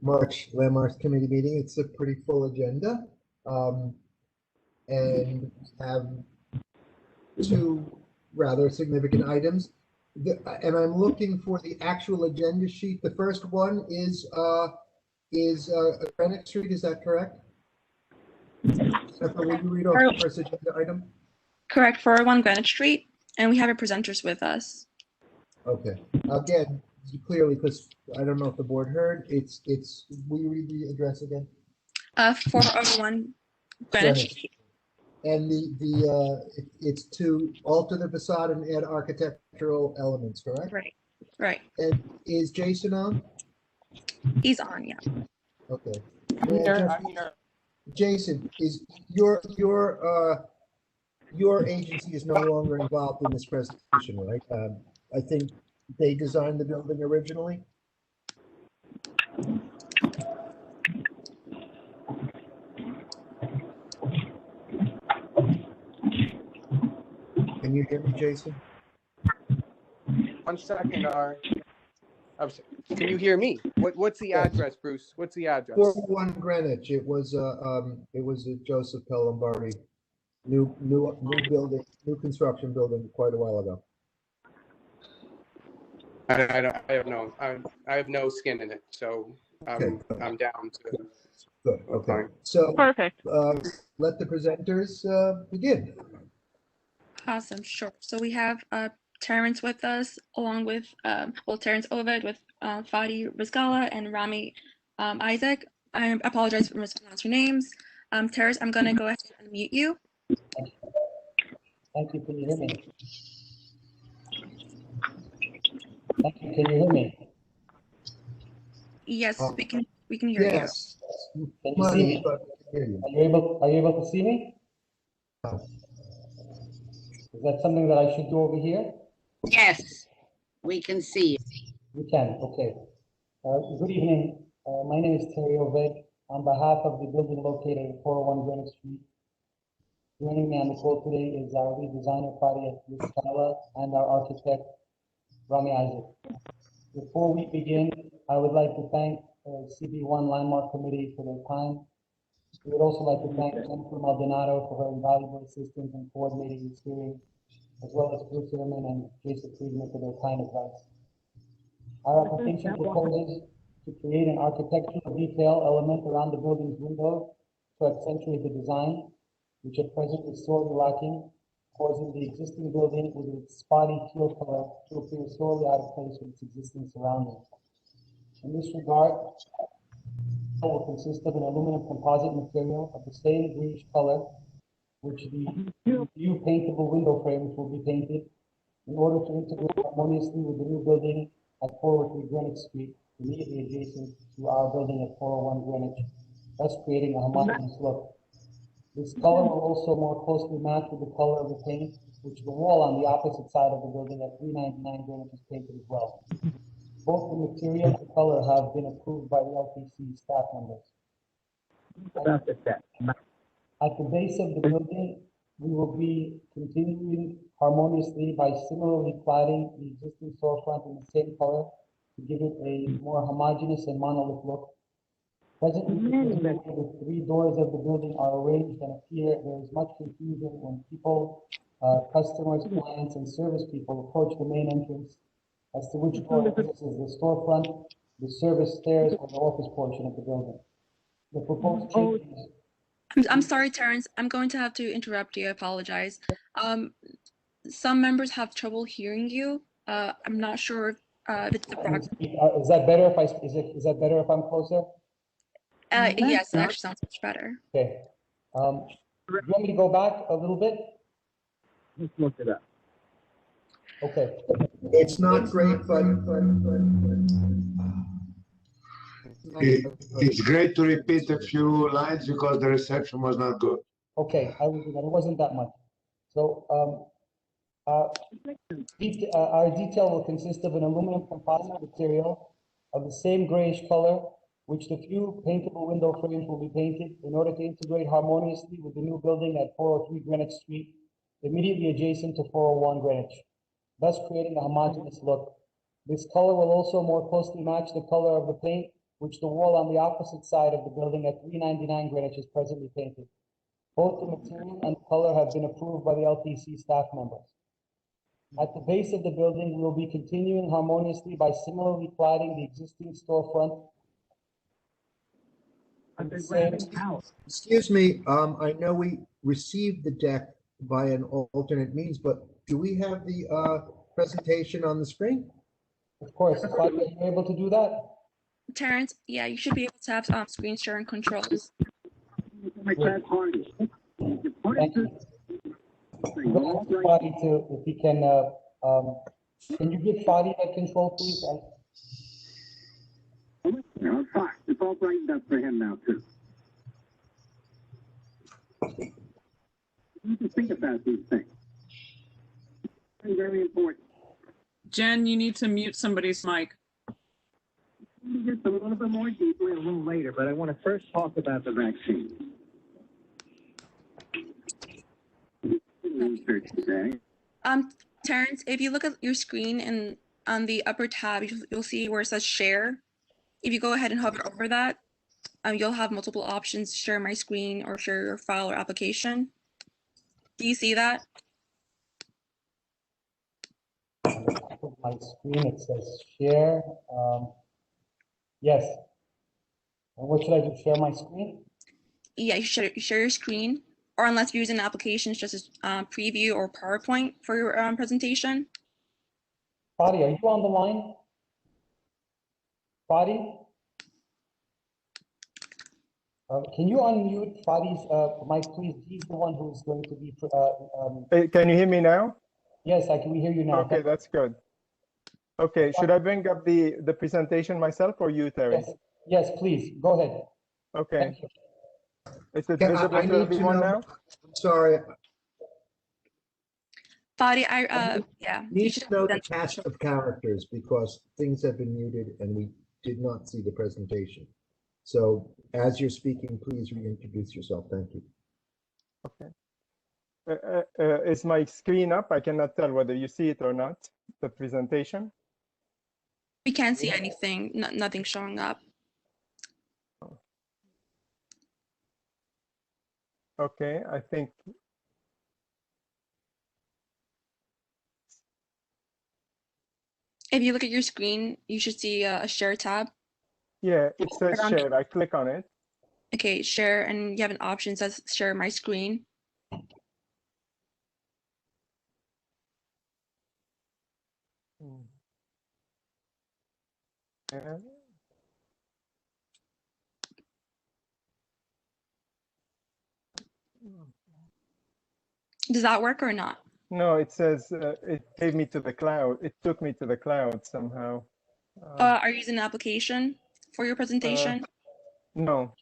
March Landmarks Committee meeting. It's a pretty full agenda. And have two rather significant items. And I'm looking for the actual agenda sheet. The first one is Granite Street. Is that correct? Will you read off the first agenda item? Correct, 401 Granite Street, and we have our presenters with us. Okay. Again, clearly, because I don't know if the board heard, will you read the address again? 401 Granite Street. And it's to alter the facade and add architectural elements, correct? Right. And is Jason on? He's on, yeah. Okay. I'm here. Jason, is your agency is no longer involved in this presentation, right? I think they designed the building originally. Can you hear me, Jason? 1 second, can you hear me? What's the address, Bruce? What's the address? 401 Greenwich. It was a Joseph P. Lombardi new building, new construction building quite a while ago. I have no skin in it, so I'm down to. Good. Okay. So perfect. Let the presenters begin. Awesome. Sure. So we have Terrence with us, along with Terrence Ovid with Fadi Rizgala and Rami Isaac. I apologize for mispronouncing your names. Terrence, I'm going to go ahead and unmute you. Thank you. Can you hear me? Thank you. Can you hear me? Yes, we can hear you. Yes. Can you see me? Are you able to see me? Is that something that I should do over here? Yes, we can see you. We can. Okay. Good evening. My name is Terry Oved. On behalf of the building located at 401 Granite Street, joining me on the call today is our lead designer, Fadi Rizgala, and our architect, Rami Isaac. Before we begin, I would like to thank CB1 Landmark Committee for their time. We would also like to thank Jennifer Maldonado for her invaluable assistance in coordinating this hearing, as well as Bruce Zimmerman and Jason Friedman for their kind advice. Our application proposes to create an architectural detail element around the building's window to accentuate the design, which at present is sorely lacking, causing the existing building with its spotty teal color to appear sorely out of place with its existing surroundings. In this regard, it will consist of an aluminum composite material of the same greenish color, which the few paintable window frames will be painted in order to integrate harmoniously with the new building at 403 Granite Street, immediately adjacent to our building at 401 Greenwich, thus creating a homogeneous look. This color will also more closely match with the color of the paint, which the wall on the opposite side of the building at 399 Greenwich is painted as well. Both the material and color have been approved by the LTC staff members. At the base of the building, we will be continuing harmoniously by similarly cladding the existing storefront in the same color to give it a more homogeneous and monolith look. Presently, the three doors of the building are arranged and appear there is much confusion when people, customers, clients, and service people approach the main entrance as to which door is the storefront, the service stairs, or the office portion of the building. The proposed changes. I'm sorry, Terrence. I'm going to have to interrupt you. I apologize. Some members have trouble hearing you. I'm not sure if it's the proximity. Is that better if is that better if I'm closer? Yes, it actually sounds much better. Okay. Do you want me to go back a little bit? Just look it up. Okay. It's not great, but it's great to repeat a few lines because the reception was not good. Okay, I will do that. It wasn't that much. So our detail will consist of an aluminum composite material of the same grayish color, which the few paintable window frames will be painted in order to integrate harmoniously with the new building at 403 Granite Street, immediately adjacent to 401 Greenwich, thus creating a homogeneous look. This color will also more closely match the color of the paint, which the wall on the opposite side of the building at 399 Greenwich is presently painted. Both the material and color have been approved by the LTC staff members. At the base of the building, we will be continuing harmoniously by similarly cladding the existing storefront. Excuse me, I know we received the deck by an alternate means, but do we have the presentation on the screen? Of course, if I were able to do that, Terrence, yeah, you should be able to have screen sharing controls. thank you. Fadi to, if he can you give Fadi that control, please? No, it's fine. It's all brightened up for him now, too. You need to think about these things. Very, very important. Jen, you need to mute somebody's mic. We'll get a little bit more deeply a little later, but I want to first talk about the vaccine. Research today. Terrence, if you look at your screen and on the upper tab, you'll see where it says share. If you go ahead and hover over that, you'll have multiple options to share my screen or share your file or application. Do you see that? My screen, it says share. Yes. And what should I do? Share my screen? Yeah, you should share your screen, or unless you're using applications just as preview or PowerPoint for your presentation. Fadi, are you on the line? Fadi? Can you unmute Fadi's mic, please? He's the one who's going to be. Hey, can you hear me now? Yes, we hear you now. Okay, that's good. Okay, should I bring up the presentation myself or you, Terry? Yes, yes, please, go ahead. Okay. Thank you. Is it Yeah, visible I to need to everyone know- now? I'm sorry, Fadi, yeah. you need should to know the have cast of characters because things have been muted and we did not see the presentation. So as you're speaking, please reintroduce yourself. Thank you. Okay. Is my screen up? I cannot tell whether you see it or not, the presentation. We can't see anything, nothing showing up. Okay, I think. If you look at your screen, you should see a share tab. Yeah, it says share. I click on it. Okay, share, and you have an option that says share my screen. Yeah. Does that work or not? No, it says it gave me to the cloud. It took me to the cloud somehow. Are you using an application for your presentation? No.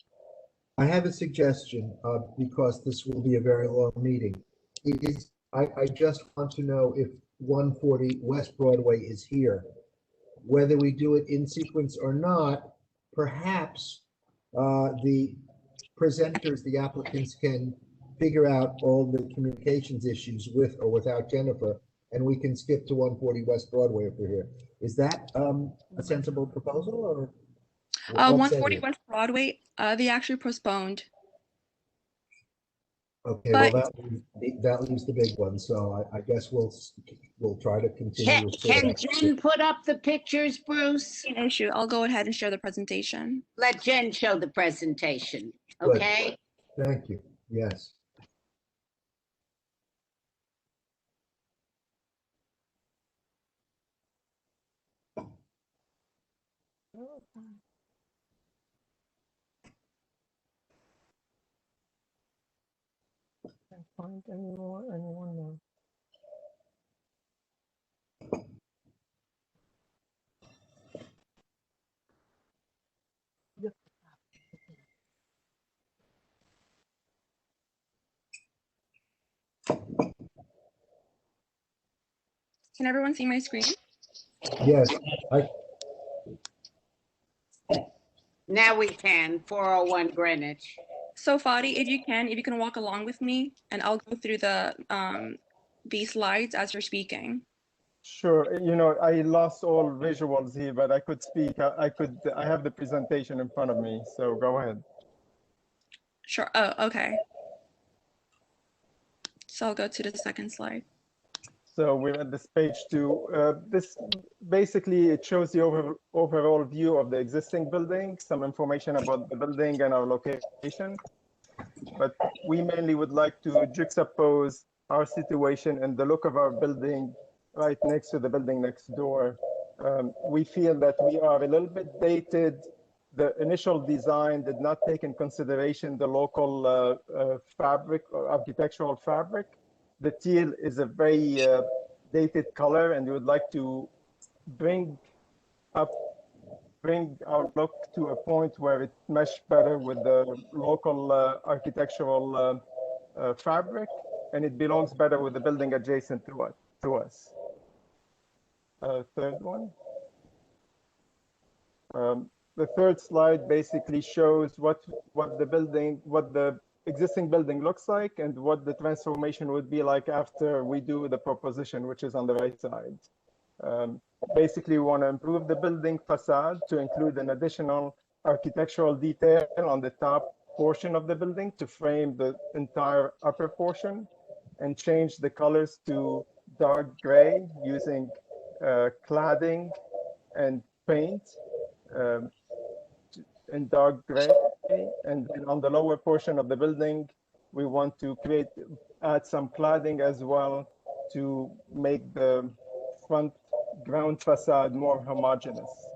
I have a suggestion because this will be a very long meeting. I just want to know if 140 West Broadway is here. Whether we do it in sequence or not, perhaps the presenters, the applicants can figure out all the communications issues with or without Jennifer, and we can skip to 140 West Broadway if we're here. Is that a sensible proposal or? 140 West Broadway, they actually postponed. Okay, But- well, that leaves the big one, so I guess we'll try to continue. with Can that. Jen put up the pictures, Bruce? An issue. I'll go ahead and share the presentation. Let Jen show the presentation, Good. okay? Thank you, yes. Can't find anyone now. Can everyone see my screen? Yes, Now we can, 401 Greenwich. So Fadi, if you can walk along with me, and I'll go through the these slides as you're speaking. Sure. You know, I lost all visuals here, but I could speak. I have the presentation in front of me, so go ahead. Sure. Oh, okay. So I'll go to the second slide. So we're at this page 2. This basically, it shows the overall view of the existing building, some information about the building and our location. But we mainly would like to juxtapose our situation and the look of our building right next to the building next door. We feel that we are a little bit dated. The initial design did not take in consideration the local fabric or architectural fabric. The teal is a very dated color, and we would like to bring our look to a point where it meshed better with the local architectural fabric, and it belongs better with the building adjacent to us. Third one. The third slide basically shows what the existing building looks like and what the transformation would be like after we do the proposition, which is on the right side. Basically, we want to improve the building facade to include an additional architectural detail on the top portion of the building to frame the entire upper portion, and change the colors to dark gray using cladding and paint in dark gray. And then on the lower portion of the building, we want to add some cladding as well to make the front ground facade more homogeneous.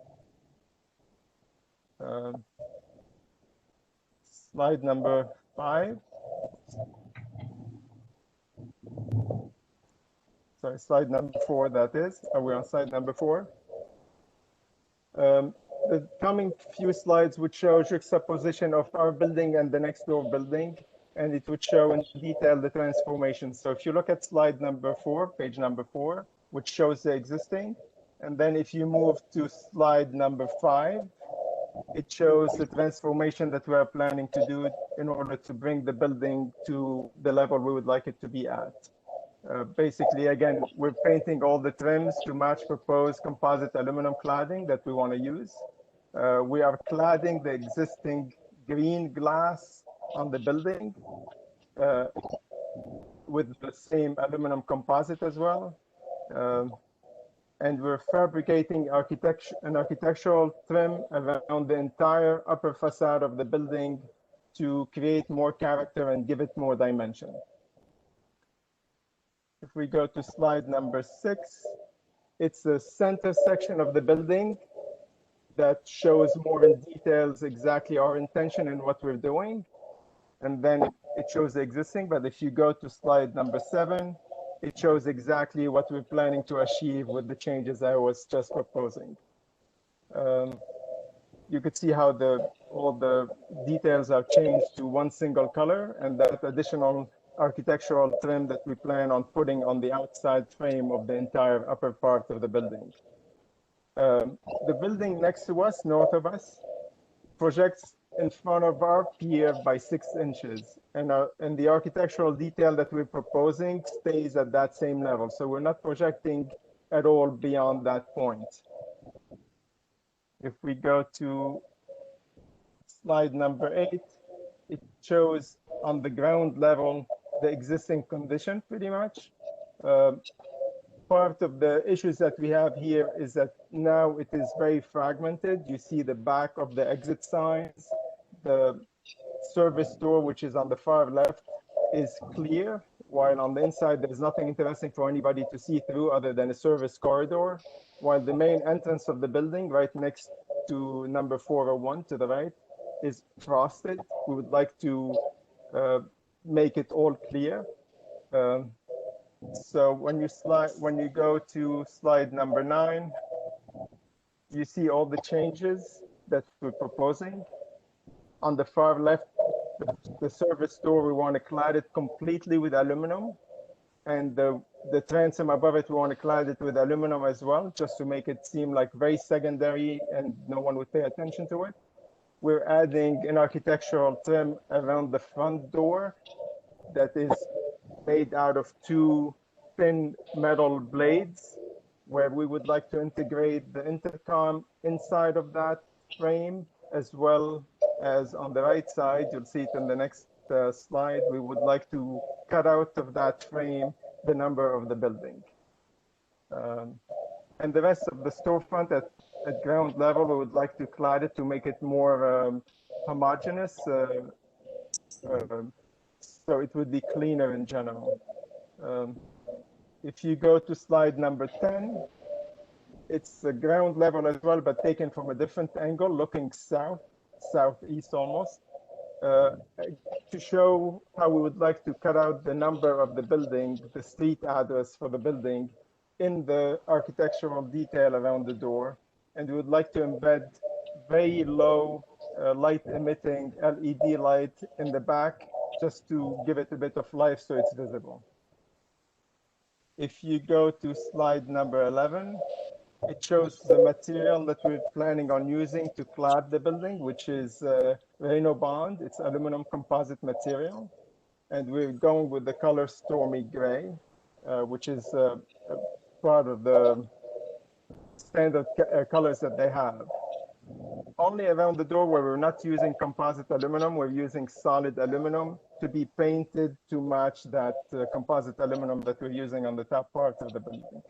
Slide number 5. Sorry, slide number 4, that is. Are we on slide number 4? The coming few slides would show juxtaposition of our building and the next door building, and it would show in detail the transformation. So if you look at slide number 4, page number 4, which shows the existing, and then if you move to slide number 5, it shows the transformation that we are planning to do in order to bring the building to the level we would like it to be at. Basically, again, we're painting all the trims to match proposed composite aluminum cladding that we want to use. We are cladding the existing green glass on the building with the same aluminum composite as well. And we're fabricating an architectural trim around the entire upper facade of the building to create more character and give it more dimension. If we go to slide number 6, it's the center section of the building that shows more in details exactly our intention and what we're doing. And then it shows the existing, but if you go to slide number 7, it shows exactly what we're planning to achieve with the changes I was just proposing. You could see how all the details are changed to one single color, and that additional architectural trim that we plan on putting on the outside frame of the entire upper part of the building. The building next to us, north of us, projects in front of our pier by 6 inches, and the architectural detail that we're proposing stays at that same level. So we're not projecting at all beyond that point. If we go to slide number 8, it shows on the ground level the existing condition pretty much. Part of the issues that we have here is that now it is very fragmented. You see the back of the exit signs. The service door, which is on the far left, is clear, while on the inside there's nothing interesting for anybody to see through other than a service corridor, while the main entrance of the building right next to number 401 to the right is frosted. We would like to make it all clear. So when you go to slide number 9, you see all the changes that we're proposing. On the far left, the service door, we want to clad it completely with aluminum, and the transom above it, we want to clad it with aluminum as well, just to make it seem like very secondary and no one would pay attention to it. We're adding an architectural trim around the front door that is made out of 2 thin metal blades where we would like to integrate the intercom inside of that frame, as well as on the right side, you'll see it in the next slide, we would like to cut out of that frame the number of the building. And the rest of the storefront at ground level, we would like to clad it to make it more homogeneous, so it would be cleaner in general. If you go to slide number 10, it's the ground level as well, but taken from a different angle, looking southeast almost, to show how we would like to cut out the number of the building, the street address for the building in the architectural detail around the door. And we would like to embed very low light emitting LED light in the back, just to give it a bit of life so it's visible. If you go to slide number 11, it shows the material that we're planning on using to clad the building, which is Rhino Bond. It's aluminum composite material. And we're going with the color Stormy Gray, which is part of the standard colors that they have. Only around the door where we're not using composite aluminum, we're using solid aluminum to be painted to match that composite aluminum that we're using on the top part of the building.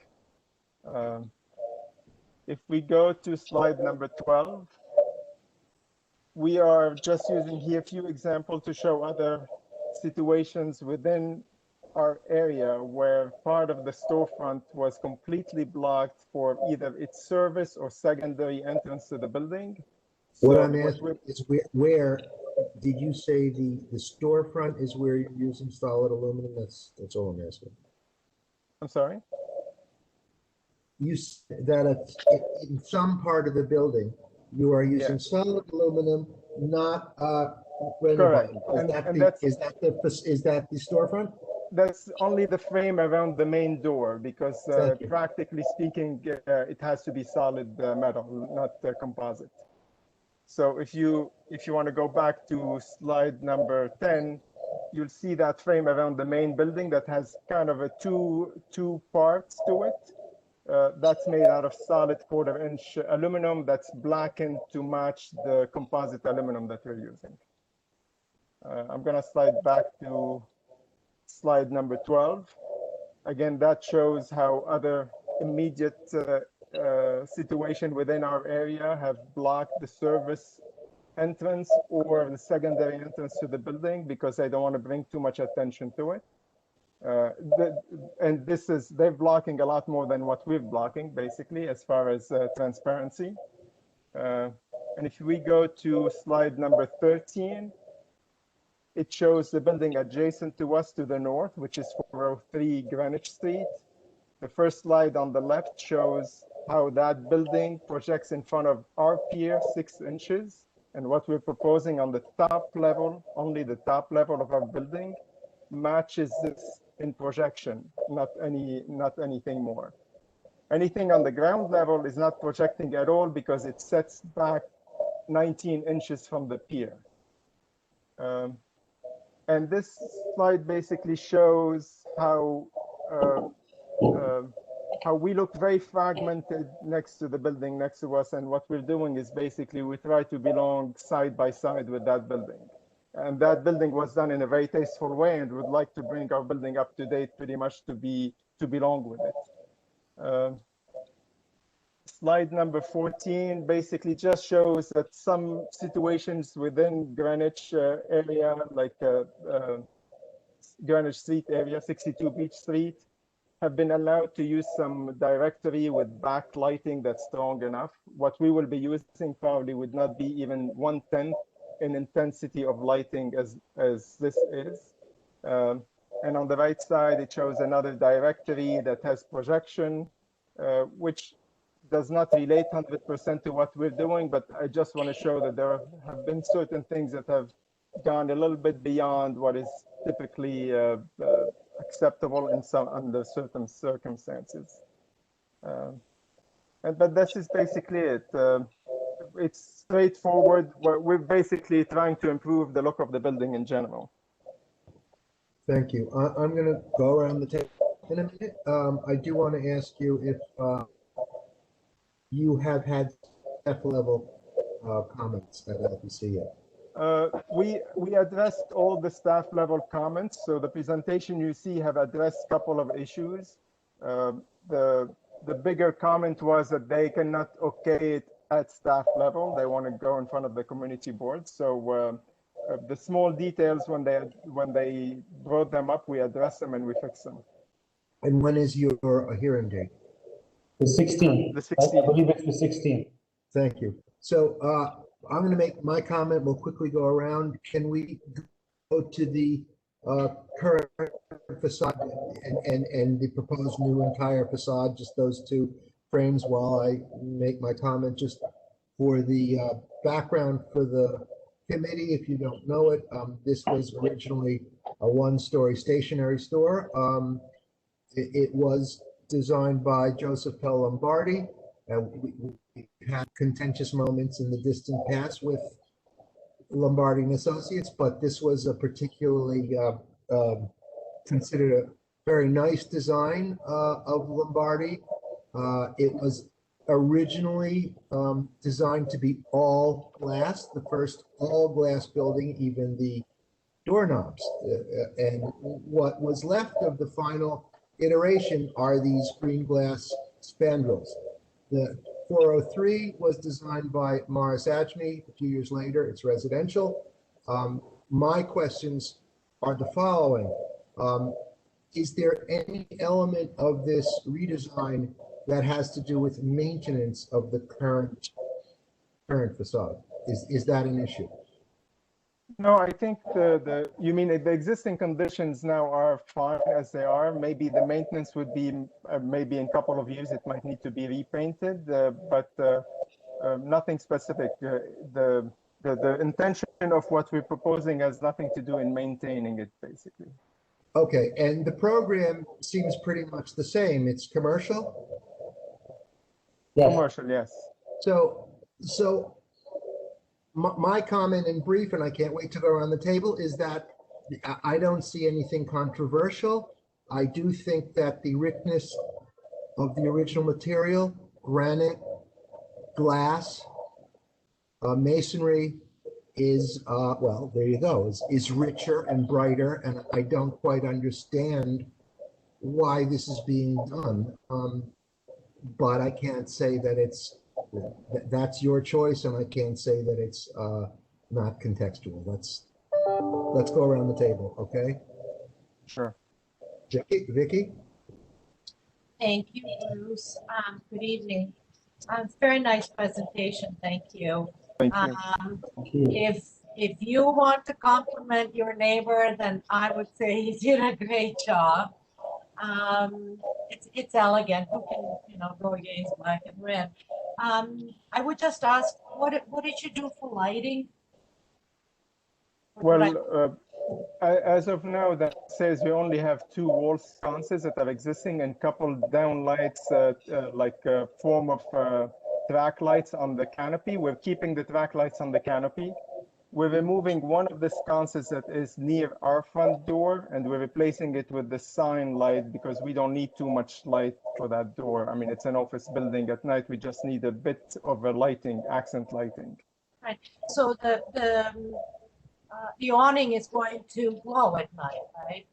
If we go to slide number 12, we are just using here a few examples to show other situations within our area where part of the storefront was completely blocked for either its service or secondary entrance to the building. What I'm asking is where did you say the storefront is where you're using solid aluminum? That's all I'm asking. I'm sorry? You said that in some part of the building, you are using solid aluminum, not correct. Is that the storefront? That's only the frame around the main door, because practically speaking, it has to be solid metal, not composite. So if you want to go back to slide number 10, you'll see that frame around the main building that has kind of a two parts to it. That's made out of solid 1/4-inch aluminum that's blackened to match the composite aluminum that we're using. I'm going to slide back to slide number 12. Again, that shows how other immediate situation within our area have blocked the service entrance or the secondary entrance to the building because they don't want to bring too much attention to it. And they're blocking a lot more than what we're blocking, basically, as far as transparency. And if we go to slide number 13, it shows the building adjacent to us to the north, which is 403 Granite Street. The first slide on the left shows how that building projects in front of our pier 6 inches. And what we're proposing on the top level, only the top level of our building, matches this in projection, not anything more. Anything on the ground level is not projecting at all because it sets back 19 inches from the pier. And this slide basically shows how we look very fragmented next to the building next to us. And what we're doing is basically we try to belong side by side with that building. And that building was done in a very tasteful way, and would like to bring our building up to date pretty much to belong with it. Slide number 14 basically just shows that some situations within Greenwich area, like Granite Street area, 62 Beach Street, have been allowed to use some directory with backlighting that's strong enough. What we will be using probably would not be even 1/10 in intensity of lighting as this is. And on the right side, it shows another directory that has projection, which does not relate 100% to what we're doing, but I just want to show that there have been certain things that have gone a little bit beyond what is typically acceptable under certain circumstances. But this is basically it. It's straightforward. We're basically trying to improve the look of the building in general. Thank you. I'm going to go around the table in a minute. I do want to ask you if you have had staff level comments at LPC yet. We addressed all the staff level comments. So the presentation you see have addressed a couple of issues. The bigger comment was that they cannot okay it at staff level. They want to go in front of the community board. So the small details when they brought them up, we addressed them and we fixed them. And when is your hearing date? The 16th. The 16th. I believe it's the 16th. Thank you. So I'm going to make my comment. We'll quickly go around. Can we go to the current facade and the proposed new entire facade, just those two frames, while I make my comment? Just for the background for the committee, if you don't know it, this was originally a one-story stationery store. It was designed by Joseph Pell Lombardi. We had contentious moments in the distant past with Lombardi and Associates, but this was a particularly considered a very nice design of Lombardi. It was originally designed to be all glass, the first all glass building, even the doorknobs. And what was left of the final iteration are these green glass spandrels. The 403 was designed by Morris Ajmi. A few years later, it's residential. My questions are the following. Is there any element of this redesign that has to do with maintenance of the current facade? Is that an issue? No, I think you mean the existing conditions now are fine as they are. Maybe the maintenance would be maybe in a couple of years it might need to be repainted, but nothing specific. The intention of what we're proposing has nothing to do in maintaining it, basically. Okay, and the program seems pretty much the same. It's commercial? Yes. Commercial, yes. So my comment in brief, and I can't wait to go around the table, is that I don't see anything controversial. I do think that the richness of the original material, granite, glass, masonry, is, well, there you go, is richer and brighter, and I don't quite understand why this is being done. But I can't say that that's your choice, and I can't say that it's not contextual. Let's go around the table, okay? Sure. Vicky? Thank you, Bruce. Good evening. It's a very nice presentation. Thank you. Thank you. If you want to compliment your neighbor, then I would say he did a great job. It's elegant. Who can go against black and red? I would just ask, what did you do for lighting? Well, as of now, that says we only have 2 wall sconces that are existing and coupled down lights, like a form of track lights on the canopy. We're keeping the track lights on the canopy. We're removing one of the sconces that is near our front door, and we're replacing it with the sign light because we don't need too much light for that door. I mean, it's an office building. At night, we just need a bit of a lighting, accent lighting. Right. So the awning is going to glow at night, right?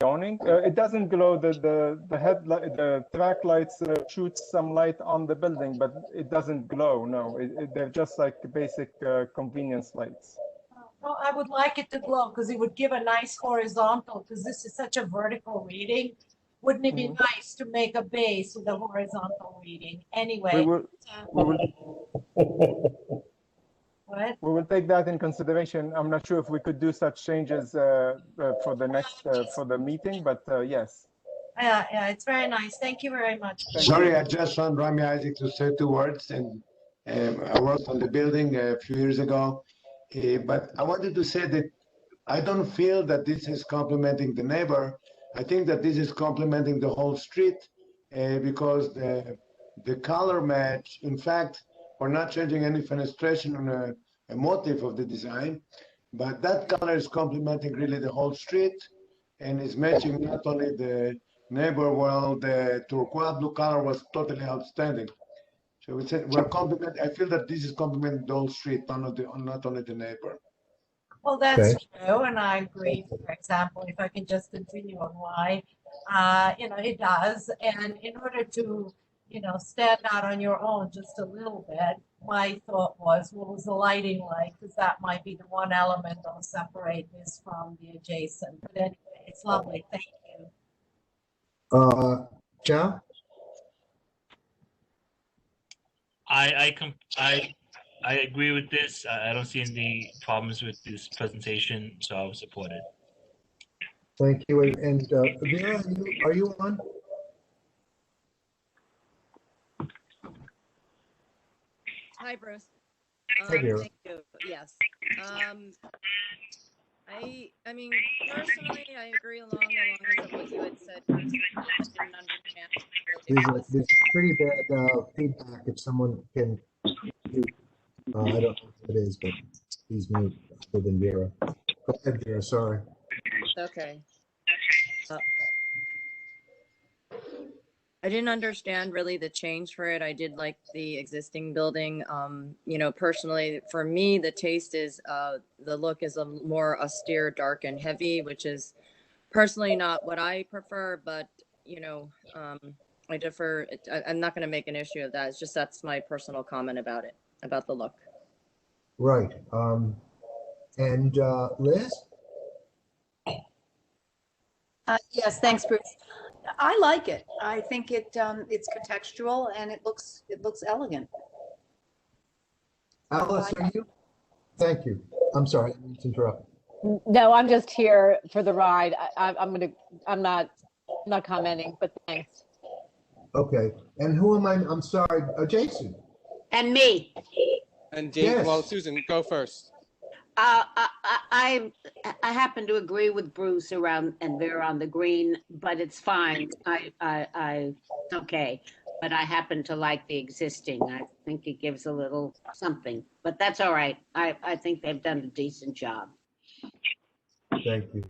Awning. It doesn't glow. The headlight, the track lights shoots some light on the building, but it doesn't glow. No, they're just like basic convenience lights. Well, I would like it to glow because it would give a nice horizontal, because this is such a vertical reading. Wouldn't it be nice to make a base with a horizontal reading? Anyway. What? We will take that in consideration. I'm not sure if we could do such changes for the next for the meeting, but yes. Yeah, it's very nice. Thank you very much. Sorry, I just want Rami Isaac to say 2 words, and I worked on the building a few years ago, but I wanted to say that I don't feel that this is complimenting the neighbor. I think that this is complimenting the whole street because the color match, in fact, we're not changing any fenestration on a motif of the design, but that color is complementing really the whole street. and it's matching not only the neighbor, well, the turquoise blue color was totally outstanding. So we said we're compliment. I feel that this is complimenting the whole street, not only the neighbor. Well, that's Okay. true, and I agree. For example, if I can just continue on why, it does. And in order to, stand out on your own just a little bit, my thought was, what was the lighting like? Because that might be the one element that'll separate this from the adjacent. But anyway, it's lovely. Thank you. Joe? I agree with this. I don't see any problems with this presentation, so I'll support it. Thank you. And Vera, are you on? Hi, Bruce. Hi, Vera. Thank you. Yes. I mean, personally, I agree along the lines of what you had said, Bruce. I just didn't understand. There's pretty bad feedback if someone can do. I don't know what it is, but he's mute other than Vera. Go ahead, Vera. Sorry. Okay. I didn't understand really the change for it. I did like the existing building. Personally, for me, the taste is the look is a more austere, dark, and heavy, which is personally not what I prefer. But I defer. I'm not going to make an issue of that. It's just that's my personal comment about it, about the look. Right. And Liz? Yes, thanks, Bruce. I like it. I think it's contextual and it looks elegant. Alice, are you? Thank you. I'm sorry, I didn't interrupt. No, I'm just here for the ride. I'm not commenting, but thanks. Okay. And who am I? I'm sorry, Jason. And me. And James, Yes. well, Susan, go first. I happen to agree with Bruce around and Vera on the green, but it's fine. Okay. But I happen to like the existing. I think it gives a little something, but that's all right. I think they've done a decent job. Thank you.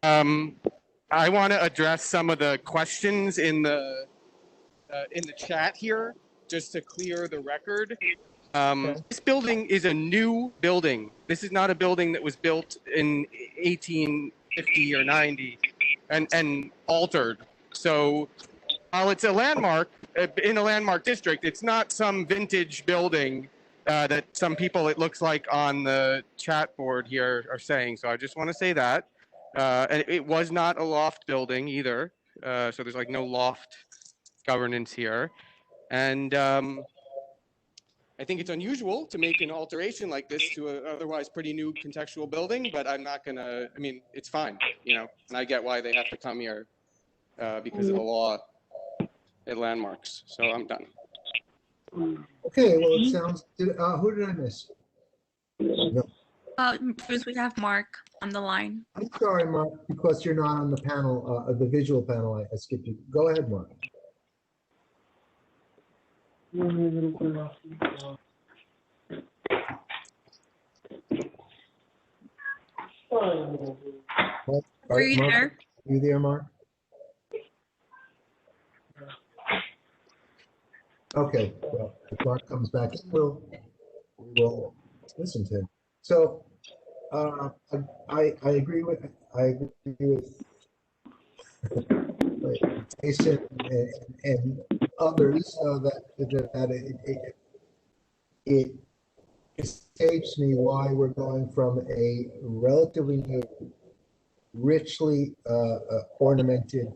I want to address some of the questions in the chat here, just to clear the record. This building is a new building. This is not a building that was built in 1850 or 90 and altered. So while it's a landmark in a landmark district, it's not some vintage building that some people, it looks like on the chat board here, are saying. So I just want to say that. And it was not a loft building either. So there's like no loft governance here. And I think it's unusual to make an alteration like this to an otherwise pretty new contextual building, but I'm not gonna, I mean, it's fine, and I get why they have to come here because of the law at landmarks. So I'm done. Okay, well, it sounds, who did I miss? No. Bruce, we have Mark on the line. I'm sorry, Mark, because you're not on the panel, the visual panel, I skipped you. Go ahead, Mark. Are you Mark, there? are you there, Mark? Okay, well, if Mark comes back, we'll listen to him. So, I agree with Jason and others that it escapes me why we're going from a relatively new, richly ornamented,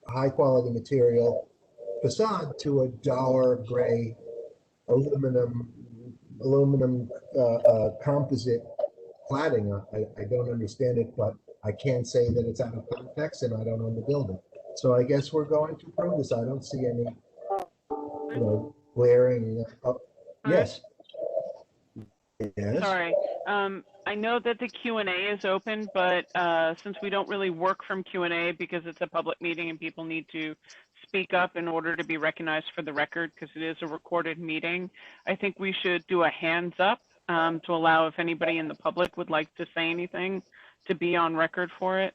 high quality material facade to a dour gray aluminum composite cladding. I don't understand it, but I can't say that it's out of context, and I don't own the building. So I guess we're going to prove this. I don't see any, glaring. Yes. Yes. Sorry. I know that the Q&A is open, but since we don't really work from Q&A because it's a public meeting and people need to speak up in order to be recognized for the record because it is a recorded meeting, I think we should do a hands up to allow if anybody in the public would like to say anything to be on record for it.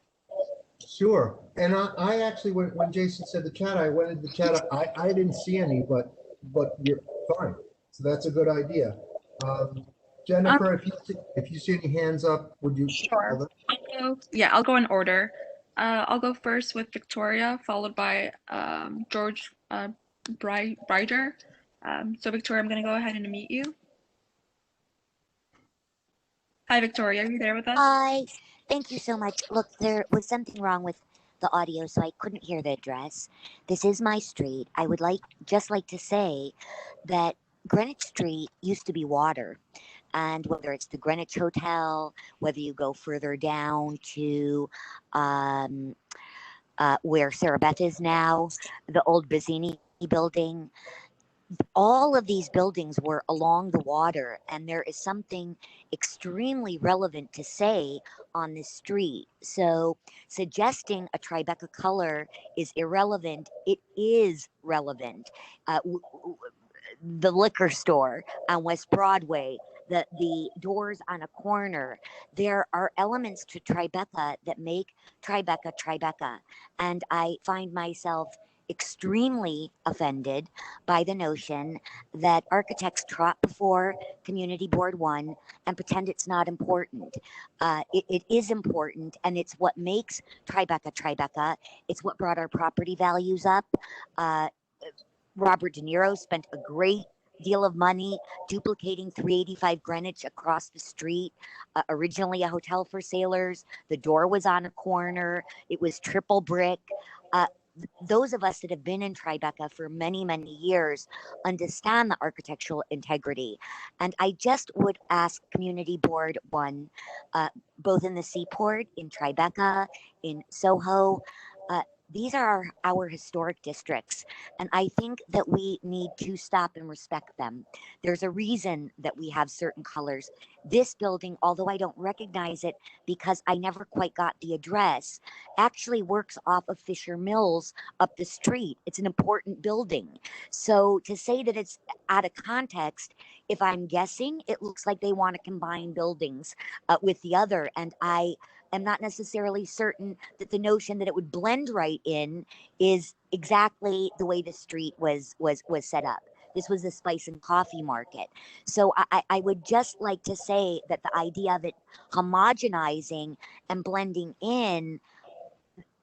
Sure. And I actually, when Jason said the chat, I went into the chat. I didn't see any, but you're fine. So that's a good idea. Jennifer, if you see any hands up, would you? Sure. I'll go in order. I'll go first with Victoria, followed by George Bryder. So Victoria, I'm going to go ahead and unmute you. Hi, Victoria. Are you there with us? Hi. Thank you so much. Look, there was something wrong with the audio, so I couldn't hear the address. This is my street. I would just like to say that Granite Street used to be water. And whether it's the Greenwich Hotel, whether you go further down to where Sarah Beth is now, the old Bazzini building, all of these buildings were along the water, and there is something extremely relevant to say on this street. So suggesting a Tribeca color is irrelevant. It is relevant. The liquor store on West Broadway, the doors on a corner, there are elements to Tribeca that make Tribeca Tribeca. And I find myself extremely offended by the notion that architects trot before Community Board 1 and pretend it's not important. It is important, and it's what makes Tribeca Tribeca. It's what brought our property values up. Robert De Niro spent a great deal of money duplicating 385 Greenwich across the street. Originally a hotel for sailors. The door was on a corner. It was triple brick. Those of us that have been in Tribeca for many, many years understand the architectural integrity. And I just would ask Community Board 1, both in the Seaport, in Tribeca, in Soho, these are our historic districts, and I think that we need to stop and respect them. There's a reason that we have certain colors. This building, although I don't recognize it because I never quite got the address, actually works off of Fisher Mills up the street. It's an important building. So to say that it's out of context, if I'm guessing, it looks like they want to combine buildings with the other, and I am not necessarily certain that the notion that it would blend right in is exactly the way the street was set up. This was a spice and coffee market. So I would just like to say that the idea of it homogenizing and blending in,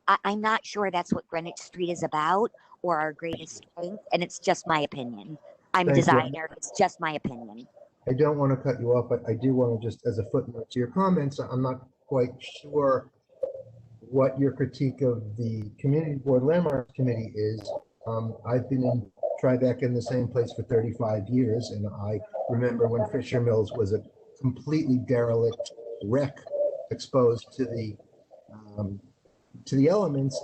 I'm not sure that's what Greenwich Street is about or our greatest strength, and it's just my opinion. I'm a Thank you. designer, it's just my opinion. I don't want to cut you off, but I do want to just, as a footnote to your comments, I'm not quite sure what your critique of the Community Board Landmarks Committee is. I've been in Tribeca in the same place for 35 years, and I remember when Fisher Mills was a completely derelict wreck exposed to the elements,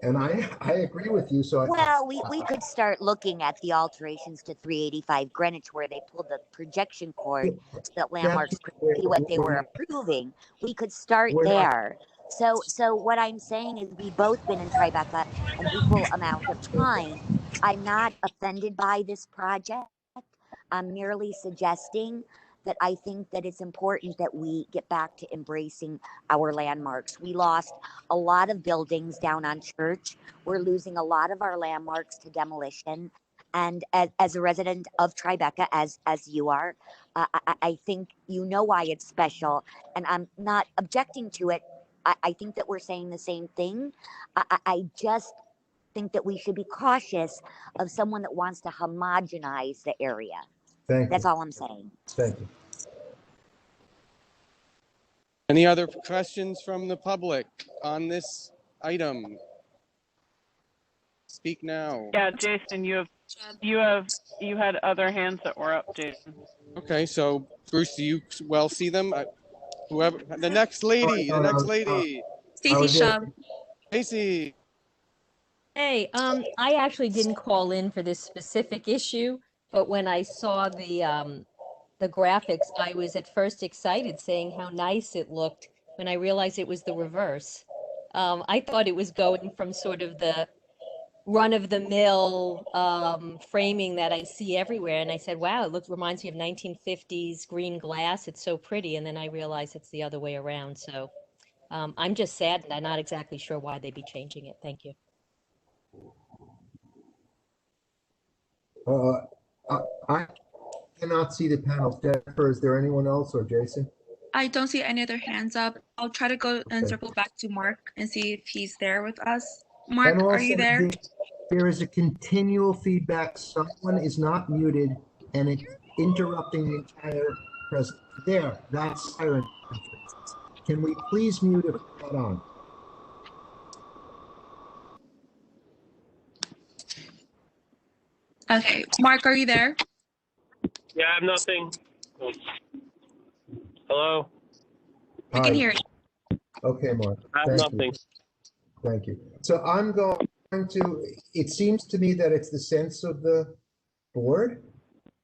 and I agree with you. So well, we could start looking at the alterations to 385 Greenwich where they pulled the projection cord so that landmarks could see what they were approving. We could start there. So what I'm saying is we've both been in Tribeca an equal amount of time. I'm not offended by this project. I'm merely suggesting that I think that it's important that we get back to embracing our landmarks. We lost a lot of buildings down on Church. We're losing a lot of our landmarks to demolition. And as a resident of Tribeca, as you are, I think you know why it's special. And I'm not objecting to it. I think that we're saying the same thing. I just think that we should be cautious of someone that wants to homogenize the area. That's all I'm saying. Thank you. Any other questions from the public on this item? Speak now. Yeah, Jason, you had other hands that were up, Jason. Okay, so Bruce, do you well see them? Whoever, the next lady. Stacey Shaw. Stacey. Hey, I actually didn't call in for this specific issue, but when I saw the graphics, I was at first excited, saying how nice it looked. When I realized it was the reverse, I thought it was going from sort of the run-of-the-mill framing that I see everywhere, and I said, "Wow, it reminds me of 1950s green glass. It's so pretty." And then I realized it's the other way around. So, I'm just saddened. I'm not exactly sure why they'd be changing it. Thank you. I cannot see the panel. Jennifer, is there anyone else, or Jason? I don't see any other hands up. I'll try to go and Okay. circle back to Mark and see if he's there with us. And Mark, are also, you there? there is a continual feedback. Someone is not muted, and it's interrupting the entire presentation. There, that's siren. Can we please mute it that on? Okay, Mark, are you there? Yeah, I have nothing. Hello? We can hear you. Okay, Mark. I have nothing. Thank you. So I'm going to, it seems to me that it's the sense of the board,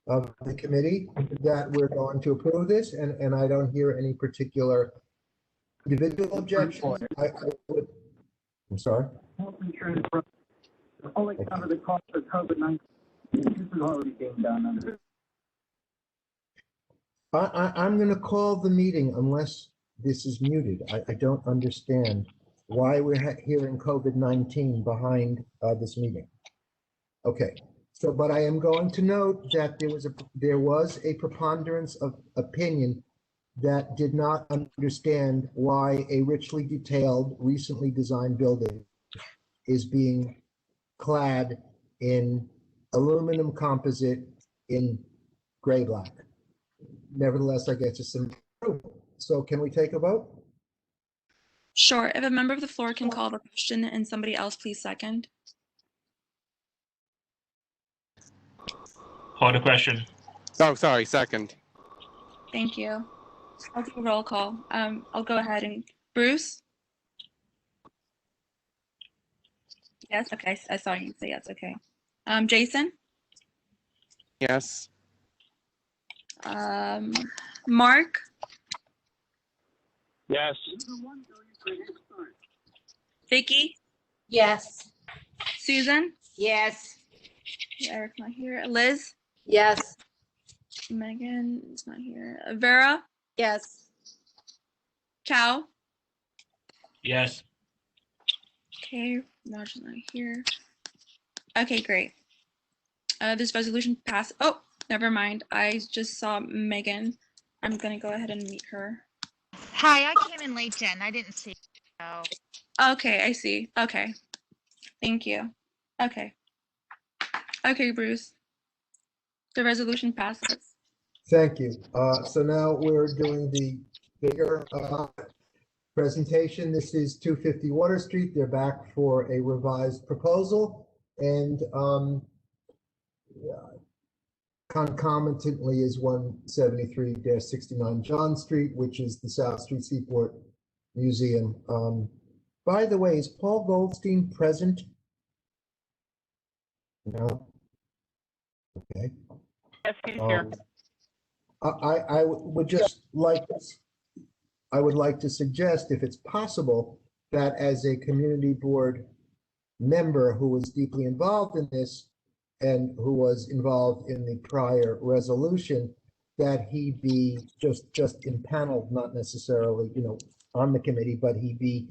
of the committee, that we're going to approve this, and I don't hear any particular individual objections. I'm sorry? Health insurance only cover the cost of COVID-19. This is already being done under. I'm going to call the meeting unless this is muted. I don't understand why we're hearing COVID-19 behind this meeting. Okay, so but I am going to note that there was a preponderance of opinion that did not understand why a richly detailed, recently designed building is being clad in aluminum composite in gray black. Nevertheless, I guess it's some. So can we take a vote? Sure. If a member of the floor can call the question and somebody else please second. Call the question. Oh, sorry, second. Thank you. I'll do a roll call. I'll go ahead and Bruce? Yes, okay. I saw you say yes, okay. Jason? Yes. Mark? Yes. Vicky? Yes. Susan? Yes. Eric's not here. Liz? Yes. Megan is not here. Vera? Yes. Chow? Yes. Okay, Roger's not here. Okay, great. This resolution passed. Oh, never mind. I just saw Megan. I'm gonna go ahead and meet her. Hi, I came in late, Jen. I didn't see you. Okay, I see. Okay. Thank you. Okay. Okay, Bruce. The resolution passes. Thank you. So now we're doing the bigger presentation. This is 250 Water Street. They're back for a revised proposal, and concomitantly is 173-69 John Street, which is the South Street Seaport Museum. By the way, is Paul Goldstein present? No. Okay. Yes, he's here. I would just like, I would like to suggest, if it's possible, that as a community board member who was deeply involved in this and who was involved in the prior resolution, that he be just impaneled, not necessarily, on the committee, but he be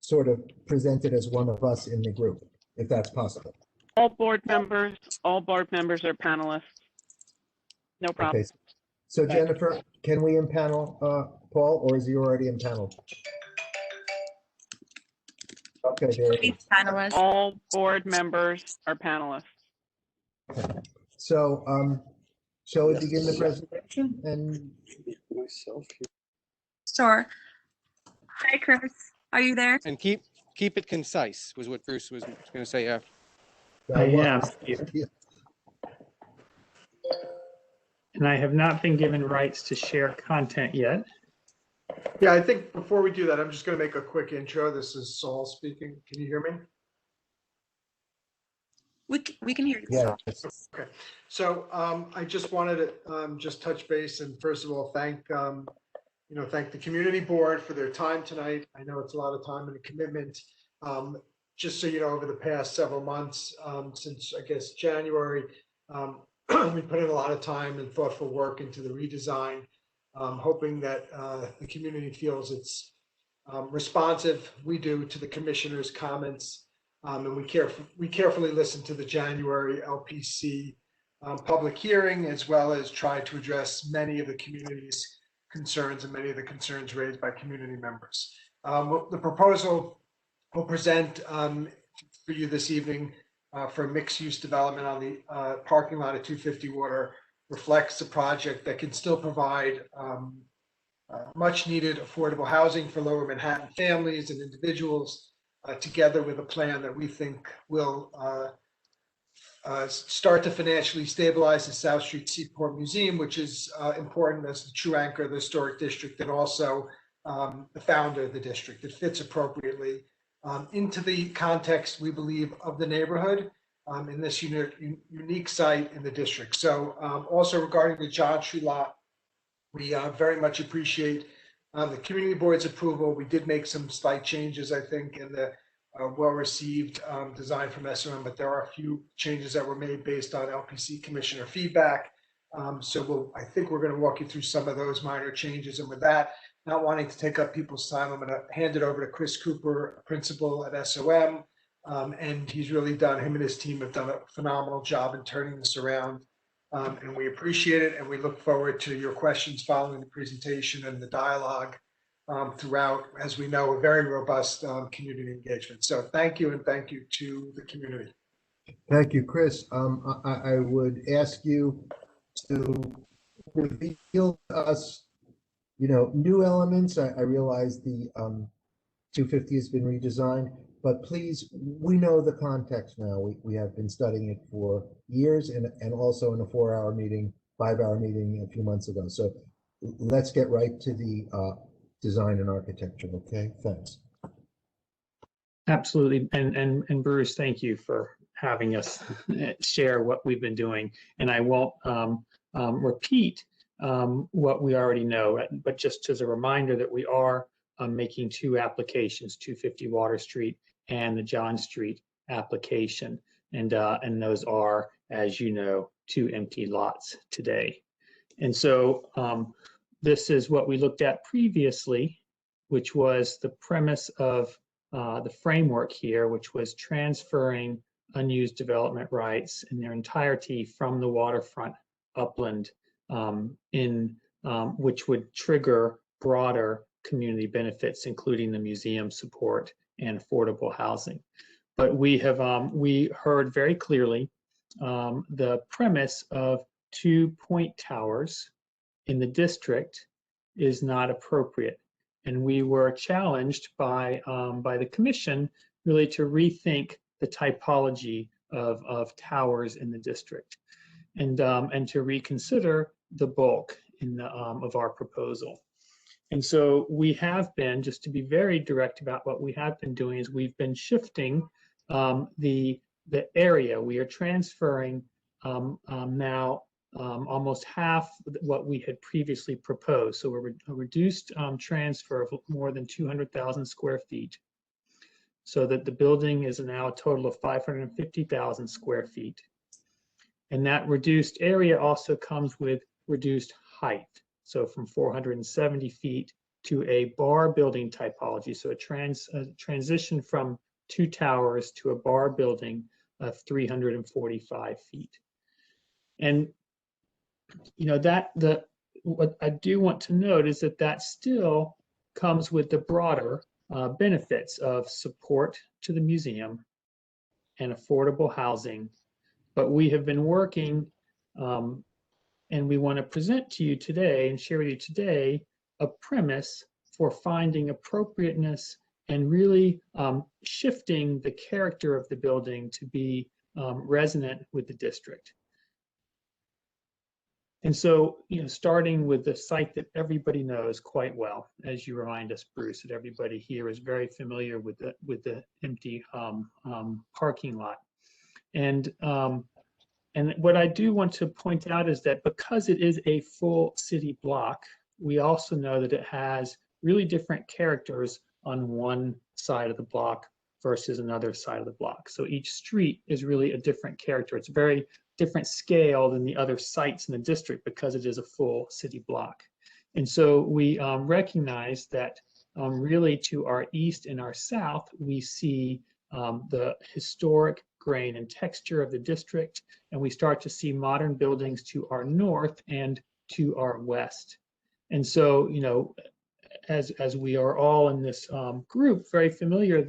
sort of presented as one of us in the group, if that's possible. All board members are panelists. No problem. Okay. So Jennifer, can we impanel Paul, or is he already impaneled? Okay, there it is. All board members are panelists. So, shall we begin the presentation? And Sure. Hi, Chris. Are you there? And keep it concise was what Bruce was going to say. Yeah. I am. And I have not been given rights to share content yet. Yeah, I think before we do that, I'm just going to make a quick intro. This is Saul speaking. Can you hear me? We can hear you. Yeah. Okay. So I just wanted to just touch base and first of all thank thank the community board for their time tonight. I know it's a lot of time and a commitment. Just so you know, over the past several months, since I guess January, we put in a lot of time and thoughtful work into the redesign, hoping that the community feels it's responsive we do to the commissioner's comments. And we carefully listen to the January LPC public hearing, as well as try to address many of the community's concerns and many of the concerns raised by community members. The proposal we'll present for you this evening for mixed-use development on the parking lot at 250 Water reflects a project that can still provide much-needed affordable housing for lower Manhattan families and individuals, together with a plan that we think will start to financially stabilize the South Street Seaport Museum, which is important as the true anchor of the historic district and also the founder of the district. It fits appropriately into the context, we believe, of the neighborhood in this unique site in the district. So also regarding the John Street lot, we very much appreciate the community board's approval. We did make some slight changes, I think, in the well-received design from SOM, but there are a few changes that were made based on LPC commissioner feedback. So I think we're going to walk you through some of those minor changes. And with that, not wanting to take up people's time, I'm going to hand it over to Chris Cooper, principal at SOM. And he's really done, him and his team have done a phenomenal job in turning this around. And we appreciate it. And we look forward to your questions following the presentation and the dialogue throughout, as we know, a very robust community engagement. So thank you, and thank you to the community. Thank you, Chris. I would ask you to reveal to us, new elements. I realize the 250 has been redesigned, but please, we know the context now. We have been studying it for years and also in a 5-hour meeting a few months ago. So let's get right to the design and architecture. Okay, thanks. Absolutely. And Bruce, thank you for having us share what we've been doing. And I won't repeat what we already know, but just as a reminder that we are making 2 applications, 250 Water Street and the John Street application. And those are, as you know, 2 empty lots today. And so this is what we looked at previously, which was the premise of the framework here, which was transferring unused development rights in their entirety from the waterfront upland which would trigger broader community benefits, including the museum support and affordable housing. But we heard very clearly the premise of 2 point towers in the district is not appropriate. And we were challenged by the commission really to rethink the typology of towers in the district and to reconsider the bulk of our proposal. And so we have been, just to be very direct about what we have been doing, is we've been shifting the area. We are transferring now almost half what we had previously proposed. So a reduced transfer of more than 200,000 square feet, so that the building is now a total of 550,000 square feet. And that reduced area also comes with reduced height. So from 470 feet to a bar building typology. So a transition from 2 towers to a bar building of 345 feet. And what I do want to note is that still comes with the broader benefits of support to the museum and affordable housing. But we have been working, and we want to present to you today and share with you today a premise for finding appropriateness and really shifting the character of the building to be resonant with the district. And so, starting with the site that everybody knows quite well, as you remind us, Bruce, that everybody here is very familiar with the empty parking lot. And what I do want to point out is that because it is a full city block, we also know that it has really different characters on one side of the block versus another side of the block. So each street is really a different character. It's a very different scale than the other sites in the district because it is a full city block. And so we recognize that really to our east and our south, we see the historic grain and texture of the district, and we start to see modern buildings to our north and to our west. And so, you know, as we are all in this group very familiar,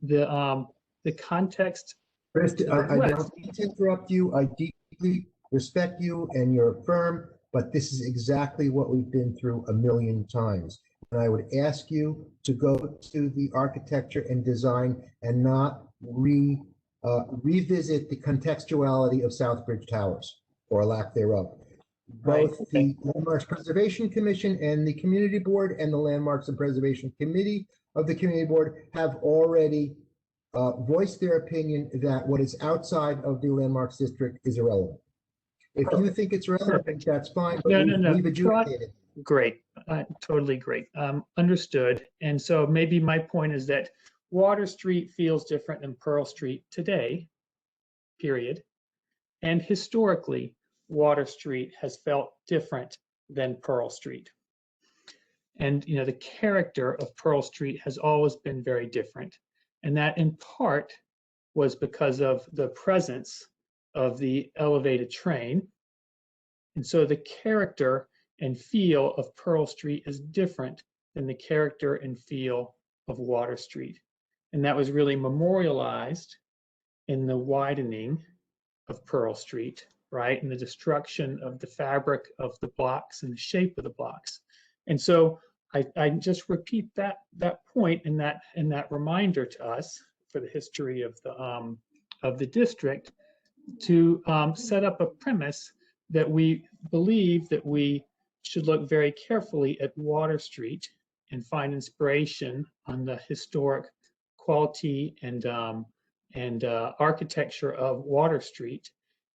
the context. Chris, to the I west. don't mean to interrupt you. I deeply respect you and your firm, but this is exactly what we've been through a million times. And I would ask you to go to the architecture and design and not revisit the contextuality of Southbridge Towers, or lack thereof. Both the Landmarks Preservation Commission and the Community Board and the Landmarks and Preservation Committee of the Community Board have already voiced their opinion that what is outside of the Landmarks District is irrelevant. If you think it's relevant, that's fine, but we've adjudicated. Great, totally great. Understood. And so maybe my point is that Water Street feels different than Pearl Street today, period. And historically, Water Street has felt different than Pearl Street. And, you know, the character of Pearl Street has always been very different. And that in part was because of the presence of the elevated train. And so the character and feel of Pearl Street is different than the character and feel of Water Street. And that was really memorialized in the widening of Pearl Street, right? And the destruction of the fabric of the blocks and the shape of the blocks. And so I just repeat that point and that reminder to us for the history of the district to set up a premise that we believe that we should look very carefully at Water Street and find inspiration on the historic quality and architecture of Water Street,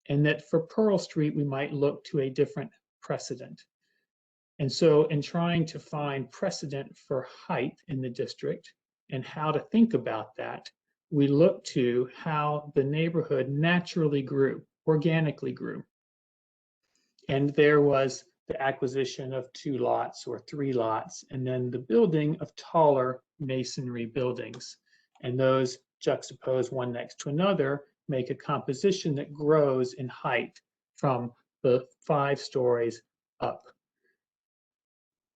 and that for Pearl Street we might look to a different precedent. And so in trying to find precedent for height in the district and how to think about that, we look to how the neighborhood naturally grew, organically grew. And there was the acquisition of 2 lots or 3 lots, and then the building of taller masonry buildings. And those juxtaposed one next to another make a composition that grows in height from the 5 stories up.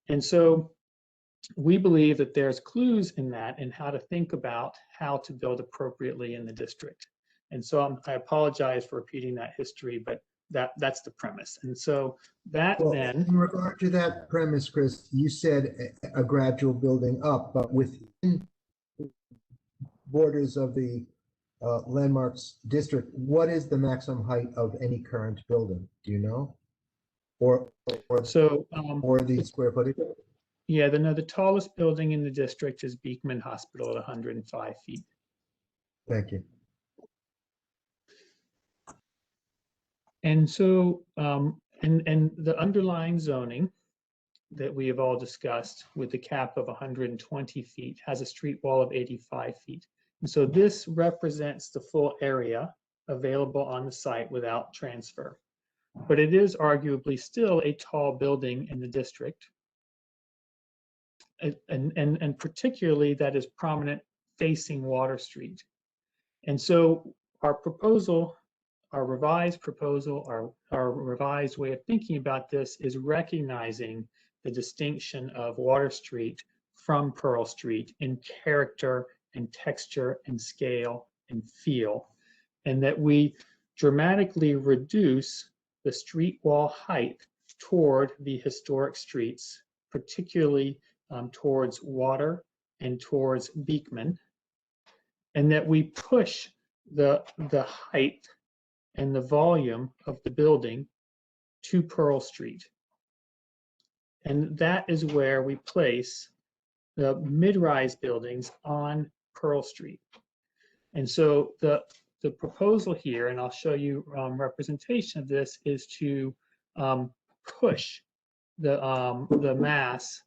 And so we believe that there's clues in that and how to think about how to build appropriately in the district. And so I apologize for repeating that history, but that's the premise. And so that then. In regard to that premise, Chris, you said a gradual building up, but within borders of the Landmarks District, what is the maximum height of any current building? Do you know? Or the square footage? Yeah, the tallest building in the district is Beekman Hospital at 105 feet. Thank you. And so, and the underlying zoning that we have all discussed with the cap of 120 feet has a street wall of 85 feet. And so this represents the full area available on the site without transfer. But it is arguably still a tall building in the district. And particularly that is prominent facing Water Street. And so our proposal, our revised proposal, our revised way of thinking about this is recognizing the distinction of Water Street from Pearl Street in character and texture and scale and feel, and that we dramatically reduce the street wall height toward the historic streets, particularly towards Water and towards Beekman, and that we push the height and the volume of the building to Pearl Street. And that is where we place the mid-rise buildings on Pearl Street. And so the proposal here, and I'll show you representation of this, is to push the mass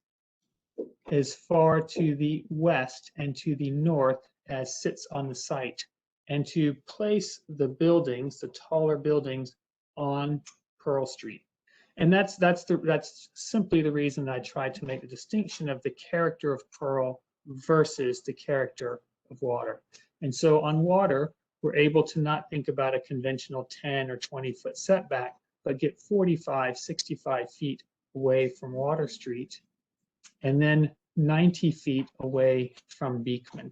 as far to the west and to the north as sits on the site, and to place the buildings, the taller buildings, on Pearl Street. And that's simply the reason I tried to make the distinction of the character of pearl versus the character of water. And so on water, we're able to not think about a conventional 10 or 20 foot setback, but get 45, 65 feet away from Water Street, and then 90 feet away from Beekman.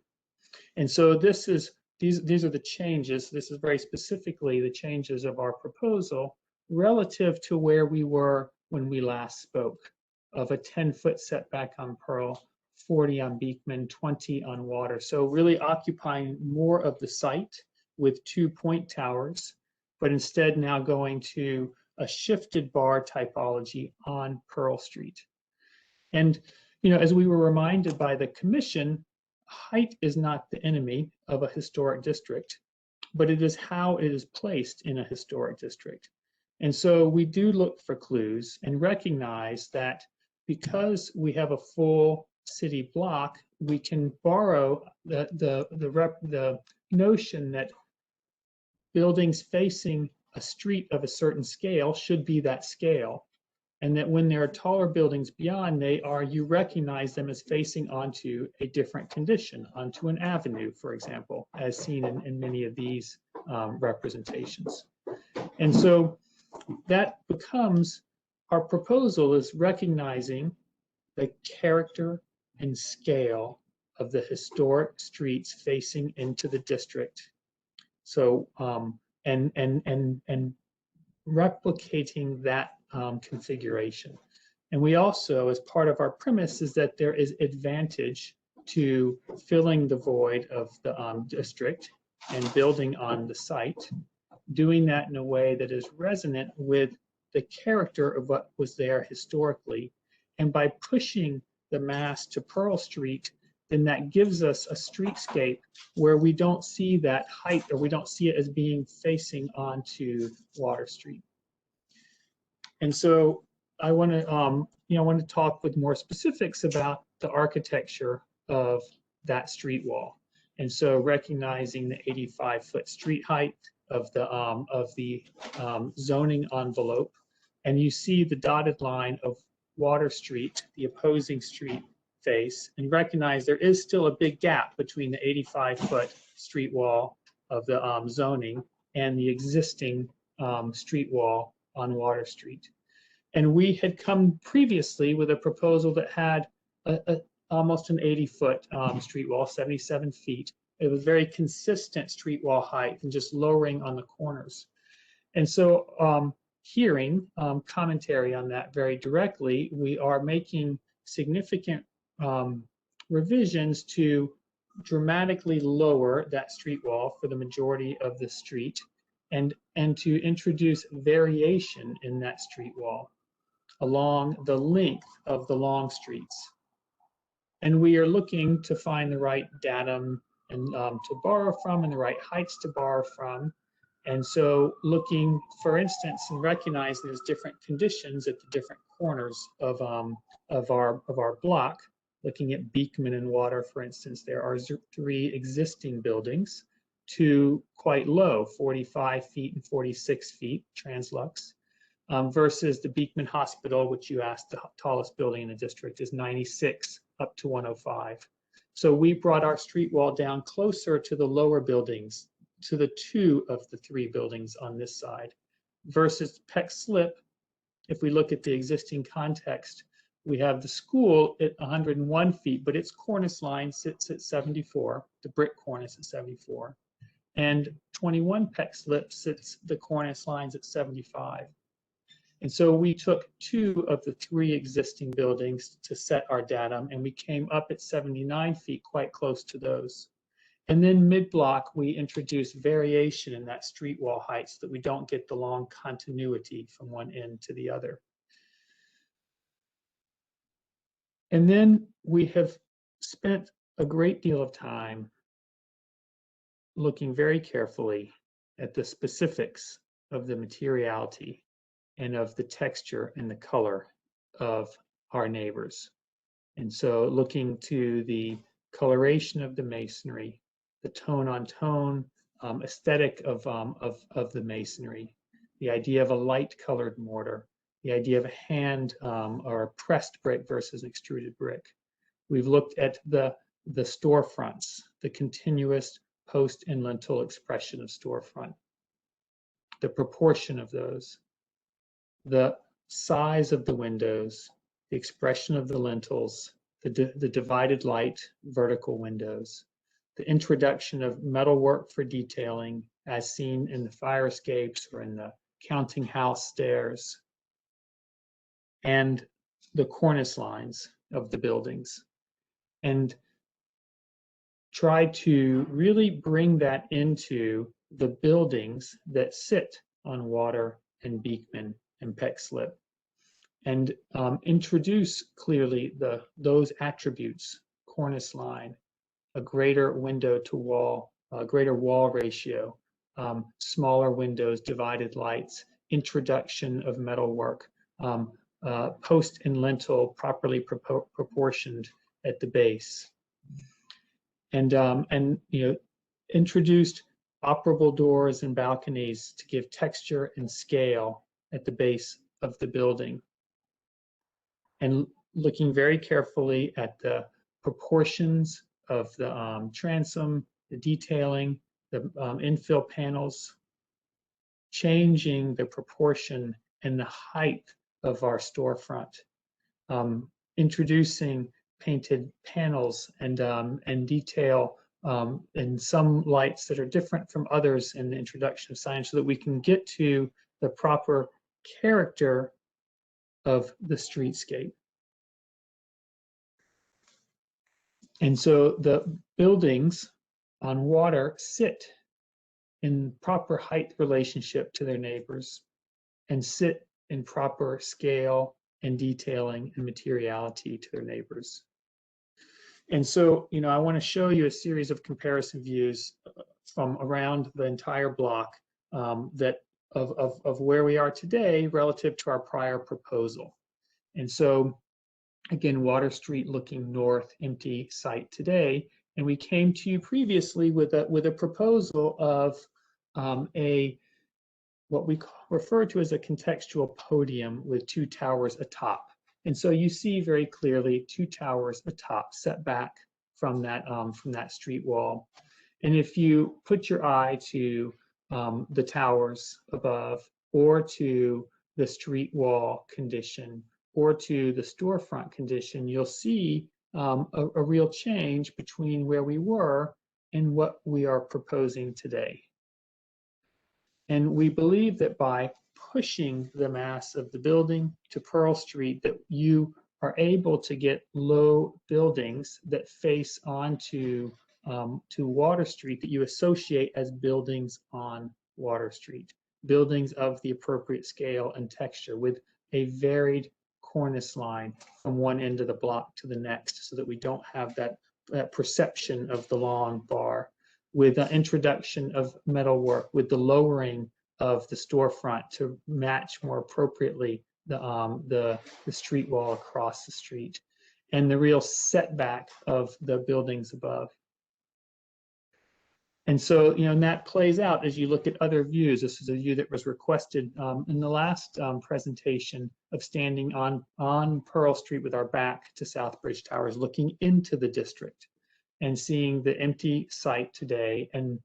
And so these are the changes. This is very specifically the changes of our proposal relative to where we were when we last spoke, of a 10-foot setback on Pearl, 40 on Beekman, 20 on Water. So really occupying more of the site with 2 point towers, but instead now going to a shifted bar typology on Pearl Street. And, you know, as we were reminded by the commission, height is not the enemy of a historic district, but it is how it is placed in a historic district. And so we do look for clues and recognize that because we have a full city block, we can borrow the notion that buildings facing a street of a certain scale should be that scale. And that when there are taller buildings beyond, you recognize them as facing onto a different condition, onto an avenue, for example, as seen in many of these representations. And so that becomes, our proposal is recognizing the character and scale of the historic streets facing into the district. So, and replicating that configuration. And we also, as part of our premise, is that there is advantage to filling the void of the district and building on the site, doing that in a way that is resonant with the character of what was there historically. And by pushing the mass to Pearl Street, then that gives us a streetscape where we don't see that height, or we don't see it as being facing onto Water Street. And so I want to talk with more specifics about the architecture of that street wall. And so recognizing the 85-foot street height of the zoning envelope, and you see the dotted line of Water Street, the opposing street face, and recognize there is still a big gap between the 85-foot street wall of the zoning and the existing street wall on Water Street. And we had come previously with a proposal that had almost an 80-foot street wall, 77 feet. It was very consistent street wall height and just lowering on the corners. And so hearing commentary on that very directly, we are making significant revisions to dramatically lower that street wall for the majority of the street, and to introduce variation in that street wall along the length of the long streets. And we are looking to find the right datum and to borrow from, and the right heights to borrow from. And so looking, for instance, and recognizing there's different conditions at the different corners of our block. Looking at Beekman and Water, for instance, there are 3 existing buildings, 2 quite low, 45 feet and 46 feet, translux, versus the Beekman Hospital, which you asked, the tallest building in the district is 96 up to 105. So we brought our street wall down closer to the lower buildings, to the 2 of the 3 buildings on this side, versus Peck Slip. If we look at the existing context, we have the school at 101 feet, but its cornice line sits at 74, the brick cornice at 74. And 21 Peck Slip sits, the cornice lines at 75. And so we took 2 of the 3 existing buildings to set our datum, and we came up at 79 feet, quite close to those. And then mid-block, we introduced variation in that street wall height so that we don't get the long continuity from one end to the other. And then we have spent a great deal of time looking very carefully at the specifics of the materiality and of the texture and the color of our neighbors. And so looking to the coloration of the masonry, the tone on tone aesthetic of the masonry, the idea of a light colored mortar, the idea of a hand or a pressed brick versus extruded brick. We've looked at the storefronts, the continuous post and lintel expression of storefront, the proportion of those, the size of the windows, the expression of the lintels, the divided light vertical windows, the introduction of metalwork for detailing as seen in the fire escapes or in the counting house stairs, and the cornice lines of the buildings. And try to really bring that into the buildings that sit on Water and Beekman and Peck Slip, and introduce clearly those attributes: cornice line, a greater window to wall, a greater wall ratio, smaller windows, divided lights, introduction of metalwork, post and lintel properly proportioned at the base, and introduced operable doors and balconies to give texture and scale at the base of the building, and looking very carefully at the proportions of the transom, the detailing, the infill panels, changing the proportion and the height of our storefront, introducing painted panels and detail and some lights that are different from others in the introduction of signage, so that we can get to the proper character of the streetscape. And so the buildings on Water sit in proper height relationship to their neighbors and sit in proper scale and detailing and materiality to their neighbors. And so, I want to show you a series of comparison views from around the entire block of where we are today relative to our prior proposal. And so, again, Water Street looking north, empty site today. And we came to you previously with a proposal of what we refer to as a contextual podium with two towers atop. And so you see very clearly two towers atop, set back from that street wall. And if you put your eye to the towers above, or to the street wall condition, or to the storefront condition, you'll see a real change between where we were and what we are proposing today. And we believe that by pushing the mass of the building to Pearl Street, that you are able to get low buildings that face onto to Water Street that you associate as buildings on Water Street, buildings of the appropriate scale and texture with a varied cornice line from one end of the block to the next, so that we don't have that perception of the long bar, with the introduction of metalwork, with the lowering of the storefront to match more appropriately the street wall across the street, and the real setback of the buildings above. And so, and that plays out as you look at other views. This is a view that was requested in the last presentation, of standing on Pearl Street with our back to Southbridge Towers, looking into the district and seeing the empty site today. And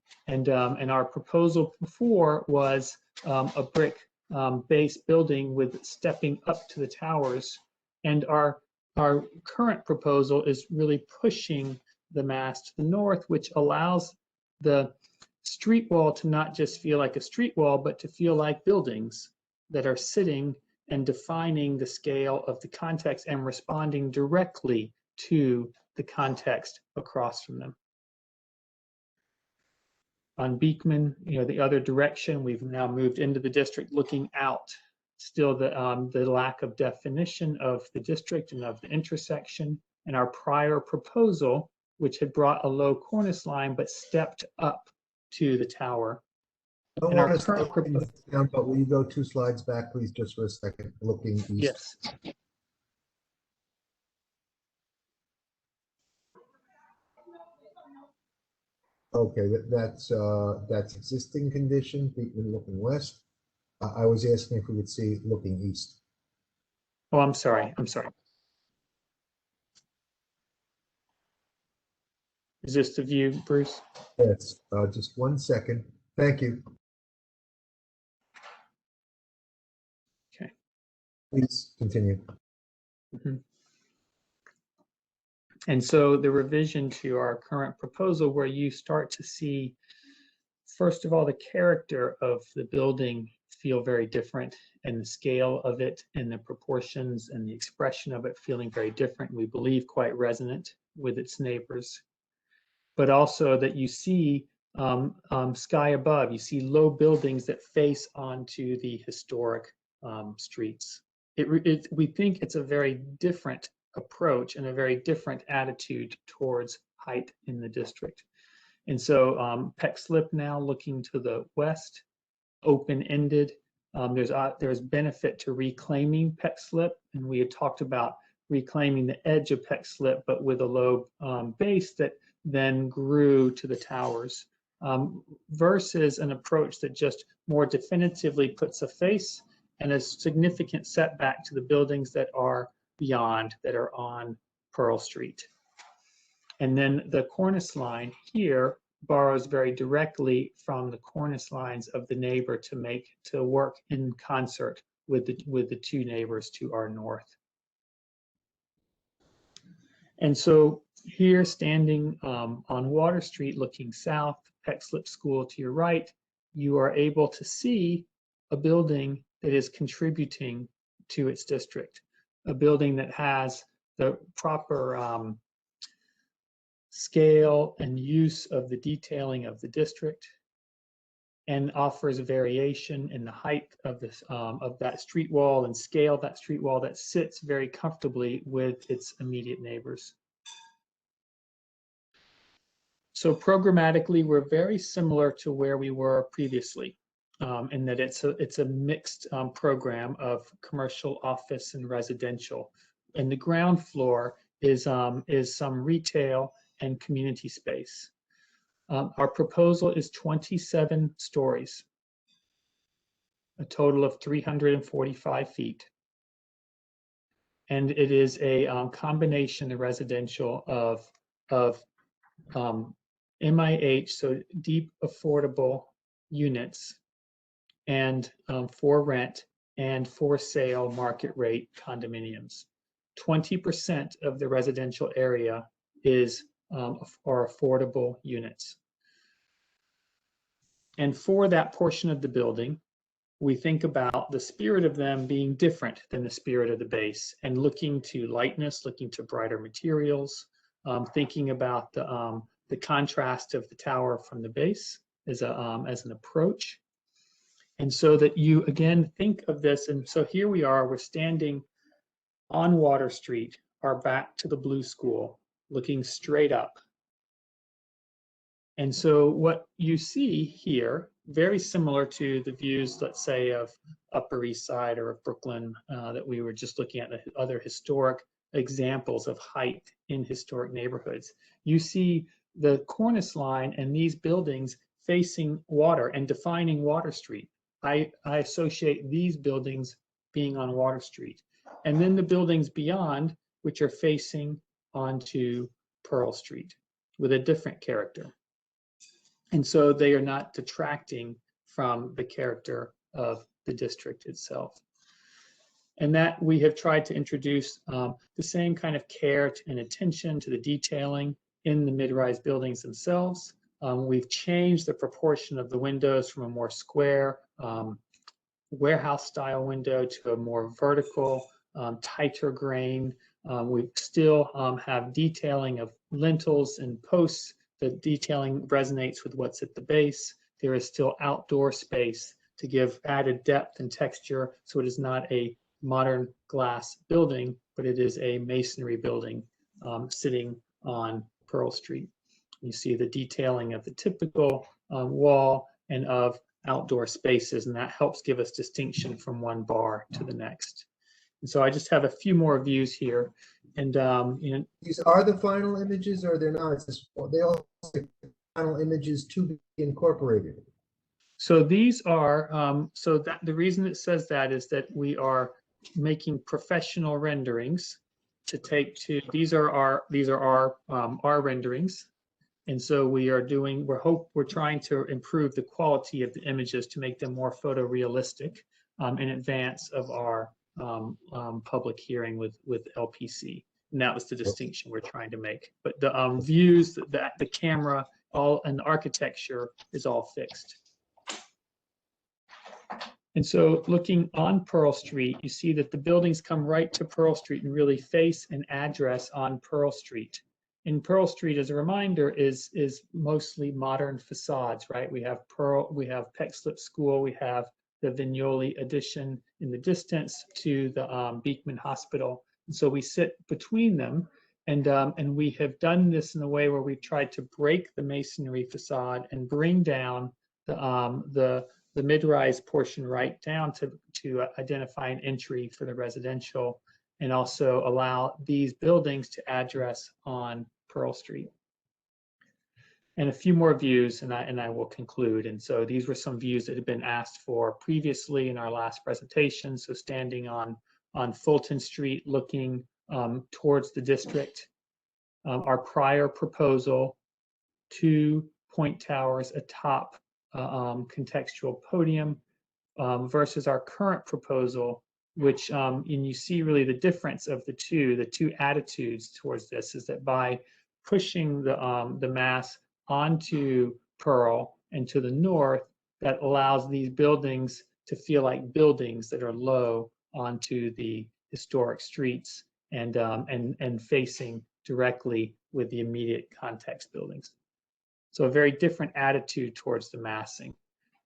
our proposal before was a brick base building with stepping up to the towers. And our current proposal is really pushing the mass to the north, which allows the street wall to not just feel like a street wall, but to feel like buildings that are sitting and defining the scale of the context and responding directly to the context across from them. On Beekman, the other direction, we've now moved into the district looking out. Still the lack of definition of the district and of the intersection. And our prior proposal, which had brought a low cornice line but stepped up to the tower. I don't want to slow things down, but will you go 2 slides back, please, just for a second, looking east? Yes. Okay, that's existing condition, Beekman looking west. I was asking if we could see looking east. Oh, I'm sorry. I'm sorry. Is this the view, Bruce? Yes, just 1 second. Thank you. Okay. Please continue. Mhm. And so the revision to our current proposal, where you start to see, first of all, the character of the building feel very different, and the scale of it and the proportions and the expression of it feeling very different, we believe quite resonant with its neighbors. But also that you see sky above, you see low buildings that face onto the historic streets. We think it's a very different approach and a very different attitude towards height in the district. And so Peck Slip now looking to the west, open-ended. There's benefit to reclaiming Peck Slip, and we had talked about reclaiming the edge of Peck Slip, but with a low base that then grew to the towers, versus an approach that just more definitively puts a face and a significant setback to the buildings that are beyond, that are on Pearl Street. And then the cornice line here borrows very directly from the cornice lines of the neighbor to work in concert with the two neighbors to our north. And so here, standing on Water Street looking south, Peck Slip School to your right, you are able to see a building that is contributing to its district, a building that has the proper scale and use of the detailing of the district, and offers a variation in the height of this of that street wall and scale of that street wall that sits very comfortably with its immediate neighbors. So programmatically, we're very similar to where we were previously, in that it's a mixed program of commercial, office, and residential. And the ground floor is some retail and community space. Our proposal is 27 stories, a total of 345 feet. And it is a combination of residential of MIH, so deep affordable units, and for rent and for sale market rate condominiums. 20% of the residential area are affordable units. And for that portion of the building, we think about the spirit of them being different than the spirit of the base, and looking to lightness, looking to brighter materials, thinking about the contrast of the tower from the base as an approach. And so that you again think of this, and so here we are, we're standing on Water Street, our back to the Blue School, looking straight up. And so what you see here, very similar to the views, let's say, of Upper East Side or of Brooklyn that we were just looking at, the other historic examples of height in historic neighborhoods. You see the cornice line and these buildings facing water and defining Water Street. I associate these buildings being on Water Street. And then the buildings beyond, which are facing onto Pearl Street with a different character. And so they are not detracting from the character of the district itself. And that we have tried to introduce the same kind of care and attention to the detailing in the mid-rise buildings themselves. We've changed the proportion of the windows from a more square warehouse style window to a more vertical, tighter grain. We still have detailing of lintels and posts. The detailing resonates with what's at the base. There is still outdoor space to give added depth and texture, so it is not a modern glass building, but it is a masonry building sitting on Pearl Street. You see the detailing of the typical wall and of outdoor spaces, and that helps give us distinction from one bar to the next. And so I just have a few more views here. And these are the final images, or they're not? They all say final images to be incorporated. So these are, so that the reason it says that is that we are making professional renderings to take to, these are our renderings. And so we're trying to improve the quality of the images to make them more photorealistic in advance of our public hearing with LPC. And that was the distinction we're trying to make. But the views, the camera, and the architecture is all fixed. And so looking on Pearl Street, you see that the buildings come right to Pearl Street and really face an address on Pearl Street. And Pearl Street, as a reminder, is mostly modern facades, right? We have Peckslip School, we have the Vignoli addition in the distance to the Beekman Hospital. And so we sit between them, and we have done this in a way where we've tried to break the masonry facade and bring down the mid-rise portion right down to identify an entry for the residential, and also allow these buildings to address on Pearl Street. And a few more views, and I will conclude. And so these were some views that had been asked for previously in our last presentation. So standing on Fulton Street, looking towards the district. Our prior proposal, 2 point towers atop contextual podium versus our current proposal, which and you see really the difference of the two attitudes towards this is that by pushing the mass onto Pearl and to the north, that allows these buildings to feel like buildings that are low onto the historic streets and facing directly with the immediate context buildings. So a very different attitude towards the massing.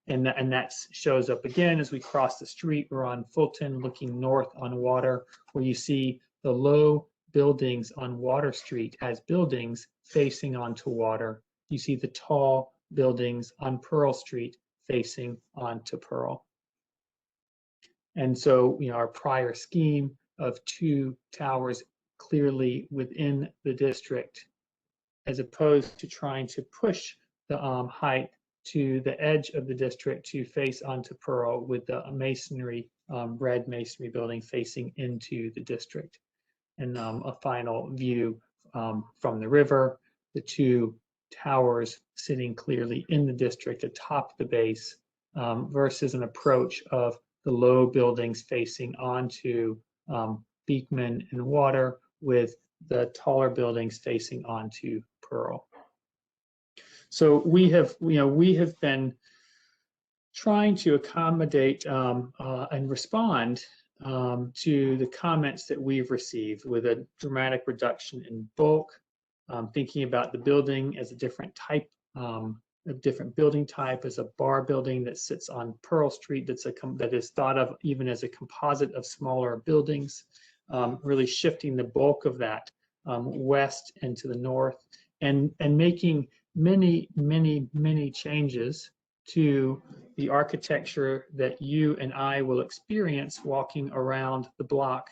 And that shows up again as we cross the street. We're on Fulton looking north on Water, where you see the low buildings on Water Street as buildings facing onto water. You see the tall buildings on Pearl Street facing onto Pearl. And so, our prior scheme of 2 towers clearly within the district, as opposed to trying to push the height to the edge of the district to face onto Pearl with the masonry, red masonry building facing into the district. And a final view from the river, the 2 towers sitting clearly in the district atop the base versus an approach of the low buildings facing onto Beekman and Water with the taller buildings facing onto Pearl. So we have been trying to accommodate and respond to the comments that we've received with a dramatic reduction in bulk, thinking about the building as a different type, a different building type, as a bar building that sits on Pearl Street that is thought of even as a composite of smaller buildings, really shifting the bulk of that west and to the north, and making many changes to the architecture that you and I will experience walking around the block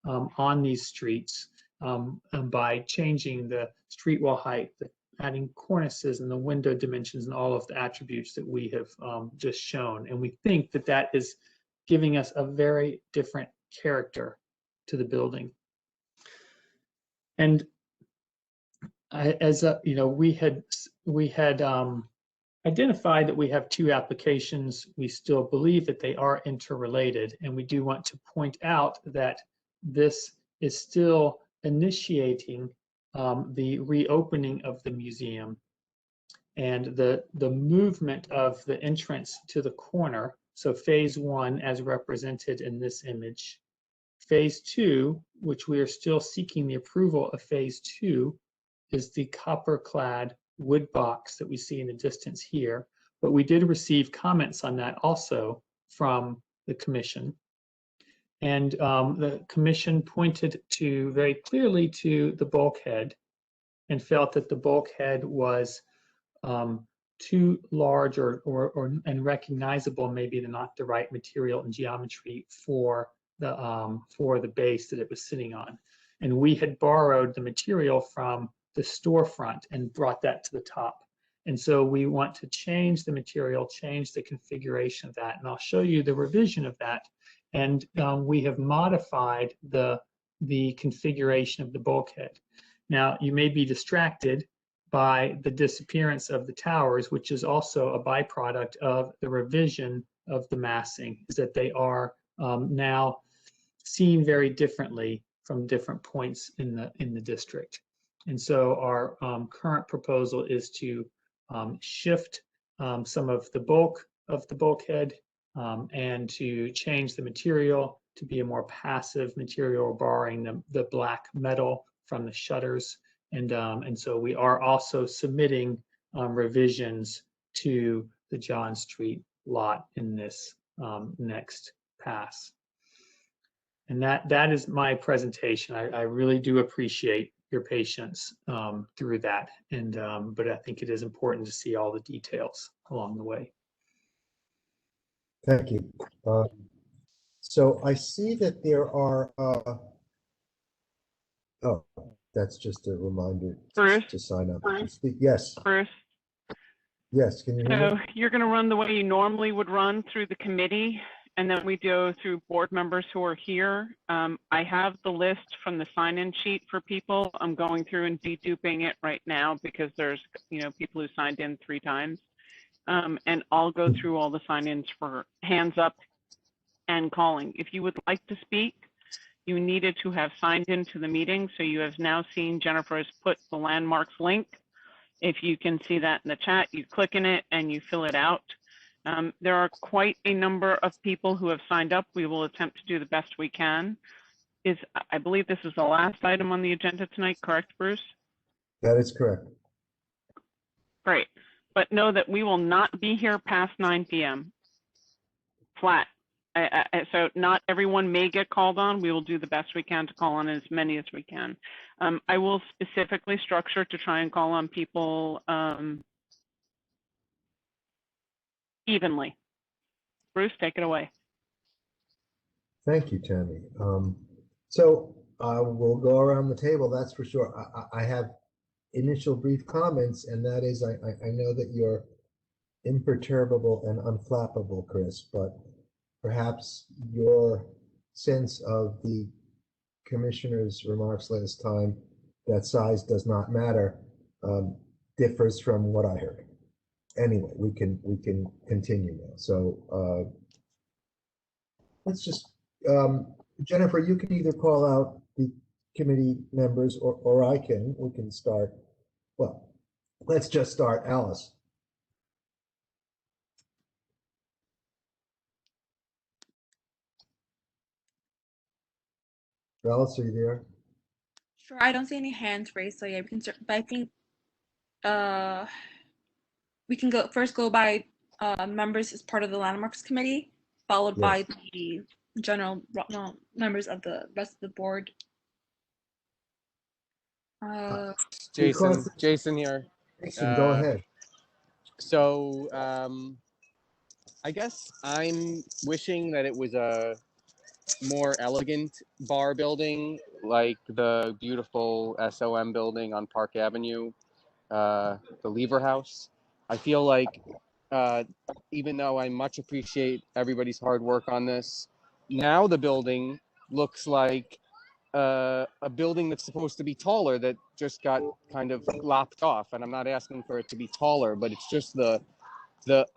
on these streets by changing the street wall height, adding cornices and the window dimensions and all of the attributes that we have just shown. And we think that that is giving us a very different character to the building. And we had identified that we have 2 applications. We still believe that they are interrelated, and we do want to point out that this is still initiating the reopening of the museum and the movement of the entrance to the corner. So phase 1 as represented in this image. Phase 2, which we are still seeking the approval of phase 2, is the copper-clad wood box that we see in the distance here. But we did receive comments on that also from the commission. And the commission pointed very clearly to the bulkhead and felt that the bulkhead was too large and recognizable, maybe not the right material and geometry for the base that it was sitting on. And we had borrowed the material from the storefront and brought that to the top. And so we want to change the material, change the configuration of that. And I'll show you the revision of that and we have modified the configuration of the bulkhead. Now, you may be distracted by the disappearance of the towers, which is also a byproduct of the revision of the massing, is that they are now seen very differently from different points in the district. And so our current proposal is to shift some of the bulk of the bulkhead and to change the material to be a more passive material, borrowing the black metal from the shutters. And so we are also submitting revisions to the John Street lot in this next pass. And that is my presentation. I really do appreciate your patience through that. And but I think it is important to see all the details along the way. Thank you. So I see that there are, oh, that's just a reminder Bruce? to sign up. Yes. Bruce? Yes, can you hear So me? you're going to run the way you normally would run through the committee, and then we go through board members who are here. I have the list from the sign-in sheet for people. I'm going through and deduping it right now because there's, people who signed in 3 times. And I'll go through all the sign-ins for hands up and calling. If you would like to speak, you needed to have signed into the meeting. So you have now seen Jennifer has put the landmarks link. If you can see that in the chat, you click in it and you fill it out. There are quite a number of people who have signed up. We will attempt to do the best we can. I believe this is the last item on the agenda tonight, correct, Bruce? That is correct. Great. But know that we will not be here past 9 p.m. flat. So not everyone may get called on. We will do the best we can to call on as many as we can. I will specifically structure to try and call on people evenly. Bruce, take it away. Thank you, Tammy. So we'll go around the table, that's for sure. I have initial brief comments, and that is I know that you're imperturbable and unflappable, Chris, but perhaps your sense of the commissioner's remarks last time, that size does not matter, differs from what I heard. Anyway, we can continue now. So let's just Jennifer, you can either call out the committee members or I can. We can start. Well, let's just start. Alice. Alice, are you there? Sure, I don't see any hands raised, so yeah, we can start, but I think we can go by members as part of the landmarks committee, followed by the general members of the rest of the board. Jason here. Jason, go ahead. So I guess I'm wishing that it was a more elegant bar building, like the beautiful SOM building on Park Avenue, the Lever House. I feel like even though I much appreciate everybody's hard work on this, now the building looks like a building that's supposed to be taller that just got kind of lopped off. And I'm not asking for it to be taller, but it's just the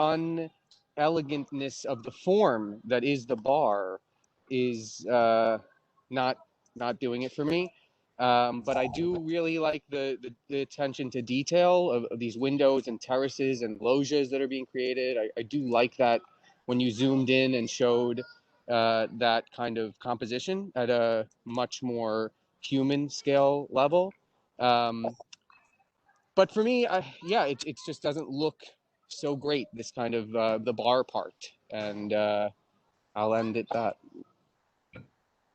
unelegantness of the form that is the bar is not doing it for me. But I do really like the attention to detail of these windows and terraces and loggias that are being created. I do like that when you zoomed in and showed that kind of composition at a much more human scale level. But for me, it just doesn't look so great, this kind of the bar part. And I'll end at that.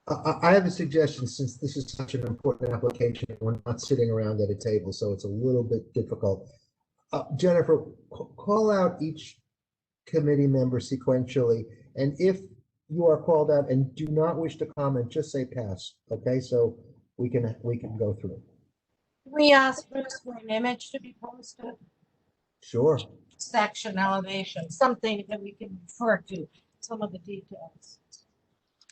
I have a suggestion, since this is such an important application and we're not sitting around at a table, so it's a little bit difficult. Jennifer, call out each committee member sequentially, and if you are called out and do not wish to comment, just say pass, okay? So we can go through. We asked Bruce for an image to be posted. Sure. Section elevation, something that we can refer to, some of the details.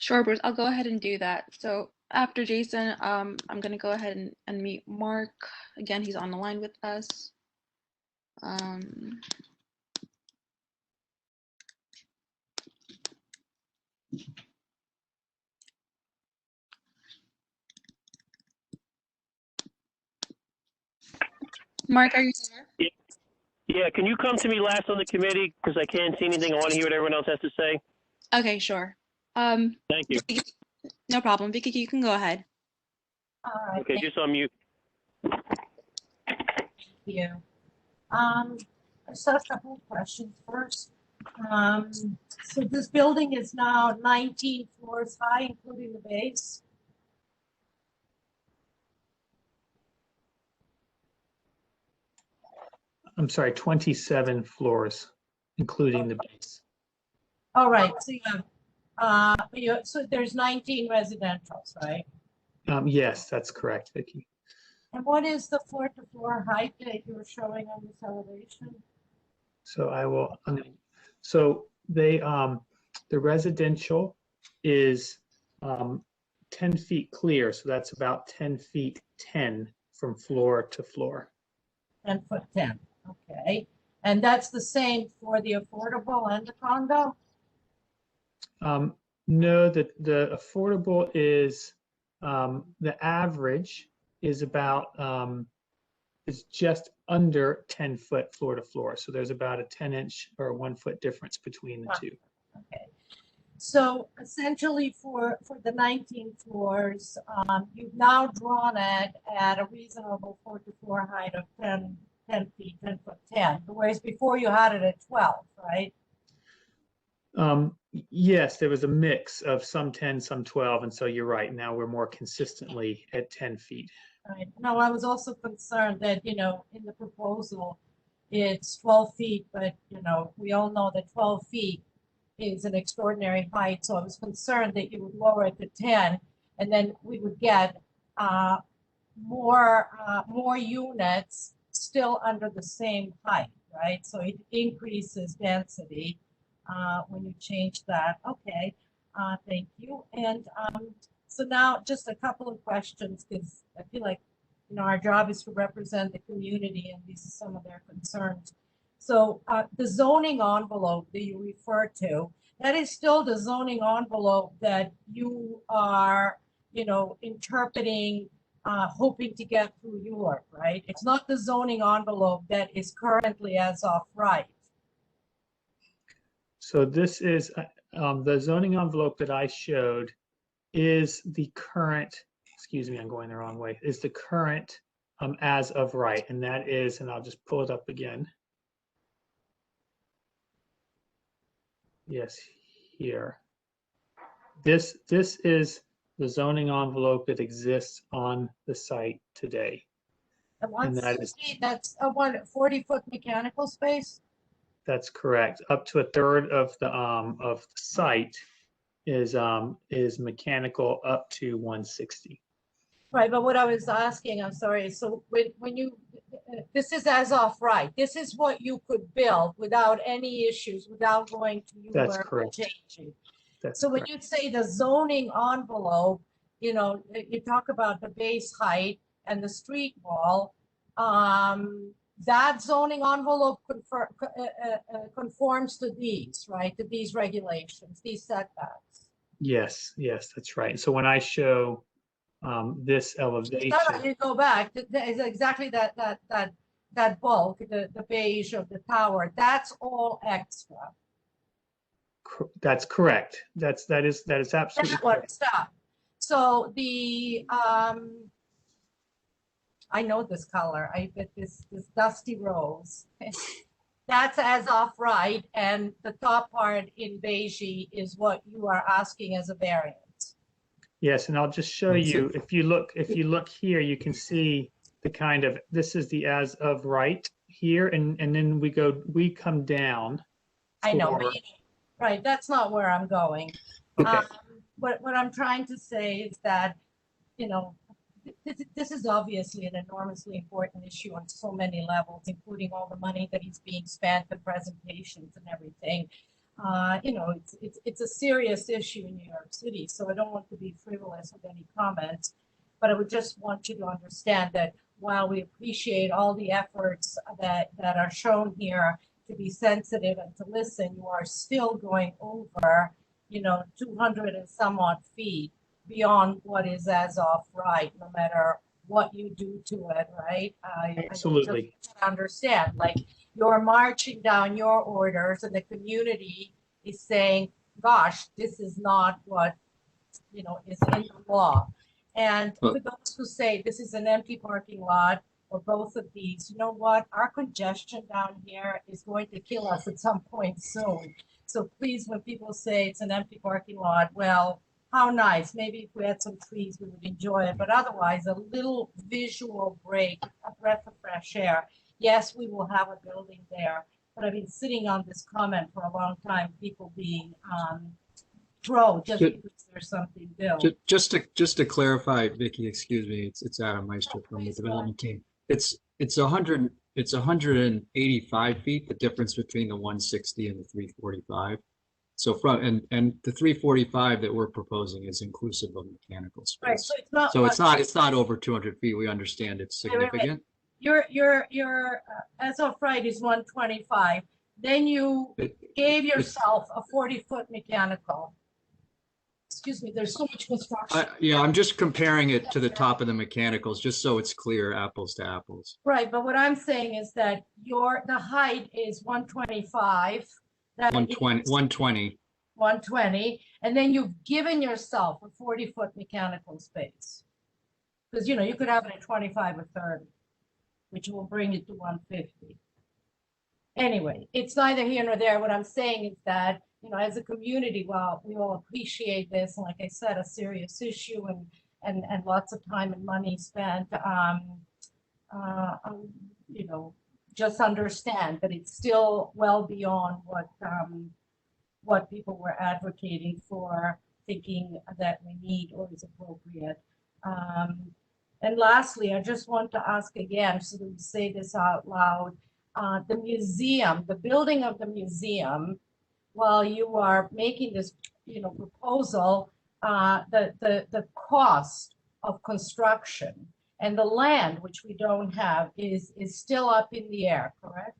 Sure, Bruce, I'll go ahead and do that. So after Jason, I'm gonna go ahead and meet Mark. Again, he's on the line with us. Mark, are you there? Yeah, can you come to me last on the committee? Because I can't see anything. I want to hear what everyone else has to say. Okay, sure. Thank you. No problem. Vicky, you can go ahead. All right. Okay, just on mute. Thank you. I just have a couple of questions first. So this building is now 19 floors high, including the base. I'm sorry, 27 floors, including the base. All right, so you have, so there's 19 residentials, right? Yes, that's correct, Vicki. And what is the floor-to-floor height that you were showing on this elevation? So I will, so they, the residential is 10 feet clear, so that's about 10 feet 10 from floor to floor. 10 foot 10, okay. And that's the same for the affordable and the condo? No, the affordable is, the average is about, is just under 10 foot floor to floor. So there's about a 10-inch or 1 foot difference between the two. Okay. So essentially for the 19 floors, you've now drawn it at a reasonable floor-to-floor height of 10 feet, 10 foot 10, whereas before you had it at 12, right? Yes, there was a mix of some 10, some 12, and so you're right. Now we're more consistently at 10 feet. Right. No, I was also concerned that, you know, in the proposal, it's 12 feet, but, you know, we all know that 12 feet is an extraordinary height. So I was concerned that you would lower it to 10, and then we would get more units still under the same height, right? So it increases density when you change that. Okay, thank you. And so now just a couple of questions, because I feel like, you know, our job is to represent the community, and these are some of their concerns. So the zoning envelope that you refer to, that is still the zoning envelope that you are, you know, interpreting, hoping to get through York, right? It's not the zoning envelope that is currently as of right. So this is the zoning envelope that I showed is the current, excuse me, I'm going the wrong way, is the current as of right. And that is, and I'll just pull it up again. Yes, here. This is the zoning envelope that exists on the site today. And that is, that's a 40-foot mechanical space? That's correct. Up to a third of the site is mechanical up to 160. Right, but what I was asking, I'm sorry, so when you, this is as of right, this is what you could build without any issues, without going to you That's or correct. changing. That's so correct. when you say the zoning envelope, you know, you talk about the base height and the street wall, that zoning envelope conforms to these, right, to these regulations, these setbacks. Yes, yes, that's right. So when I show this elevation, No, you go back. It's exactly that bulk, the beige of the tower. That's all extra. that's correct. That is absolutely correct. Stop. So the I know this color. I bet this dusty rose. That's as of right, and the top part in beige is what you are asking as a variance. Yes, and I'll just show you. If you look here, you can see the kind of, this is the as of right here, and then we come down. I know, right? That's not where I'm going. Okay. What I'm trying to say is that, you know, this is obviously an enormously important issue on so many levels, including all the money that is being spent, the presentations and everything. You know, it's a serious issue in New York City, so I don't want to be frivolous with any comments. But I would just want you to understand that while we appreciate all the efforts that are shown here to be sensitive and to listen, you are still going over, you know, 200 and some odd feet beyond what is as of right, no matter what you do to it, right? Absolutely. I just understand, like, you're marching down your orders and the community is saying, gosh, this is not what, you know, is in the law. And for those who say this is an empty parking lot or both of these, you know what? Our congestion down here is going to kill us at some point soon. So please, when people say it's an empty parking lot, well, how nice. Maybe if we had some trees, we would enjoy it. But otherwise, a little visual break, a breath of fresh air. Yes, we will have a building there. But I've been sitting on this comment for a long time, people being just because there's something built. Just to clarify, Vicky, excuse me, it's Adam Meister from the development team. It's 185 feet, the difference between the 160 and the 345. So from and the 345 that we're proposing is inclusive of mechanical space. Right, so it's not. So it's not over 200 feet. We understand it's significant. Your as of right is 125. Then you gave yourself a 40-foot mechanical. Excuse me, there's so much construction. Yeah, I'm just comparing it to the top of the mechanicals, just so it's clear, apples to apples. Right, but what I'm saying is that the height is 125. 120. 120, and then you've given yourself a 40-foot mechanical space. Because, you know, you could have it at 25 or 30, which will bring it to 150. Anyway, it's neither here nor there. What I'm saying is that, you know, as a community, while we all appreciate this, and like I said, a serious issue and lots of time and money spent, you know, just understand that it's still well beyond what people were advocating for, thinking that we need or is appropriate. And lastly, I just want to ask again, so that we say this out loud, the museum, the building of the museum, while you are making this, you know, proposal, the cost of construction and the land, which we don't have, is still up in the air, correct?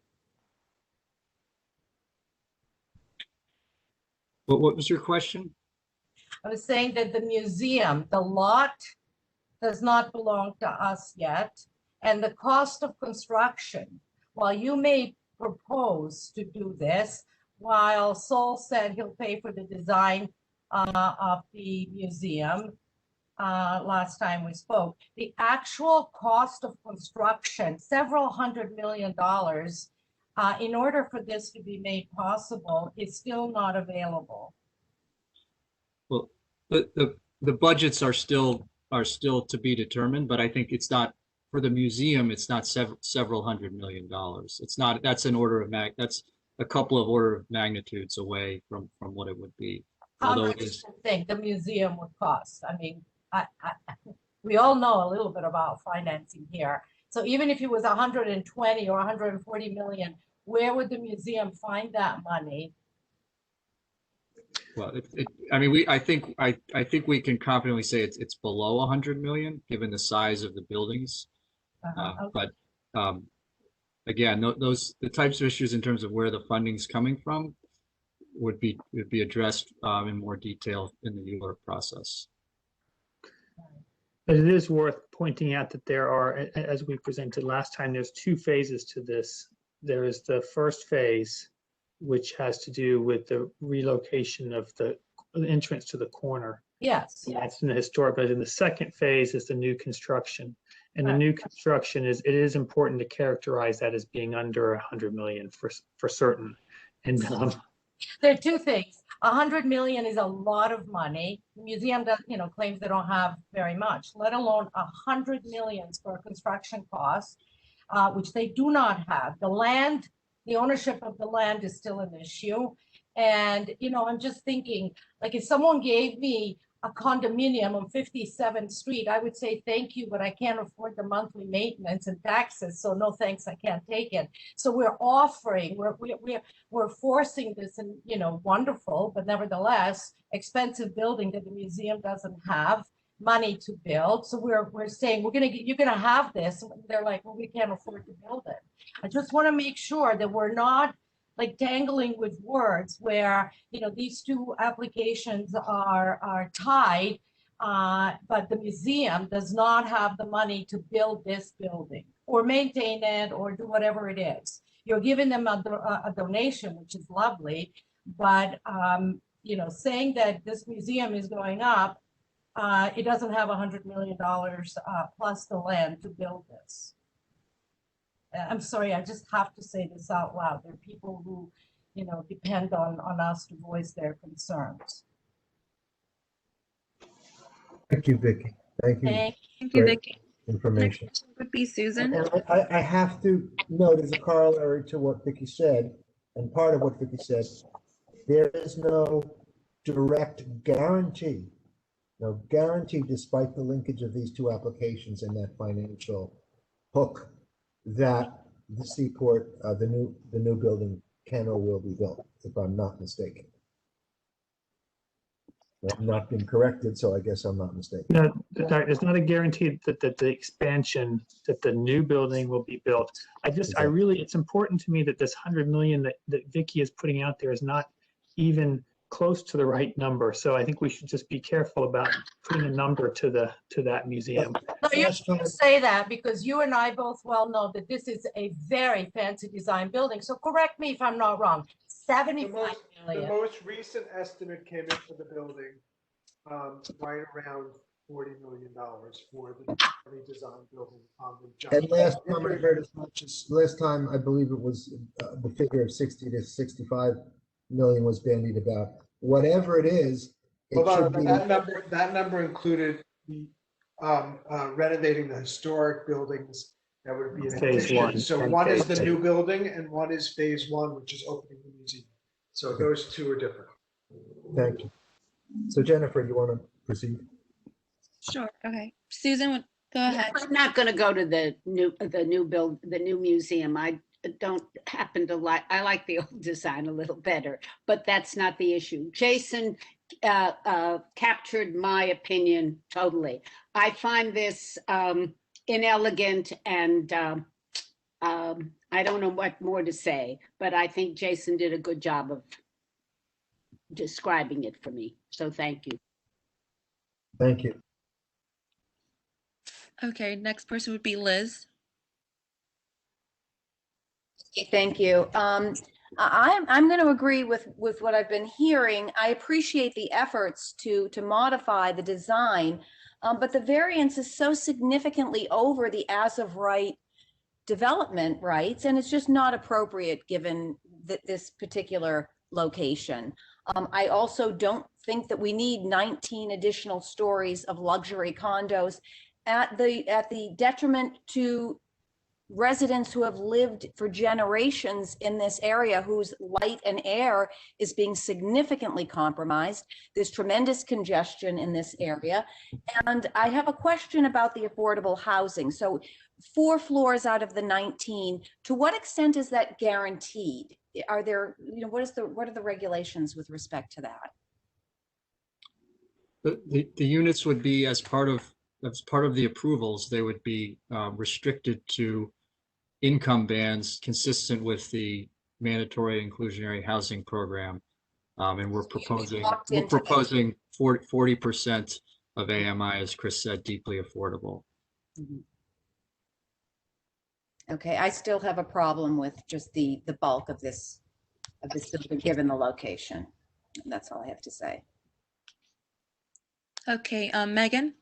What was your question? I was saying that the museum, the lot does not belong to us yet. And the cost of construction, while you may propose to do this, while Sol said he'll pay for the design of the museum last time we spoke, the actual cost of construction, several $100 million, in order for this to be made possible, is still not available. Well, the budgets are still to be determined, but I think it's not for the museum. It's not several $100 million. It's not. That's an order of that's a couple of order of magnitudes away from what it would be. How much do you think the museum would cost? I mean, we all know a little bit about financing here. So even if it was 120 or 140 million, where would the museum find that money? Well, I mean, I think we can confidently say it's below 100 million, given the size of the buildings. Okay. But again, the types of issues in terms of where the funding's coming from would be addressed in more detail in the ULURP process. But it is worth pointing out that there are, as we presented last time, there's two phases to this. There is the first phase, which has to do with the relocation of the entrance to the corner. Yes. That's in the historic, but in the second phase is the new construction. And the new construction it is important to characterize that as being under 100 million for certain. And there are two things. 100 million is a lot of money. The museum does, claims they don't have very much, let alone 100 million for construction costs, which they do not have. The land, the ownership of the land is still an issue. And, I'm just thinking, like, if someone gave me a condominium on 57th Street, I would say thank you, but I can't afford the monthly maintenance and taxes, so no thanks, I can't take it. So we're offering, we're forcing this, and you know, wonderful, but nevertheless expensive building that the museum doesn't have money to build. So we're saying you're gonna have this. And they're like, well, we can't afford to build it. I just want to make sure that we're not like dangling with words where, you know, these two applications are tied, but the museum does not have the money to build this building or maintain it or do whatever it is. You're giving them a donation, which is lovely, but you know, saying that this museum is going up, it doesn't have $100 million plus the land to build this. I'm sorry, I just have to say this out loud. There are people who, you know, depend on us to voice their concerns. Thank you, Vicky. Thank you. Thank you, for Vicky. Information. Next would be Susan. And I have to note as a corollary to what Vicky said, and part of what Vicky said, there is no direct guarantee, despite the linkage of these two applications and that financial hook, that the Seaport, the new building can or will be built, if I'm not mistaken. I've not been corrected, so I guess I'm not mistaken. No, there's not a guarantee that the expansion, that the new building will be built. It's important to me that this 100 million that Vicky is putting out there is not even close to the right number. So I think we should just be careful about putting a number to that museum. No, you shouldn't say that, because you and I both well know that this is a very fancy design building. So correct me if I'm not wrong. 75 million. The most recent estimate came in for the building right around $40 million for the redesigned building on the job. And last time I heard as much as I believe it was the figure of 60 to 65 million was bandied about. Whatever it is, that number included the renovating the historic buildings. That would be an phase addition. one. So one is the new building and one is phase one, which is opening the museum. So those two are different. Thank you. So Jennifer, you want to proceed? Sure. Okay. Susan, go ahead. I'm not going to go to the new museum. I don't happen to like. I like the old design a little better, but that's not the issue. Jason captured my opinion totally. I find this inelegant, and I don't know what more to say, but I think Jason did a good job of describing it for me. So thank you. Thank you. Okay, next person would be Liz. Thank you. I'm going to agree with what I've been hearing. I appreciate the efforts to modify the design, but the variance is so significantly over the as of right development rights, and it's just not appropriate given this particular location. I also don't think that we need 19 additional stories of luxury condos at the detriment to residents who have lived for generations in this area, whose light and air is being significantly compromised. There's tremendous congestion in this area. And I have a question about the affordable housing. So 4 floors out of the 19, to what extent is that guaranteed? Are there, what are the regulations with respect to that? The units would be as part of the approvals, they would be restricted to income bands consistent with the mandatory inclusionary housing program. And we're proposing 40% of AMI, as Chris said, deeply affordable. Mm-hmm. Okay, I still have a problem with just the bulk of this building, given the location. That's all I have to say. Okay, Megan.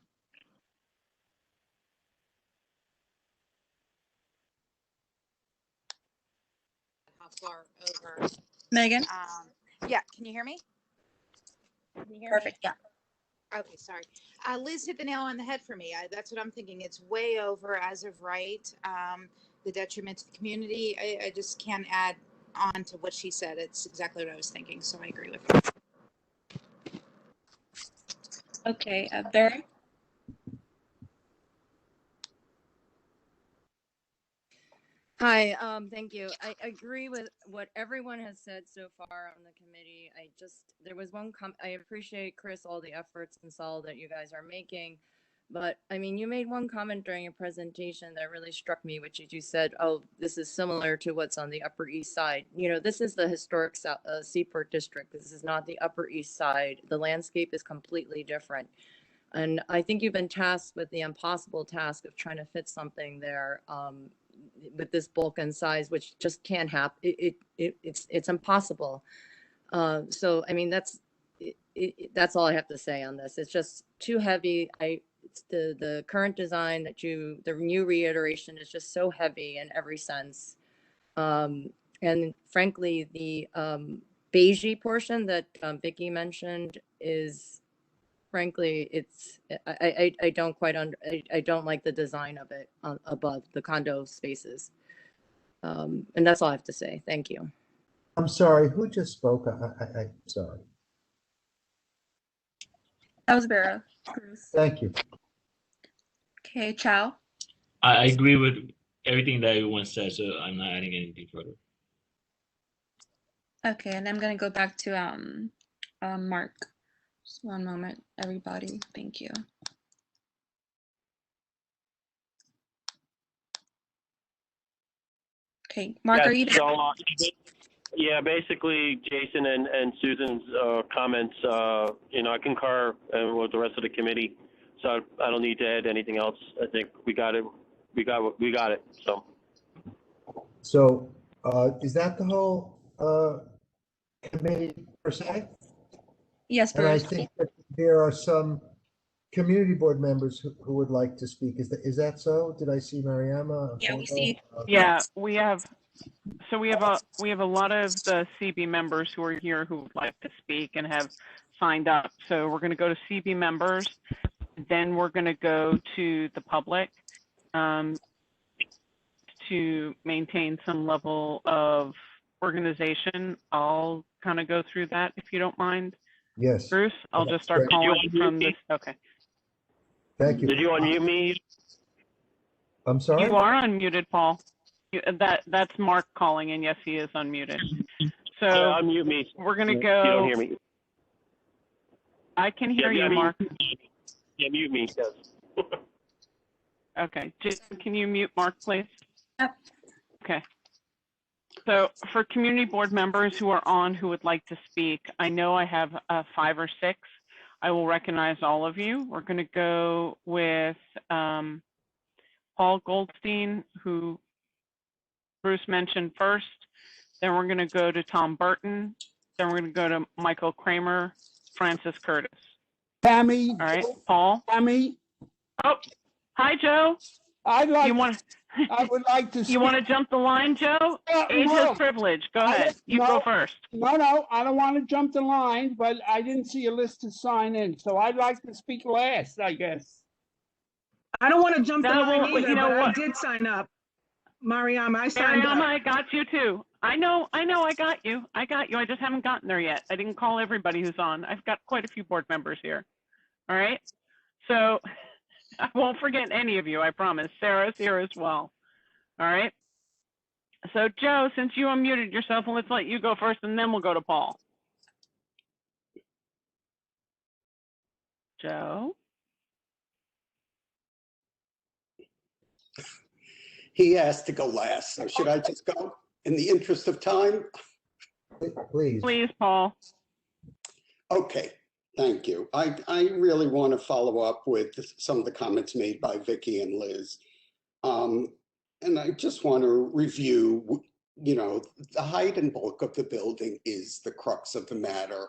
How far over? Megan. Yeah, can you hear me? Can you hear Perfect. me? Yeah. Okay, sorry. Liz hit the nail on the head for me. That's what I'm thinking. It's way over as of right. The detriment to the community. I just can't add on to what she said. It's exactly what I was thinking. So I agree with her. Okay, Burton? Hi, thank you. I agree with what everyone has said so far on the committee. There was I appreciate, Chris, all the efforts and Saul that you guys are making. But I mean, you made one comment during your presentation that really struck me, which is you said, oh, this is similar to what's on the Upper East Side. You know, this is the historic Seaport District. This is not the Upper East Side. The landscape is completely different. And I think you've been tasked with the impossible task of trying to fit something there with this bulk and size, which just can't happen. It's impossible. So I mean, that's all I have to say on this. It's just too heavy. It's the current design the new reiteration is just so heavy in every sense. And frankly, the beigey portion that Vicky mentioned is, frankly, I don't quite I don't like the design of it above the condo spaces. And that's all I have to say. Thank you. I'm sorry, who just spoke? I'm sorry. That was Vera. Thank you. Okay, Chow. I agree with everything that everyone said, so I'm not adding anything further. Okay, and I'm gonna go back to Mark. Just one moment, everybody. Thank you. Okay, Mark, Yeah, are you there? so, yeah, basically, Jason and Susan's comments, I concur with the rest of the committee. So I don't need to add anything else. I think we got it. We got it. So is that the whole committee per se? Yes, And I Bruce. think that there are some community board members who would like to speak. Is that so? Did I see Mariama? Yeah, we see. Yeah, we have a lot of the CB members who are here who would like to speak and have signed up. So we're going to go to CB members, then we're going to go to the public to maintain some level of organization. I'll kind of go through that if you don't mind. Yes. Bruce, I'll just start calling from this. Okay. Thank you. Did you unmute me? I'm sorry? You are unmuted, Paul. That's Mark calling, and yes, he is unmuted. So Yeah, unmute me. We're going to go. You don't hear me. I can hear you, Mark. Yeah, mute me. Yes. Okay. Jason, can you mute Mark, please? Yep. Okay. So for community board members who are on who would like to speak, I know I have 5 or 6. I will recognize all of you. We're going to go with Paul Goldstein, who Bruce mentioned first. Then we're going to go to Tom Burton. Then we're going to go to Michael Kramer, Francis Curtis. Tammy. All right, Paul. Tammy. Oh, hi, Joe. I would like to. You want to jump the line, Joe? Age has privilege. Go ahead. You go first. No, I don't want to jump the line, but I didn't see a list to sign in, so I'd like to speak last, I guess. I don't want to jump the line either, you know but what? I did sign up. Mariam, I signed up. I got you too. I know, I got you. I just haven't gotten there yet. I didn't call everybody who's on. I've got quite a few board members here. All right. So I won't forget any of you, I promise. Sarah's here as well. All right. So Joe, since you unmuted yourself, let's let you go first and then we'll go to Paul. Joe? He asked to go last, so should I just go in the interest of time? Please. Please, Paul. Okay, thank you. I really want to follow up with some of the comments made by Vicky and Liz. And I just want to review, the height and bulk of the building is the crux of the matter.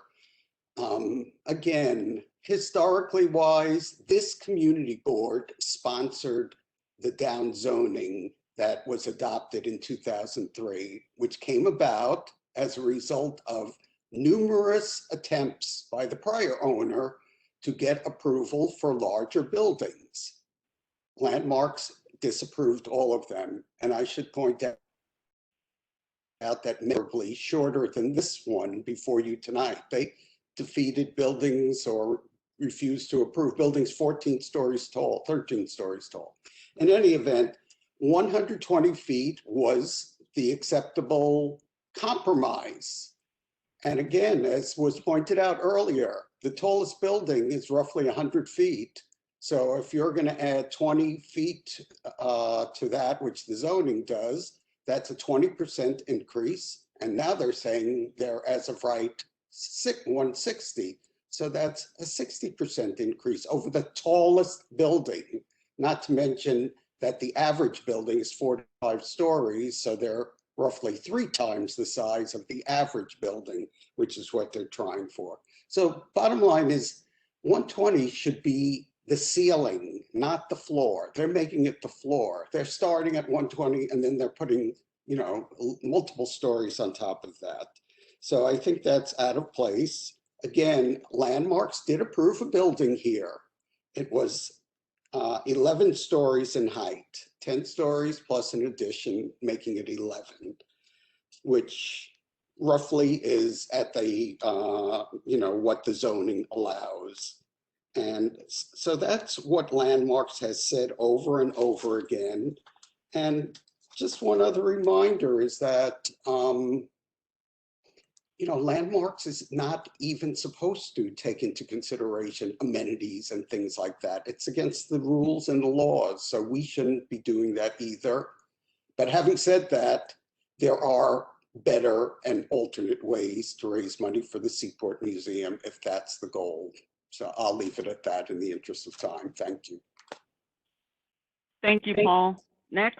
Again, historically wise, this community board sponsored the down zoning that was adopted in 2003, which came about as a result of numerous attempts by the prior owner to get approval for larger buildings. Landmarks disapproved all of them, and I should point out that memorably shorter than this one before you tonight. They defeated buildings or refused to approve buildings 14 stories tall, 13 stories tall. In any event, 120 feet was the acceptable compromise. And again, as was pointed out earlier, the tallest building is roughly 100 feet. So if you're going to add 20 feet to that, which the zoning does, that's a 20% increase. And now they're saying they're, as of right, 160. So that's a 60% increase over the tallest building, not to mention that the average building is 45 stories. So they're roughly 3 times the size of the average building, which is what they're trying for. So bottom line is 120 should be the ceiling, not the floor. They're making it the floor. They're starting at 120 and then they're putting, you know, multiple stories on top of that. So I think that's out of place. Again, Landmarks did approve a building here. It was 11 stories in height, 10 stories plus an addition, making it 11, which roughly is at the, you know, what the zoning allows. And so that's what Landmarks has said over and over again. And just one other reminder is that, you know, Landmarks is not even supposed to take into consideration amenities and things like that. It's against the rules and the laws, so we shouldn't be doing that either. But having said that, there are better and alternate ways to raise money for the Seaport Museum if that's the goal. So I'll leave it at that in the interest of time. Thank you. Thank you, Paul. Next.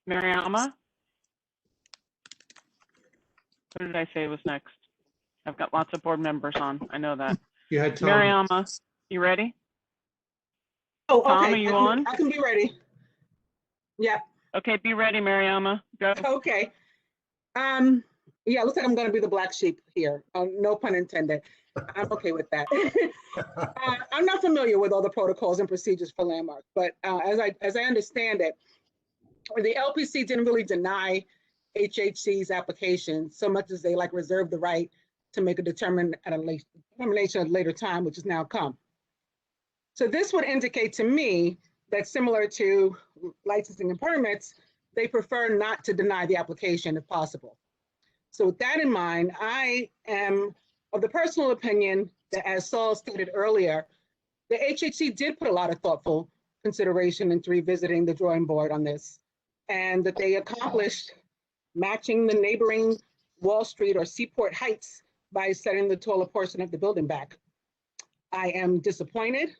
Mariama? What did I say was next? I've got lots of board members on. I know that. You had Tom. Mariama, you ready? Oh, okay. Tom, are you on? I can be ready. Yeah. Okay, be ready, Mariama. Go. Okay. Yeah, looks like I'm going to be the black sheep here. No pun intended. I'm okay with that. I'm not familiar with all the protocols and procedures for Landmark, but as I understand it, the LPC didn't really deny HHC's application so much as they like reserve the right to make a determination at a later time, which has now come. So this would indicate to me that similar to licensing and permits, they prefer not to deny the application if possible. So with that in mind, I am of the personal opinion that, as Saul stated earlier, the HHC did put a lot of thoughtful consideration into revisiting the drawing board on this, and that they accomplished matching the neighboring Wall Street or Seaport Heights by setting the taller portion of the building back. I am disappointed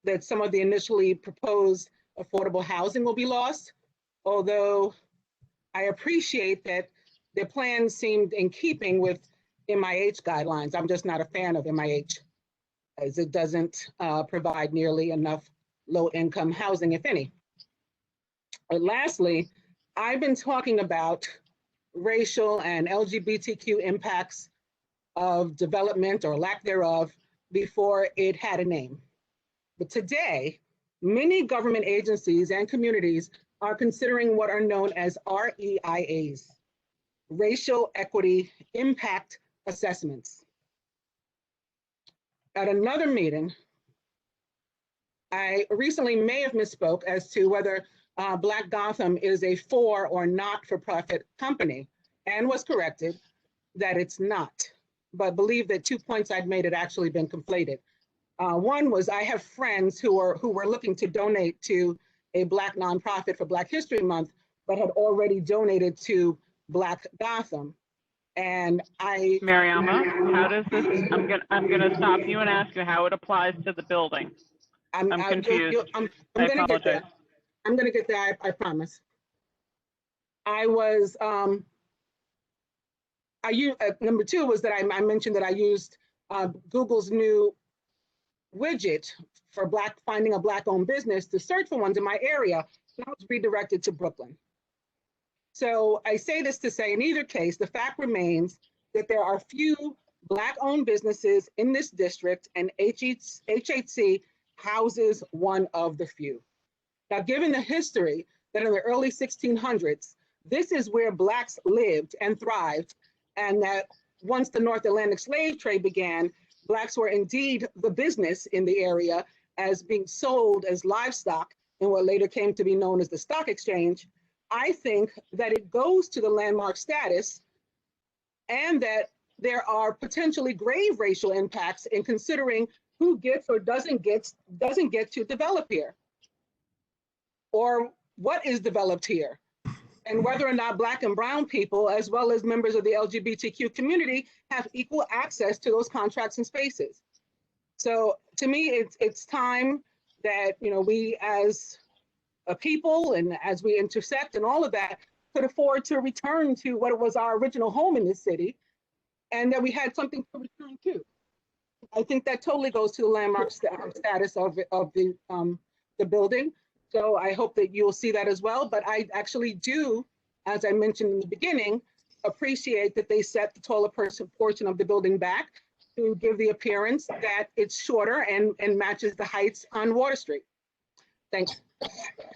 that some of the initially proposed affordable housing will be lost, although I appreciate that their plan seemed in keeping with MIH guidelines. I'm just not a fan of MIH, as it doesn't provide nearly enough low-income housing, if any. But lastly, I've been talking about racial and LGBTQ impacts of development or lack thereof before it had a name. But today, many government agencies and communities are considering what are known as REIAs, Racial Equity Impact Assessments. At another meeting, I recently may have misspoke as to whether Black Gotham is a for or not-for-profit company, and was corrected that it's not, but believe that 2 points I'd made had actually been conflated. One was I have friends who were looking to donate to a Black nonprofit for Black History Month, but had already donated to Black Gotham. And Mariama, how does this, I'm gonna stop you and ask you how it applies to the building. I'm confused. I'm gonna get there. I'm gonna get there, I promise. I was, number two was that I mentioned that I used Google's new widget for finding a Black-owned business to search for ones in my area, and I was redirected to Brooklyn. So I say this to say, in either case, the fact remains that there are few Black-owned businesses in this district, and HHC houses one of the few. Now, given the history that in the early 1600s, this is where Blacks lived and thrived, and that once the North Atlantic slave trade began, Blacks were indeed the business in the area as being sold as livestock in what later came to be known as the stock exchange. I think that it goes to the landmark status and that there are potentially grave racial impacts in considering who gets or doesn't get to develop here, or what is developed here, and whether or not Black and brown people, as well as members of the LGBTQ community, have equal access to those contracts and spaces. So to me, it's time that, you know, we as a people and as we intersect and all of that could afford to return to what was our original home in this city, and that we had something to return to. I think that totally goes to the landmark status of the building. So I hope that you'll see that as well. But I actually do, as I mentioned in the beginning, appreciate that they set the taller portion of the building back to give the appearance that it's shorter and matches the heights on Water Street. Thanks.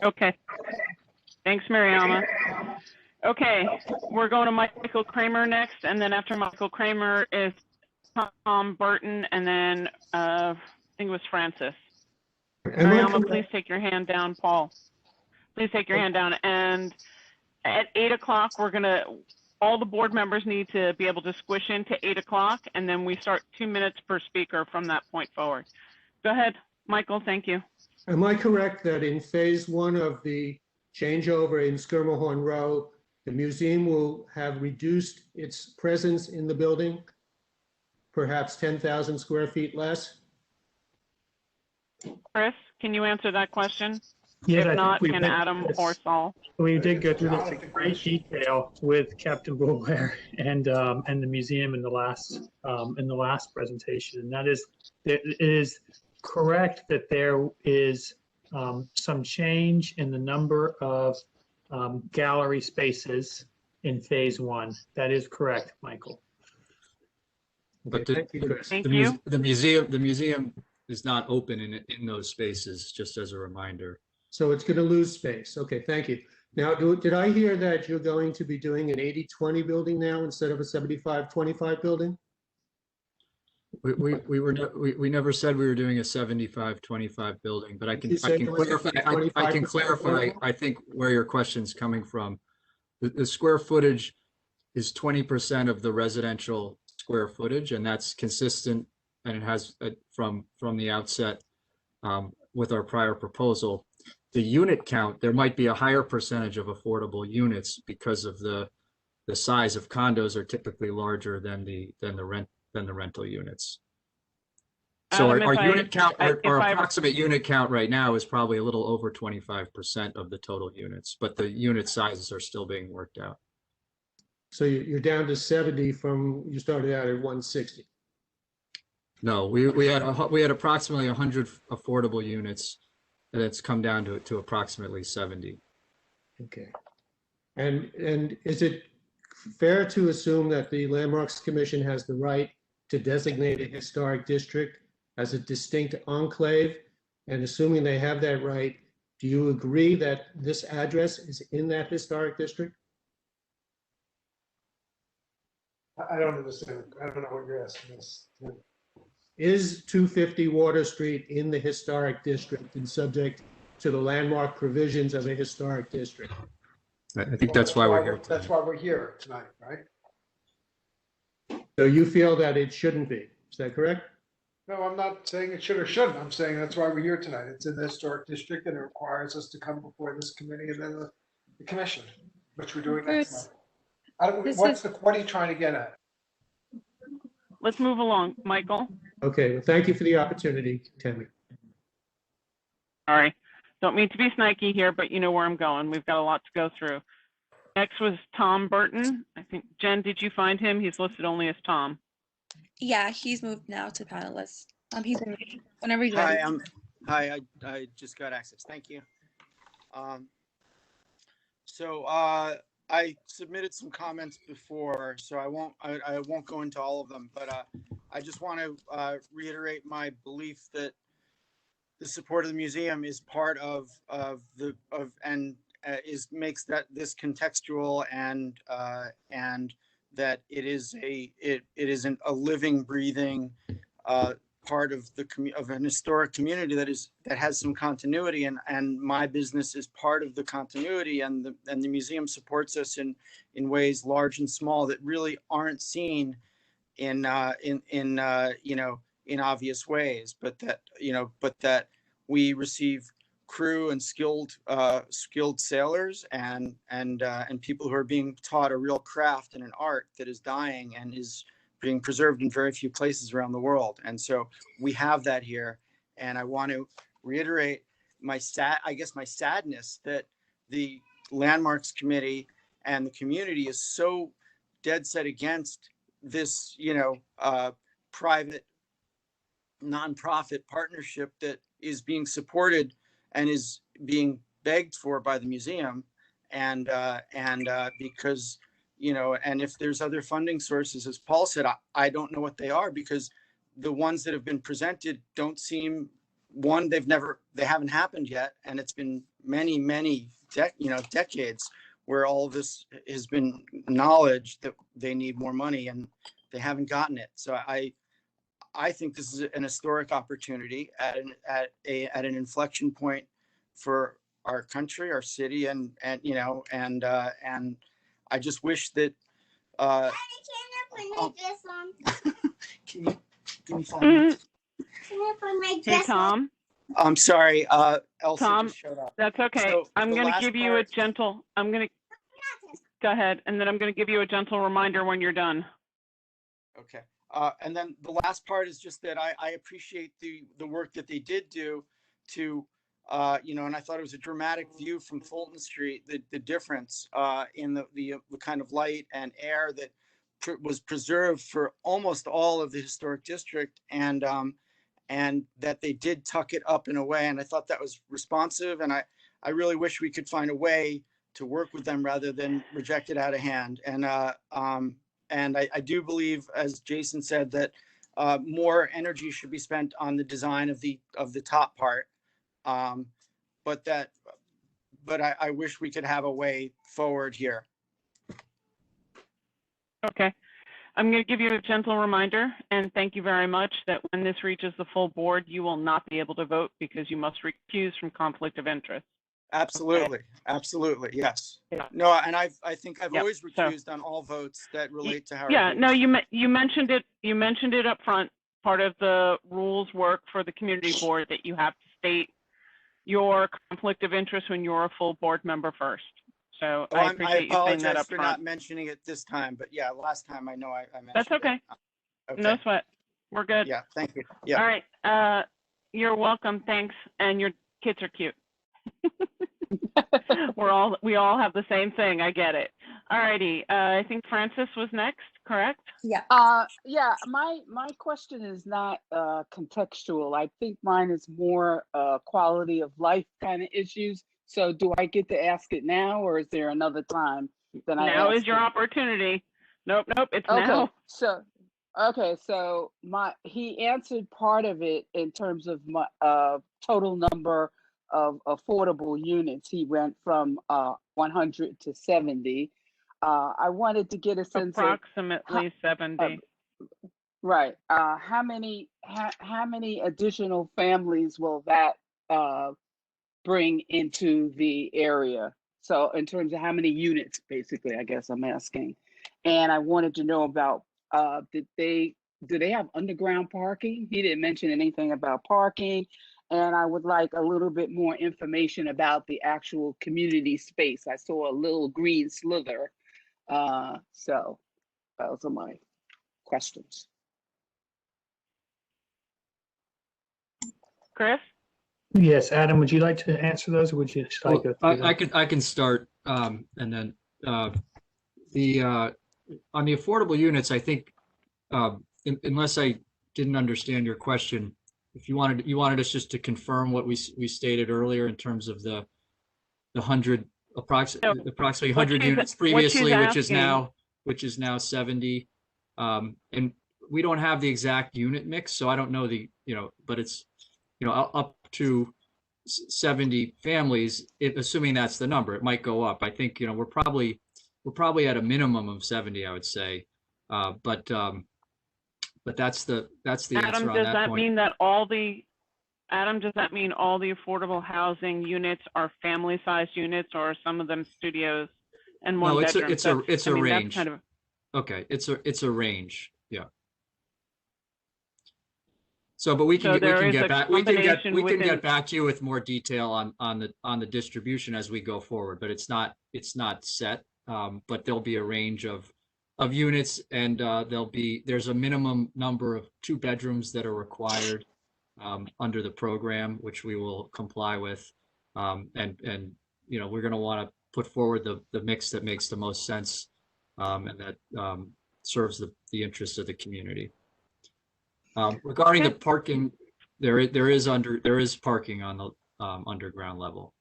Okay. Thanks, Mariama. Okay, we're going to Michael Kramer next, and then after Michael Kramer is Tom Burton, and then I think it was Francis. Mariama, please take your hand down. Paul, please take your hand down. And at 8 o'clock, all the board members need to be able to squish into 8 o'clock, and then we start 2 minutes per speaker from that point forward. Go ahead, Michael, thank you. Am I correct that in phase 1 of the changeover in Skirmahorn Row, the museum will have reduced its presence in the building, perhaps 10,000 square feet less? Chris, can you answer that question? Yes, if not, can Adam or Saul? We did go through this in great detail with Captain Boulware and the museum in the last presentation, and that is, it is correct that there is some change in the number of gallery spaces in phase 1. That is correct, Michael. But Thank you, Chris. the museum is not open in those spaces, just as a reminder. So it's going to lose space. Okay, thank you. Now, did I hear that you're going to be doing an 80-20 building now instead of a 75-25 building? We never said we were doing a 75-25 building, but I can clarify. I think where your question's coming from. The square footage is 20% of the residential square footage, and that's consistent, and it has from the outset with our prior proposal. The unit count, there might be a higher percentage of affordable units because of the size of condos are typically larger than the rental units. So Adam, our unit count, our approximate unit count right now is probably a little over 25% of the total units, but the unit sizes are still being worked out. So you're down to 70 from, you started out at 160. No, we had approximately 100 affordable units, and it's come down to approximately 70. Okay. And is it fair to assume that the Landmarks Commission has the right to designate a historic district as a distinct enclave? And assuming they have that right, do you agree that this address is in that historic district? I don't understand. I don't know what you're asking us. Is 250 Water Street in the historic district and subject to the landmark provisions of a historic district? I think that's why we're here. That's why we're here tonight, right? So you feel that it shouldn't be, is that correct? No, I'm not saying it should or shouldn't. I'm saying that's why we're here tonight. It's in the historic district and it requires us to come before this committee and then the commission, which we're doing next month. What are you trying to get at? Let's move along, Michael. Okay, well, thank you for the opportunity, Tammy. Sorry, don't mean to be snaky here, but you know where I'm going. We've got a lot to go through. Next was Tom Burton. I think, Jen, did you find him? He's listed only as Tom. Yeah, he's moved now to panelist. He's in, whenever you're ready. Hi, I just got access. Thank you. So I submitted some comments before, so I won't go into all of them, but I just want to reiterate my belief that the support of the museum is part of makes that this contextual and that it is a living, breathing part of of an historic community that has some continuity, and my business is part of the continuity, and the museum supports us in ways large and small that really aren't seen in obvious ways, but that we receive crew and skilled sailors and people who are being taught a real craft and an art that is dying and is being preserved in very few places around the world. And so we have that here. And I want to reiterate my sadness that the Landmarks Committee and the community is so dead set against this, private nonprofit partnership that is being supported and is being begged for by the museum. And because, and if there's other funding sources, as Paul said, I don't know what they are, because the ones that have been presented don't seem, they haven't happened yet. And it's been many decades where all of this has been knowledge that they need more money and they haven't gotten it. So I think this is an historic opportunity at an inflection point for our country, our city, and I just wish that. Can you give me 5 minutes? Hey, Tom. I'm sorry, Elsa Tom, just showed up. that's okay. So I'm the going to last give you a gentle. Go ahead, and then I'm going to give you a gentle reminder when you're done. Okay. And then the last part is just that I appreciate the work that they did do to, and I thought it was a dramatic view from Fulton Street, the difference in the kind of light and air that was preserved for almost all of the historic district, and that they did tuck it up in a way. And I thought that was responsive. And I really wish we could find a way to work with them rather than reject it out of hand. And I do believe, as Jason said, that more energy should be spent on the design of the top part. But I wish we could have a way forward here. Okay. I'm going to give you a gentle reminder, and thank you very much, that when this reaches the full board, you will not be able to vote because you must recuse from conflict of interest. Absolutely. Okay. Absolutely. Yes. Yeah. No, and I think I've Yep. always recused on all votes that relate to Howard Yeah, Hughes. no, you mentioned it. You mentioned it up front. Part of the rules work for the community board that you have to state your conflict of interest when you're a full board member first. So I appreciate you saying that apologize up for front. not mentioning it this time, but yeah, last time I know I mentioned That's okay. it. Okay. No sweat. We're good. Yeah, thank you. Yeah. All right. You're welcome. Thanks. And your kids are cute. We all have the same thing. I get it. All righty. I think Francis was next, correct? Yeah. Yeah. My question is not contextual. I think mine is more quality of life kind of issues. So do I get to ask it now, or is there another time that I Now ask is your it? opportunity. Nope. It's Okay. now. So he answered part of it in terms of my total number of affordable units. He went from 100 to 70. I wanted to get a sense Approximately 70. Right. How many additional families will that bring into the area? So in terms of how many units, basically, I guess I'm asking. And I wanted to know about do they have underground parking? He didn't mention anything about parking. And I would like a little bit more information about the actual community space. I saw a little green slither. So those are my questions. Chris? Yes, Adam, would you like to answer those, or would you just like to? I can start, and then on the affordable units, I think, unless I didn't understand your question, if you wanted us just to confirm what we stated earlier in terms of the approximately 100 units previously, which is now 70, and we don't have the exact unit mix, so I don't know but it's up to 70 families, assuming that's the number. It might go up. I think we're we're probably at a minimum of 70, I would say. But that's the Adam, answer on does that that point. mean that Adam, does that mean all the affordable housing units are family-sized units, or are some of them studios and one No, it's bedroom? it's a That's range. kind of Okay, it's a range. Yeah. So, but we So can there is get a back we can combination get within- back to you with more detail on the distribution as we go forward. But it's not set. But there'll be a range of units, and there's a minimum number of 2 bedrooms that are required under the program, which we will comply with. And you know, we're going to want to put forward the mix that makes the most sense and that serves the interests of the community. Regarding the parking, there is parking on the underground level.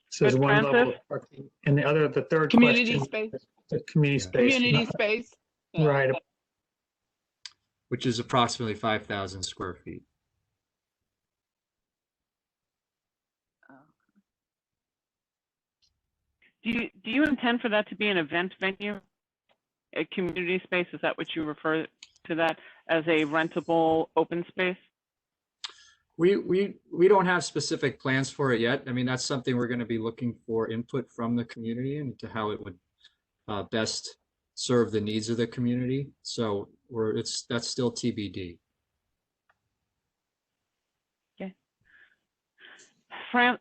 So there's Good, one level of Francis? parking, and the third Community question, space. the community space. Community space. Yeah. Right. Which is approximately 5,000 square feet. Do you intend for that to be an event venue, a community space? Is that what you refer to that as, a rentable open space? We don't have specific plans for it yet. I mean, that's something we're going to be looking for input from the community into how it would best serve the needs of the community. So that's still TBD. Okay.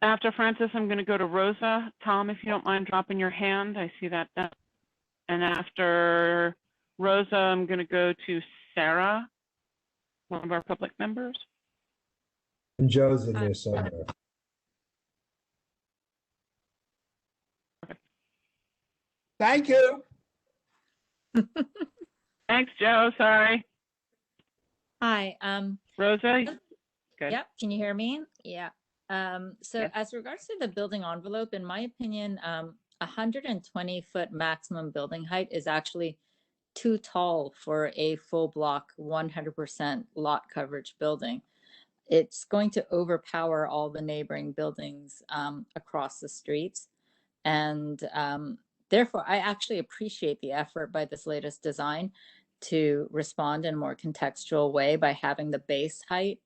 After Francis, I'm going to go to Rosa. Tom, if you don't mind dropping your hand, I see that. And after Rosa, I'm going to go to Sarah, one of our public members. And Joe's in there somewhere. Thank you. Thanks, Joe. Sorry. Hi, Rosa? Good. yep, can you hear me? Yeah. So Yes. as regards to the building envelope, in my opinion, 120-foot maximum building height is actually too tall for a full block, 100% lot coverage building. It's going to overpower all the neighboring buildings across the streets. And therefore, I actually appreciate the effort by this latest design to respond in a more contextual way by having the base height,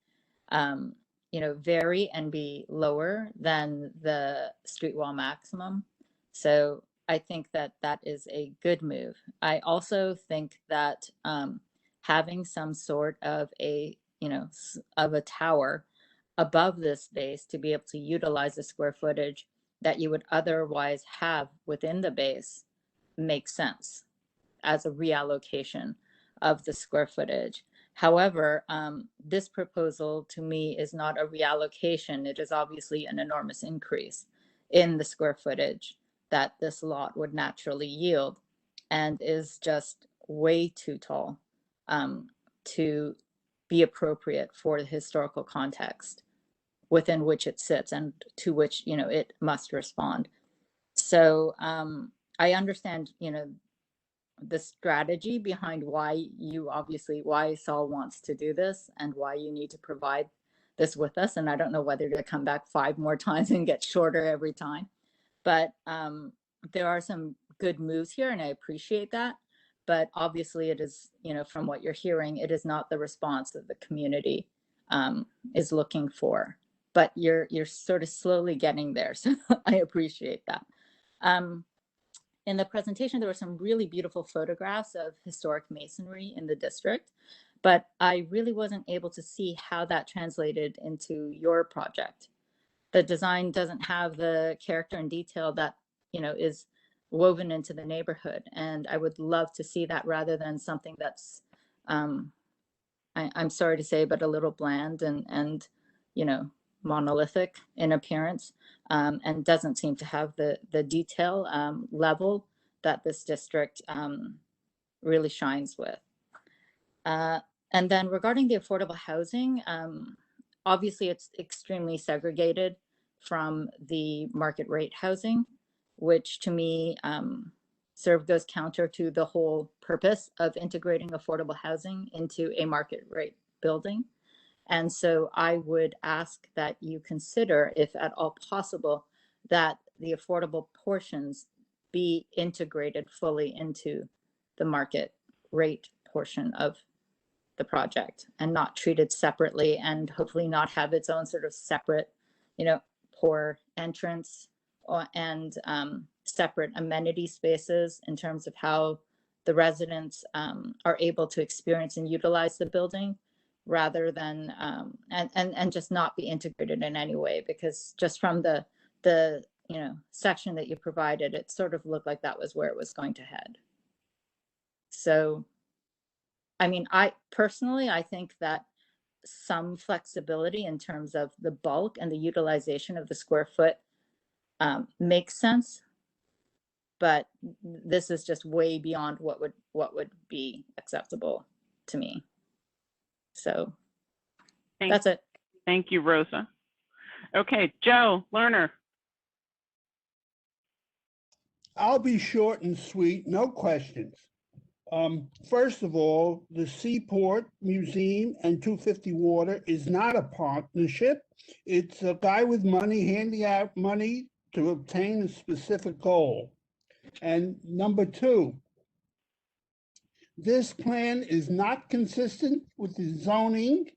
vary and be lower than the street wall maximum. So I think that that is a good move. I also think that having some sort of a tower above this base to be able to utilize the square footage that you would otherwise have within the base makes sense as a reallocation of the square footage. However, this proposal to me is not a reallocation. It is obviously an enormous increase in the square footage that this lot would naturally yield, and is just way too tall to be appropriate for the historical context within which it sits and to which it must respond. So I understand the strategy behind why Saul wants to do this and why you need to provide this with us. And I don't know whether to come back 5 more times and get shorter every time, but there are some good moves here, and I appreciate that. But obviously it is, from what you're hearing, it is not the response that the community is looking for. But you're sort of slowly getting there, so I appreciate that. In the presentation, there were some really beautiful photographs of historic masonry in the district, but I really wasn't able to see how that translated into your project. The design doesn't have the character and detail that is woven into the neighborhood, and I would love to see that rather than something that's I'm sorry to say, but a little bland and monolithic in appearance, and doesn't seem to have the detail level that this district really shines with. And then regarding the affordable housing, obviously it's extremely segregated from the market rate housing, which to me goes counter to the whole purpose of integrating affordable housing into a market rate building. And so I would ask that you consider, if at all possible, that the affordable portions be integrated fully into the market rate portion of the project and not treated separately, and hopefully not have its own sort of separate, poor entrance and separate amenity spaces in terms of how the residents are able to experience and utilize the building, rather than and just not be integrated in any way, because just from the section that you provided, it sort of looked like that was where it was going to head. So I mean, I think that some flexibility in terms of the bulk and the utilization of the square foot makes sense, but this is just way beyond what would be acceptable to me. So that's it. Thank you, Rosa. Okay, Joe Lerner. I'll be short and sweet, no questions. First of all, the Seaport Museum and 250 Water is not a partnership. It's a guy with money handing out money to obtain a specific goal. And number two, this plan is not consistent with the zoning.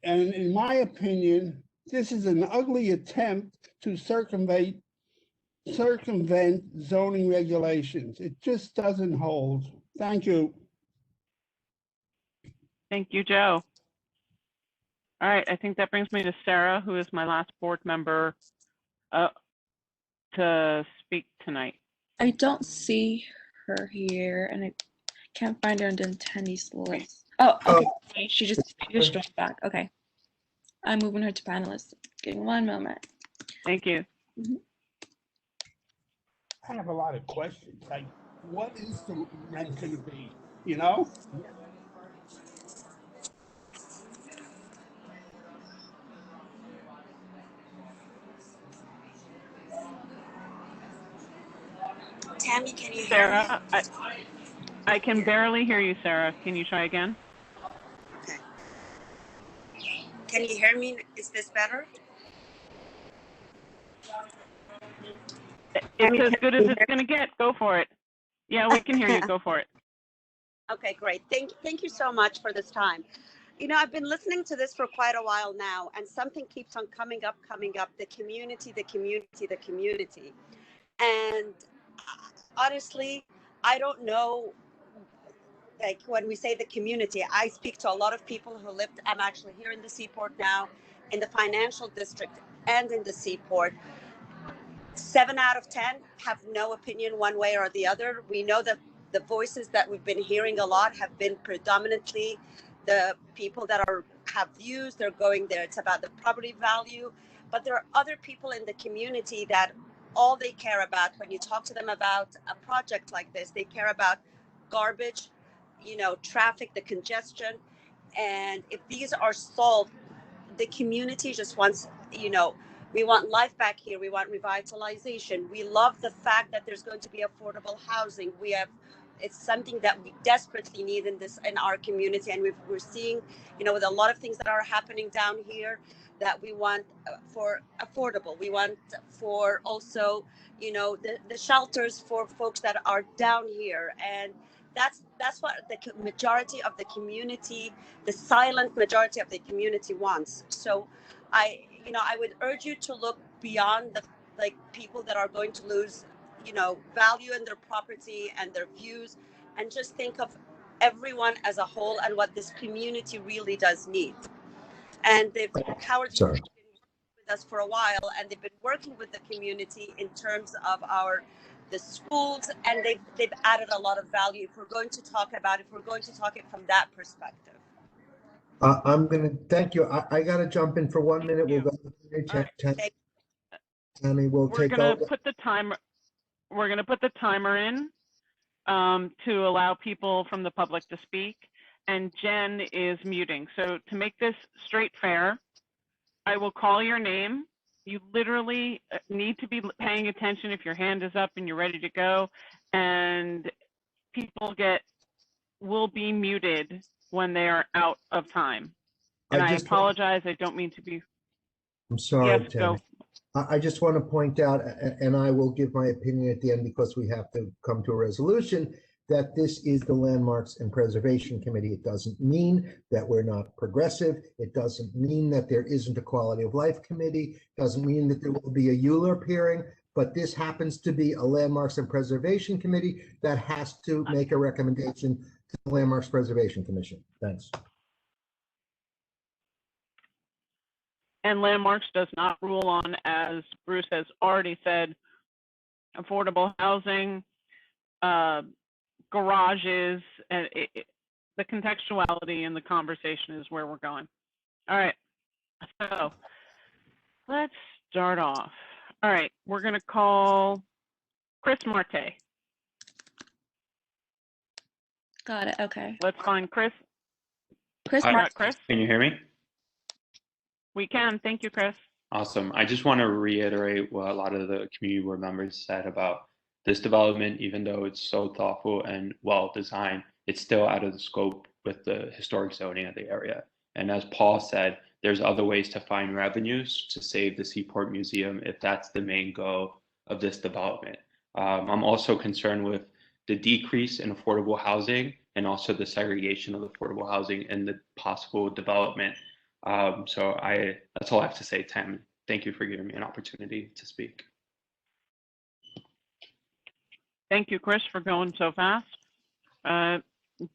And in my opinion, this is an ugly attempt to circumvent zoning regulations. It just doesn't hold. Thank you. Thank you, Joe. All right, I think that brings me to Sarah, who is my last board member to speak tonight. I don't see her here, and I can't find her in the attendees list. Oh, okay. She just joined back. Okay. I'm moving her to panelist. Give me one moment. Thank you. I have a lot of questions. Like, what is the rent going to be? Tammy, can you hear Sarah, me? I can barely hear you, Sarah. Can you try again? Okay. Can you hear me? Is this better? It's as good as it's going to get. Go for it. Yeah, we can hear you. Go for it. Okay, great. Thank you so much for this time. I've been listening to this for quite a while now, and something keeps on coming up, the community, the community, the community. And honestly, I don't know, like when we say the community, I speak to a lot of people who lived, I'm actually here in the Seaport now, in the financial district and in the Seaport. 7 out of 10 have no opinion one way or the other. We know that the voices that we've been hearing a lot have been predominantly the people that have views, they're going there, it's about the property value. But there are other people in the community that all they care about when you talk to them about a project like this, they care about garbage, traffic, the congestion. And if these are solved, the community just wants, we want life back here. We want revitalization. We love the fact that there's going to be affordable housing. It's something that we desperately need in our community. And we're seeing, with a lot of things that are happening down here, that we want for affordable. We want for also, the shelters for folks that are down here. And that's what the majority of the community, the silent majority of the community wants. So I would urge you to look beyond the people that are going to lose, value in their property and their views, and just think of everyone as a whole and what this community really does need. And Howard's been working with us for a while, and they've been working with the community in terms of the schools, and they've added a lot of value. If we're going to talk it from that perspective. I'm going to thank you. I got to jump in for 1 minute. We'll go to Tammy will take over. We're going to put the timer in to allow people from the public to speak, and Jen is muting. So to make this straight fair, I will call your name. You literally need to be paying attention if your hand is up and you're ready to go, and people will be muted when they are out of time. And I apologize. I don't mean to be. I'm sorry, yes, Tammy. go. I just want to point out, and I will give my opinion at the end because we have to come to a resolution, that this is the Landmarks and Preservation Committee. It doesn't mean that we're not progressive. It doesn't mean that there isn't a quality of life committee. It doesn't mean that there will be a ULURP hearing, but this happens to be a Landmarks and Preservation Committee that has to make a recommendation to the Landmarks Preservation Commission. Thanks. And Landmarks does not rule on, as Bruce has already said, affordable housing, garages, and the contextuality in the conversation is where we're going. All right, so let's start off. All right, we're going to call Chris Marte. Got it. Okay. Let's find Chris. Chris Hi, Marte. Chris? Can you hear me? We can. Thank you, Chris. Awesome. I just want to reiterate what a lot of the community board members said about this development. Even though it's so thoughtful and well designed, it's still out of the scope with the historic zoning of the area. And as Paul said, there's other ways to find revenues to save the Seaport Museum if that's the main goal of this development. I'm also concerned with the decrease in affordable housing and also the segregation of affordable housing and the possible development. So that's all I have to say, Tam. Thank you for giving me an opportunity to speak. Thank you, Chris, for going so fast.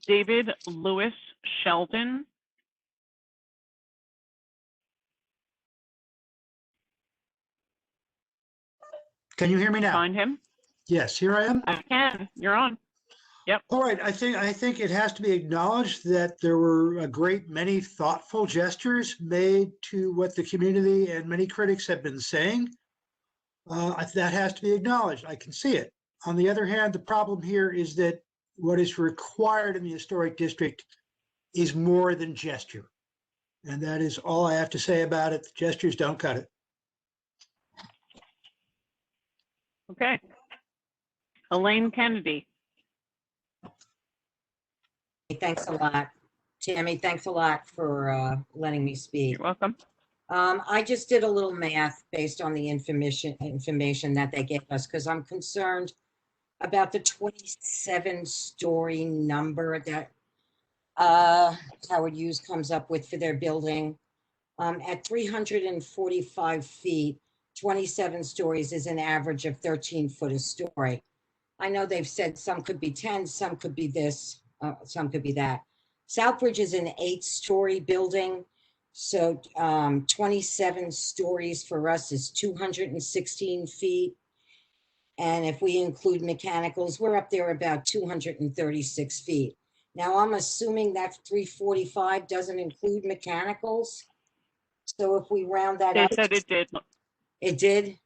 David Lewis Sheldon. Can you hear me now? Find him? Yes, here I am. I can. You're on. Yep. All right. I think it has to be acknowledged that there were a great many thoughtful gestures made to what the community and many critics have been saying. That has to be acknowledged. I can see it. On the other hand, the problem here is that what is required in the historic district is more than gesture. And that is all I have to say about it. The gestures don't cut it. Okay. Elaine Kennedy. Thanks a lot. Tammy, thanks a lot for letting me speak. You're welcome. I just did a little math based on the information that they gave us because I'm concerned about the 27-story number that Howard Hughes comes up with for their building. At 345 feet, 27 stories is an average of 13 foot a story. I know they've said some could be 10, some could be this. Some could be that. Southbridge is an 8-story building. So 27 stories for us is 216 feet. And if we include mechanicals, we're up there about 236 feet. Now I'm assuming that 345 doesn't include mechanicals. So if we round that up. They said it did. It did?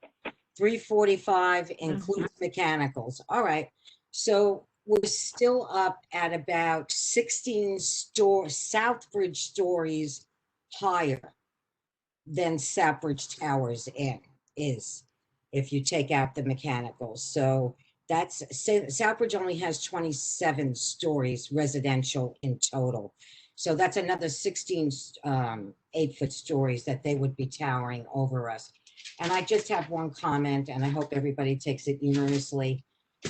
345 includes mechanicals. All right. So we're still up at about 16 Southbridge stories higher than Southbridge Towers is, if you take out the mechanicals. So that's, Southbridge only has 27 stories residential in total. So that's another 16 8-foot stories that they would be towering over us. And I just have one comment, and I hope everybody takes it earnestly.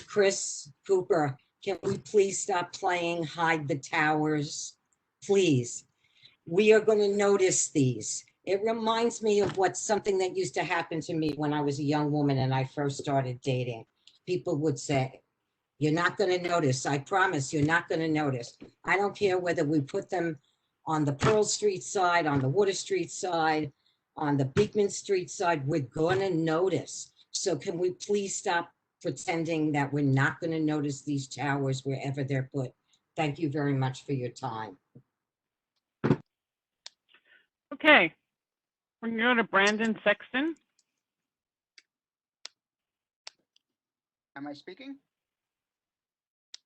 Chris Cooper, can we please stop playing hide the towers? Please. We are going to notice these. It reminds me of something that used to happen to me when I was a young woman and I first started dating. People would say, you're not going to notice. I promise you're not going to notice. I don't care whether we put them on the Pearl Street side, on the Water Street side, on the Beekman Street side, we're going to notice. So can we please stop pretending that we're not going to notice these towers wherever they're put? Thank you very much for your time. Okay, we're going to go to Brandon Sexton. Am I speaking?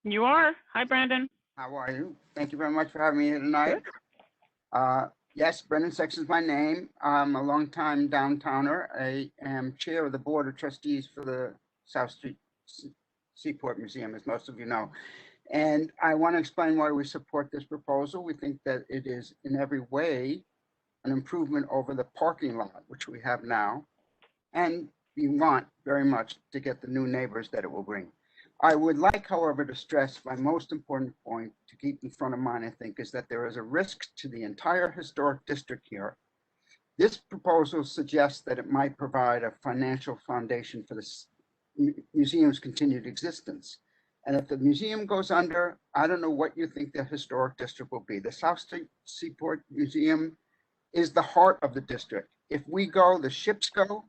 You are. Hi, Brandon. How are you? Thank you very much for having me here tonight. Yes, Brendan Sexton is my name. I'm a longtime downtowner. I am chair of the Board of Trustees for the South Street Seaport Museum, as most of you know. And I want to explain why we support this proposal. We think that it is in every way an improvement over the parking lot, which we have now. and we want very much to get the new neighbors that it will bring. I would like, however, to stress my most important point to keep in front of mind, I think, is that there is a risk to the entire historic district here. This proposal suggests that it might provide a financial foundation for the museum's continued existence. And if the museum goes under, I don't know what you think the historic district will be. The South Street Seaport Museum is the heart of the district. If we go, the ships go,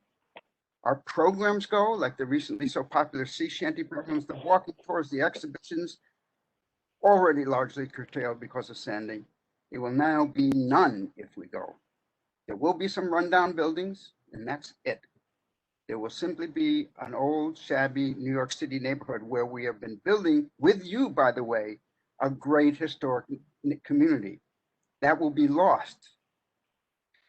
our programs go, like the recently so popular sea shanty programs, the walking tours, the exhibitions, already largely curtailed because of Sandy. It will now be none if we go. There will be some rundown buildings, and that's it. There will simply be an old, shabby New York City neighborhood where we have been building, with you, by the way, a great historic community. That will be lost.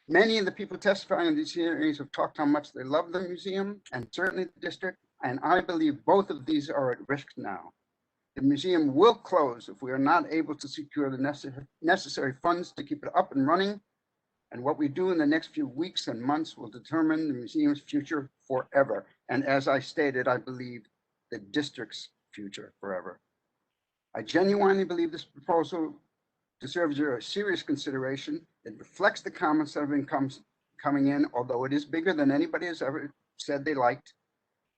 Many of the people testifying in these hearings have talked how much they love the museum and certainly the district, and I believe both of these are at risk now. The museum will close if we are not able to secure the necessary funds to keep it up and running. And what we do in the next few weeks and months will determine the museum's future forever. And as I stated, I believe the district's future forever. I genuinely believe this proposal deserves your serious consideration. It reflects the comments that have been coming in, although it is bigger than anybody has ever said they liked.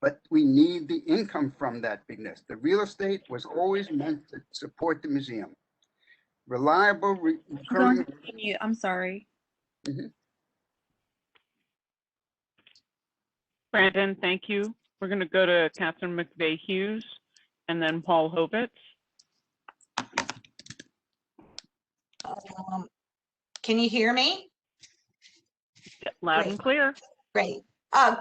But we need the income from that bigness. The real estate was always meant to support the museum. Reliable, recurring. I'm sorry. Brandon, thank you. We're going to go to Catherine Mcvey Hughes and then Paul Hovitz. Can you hear me? Loud and clear. Great.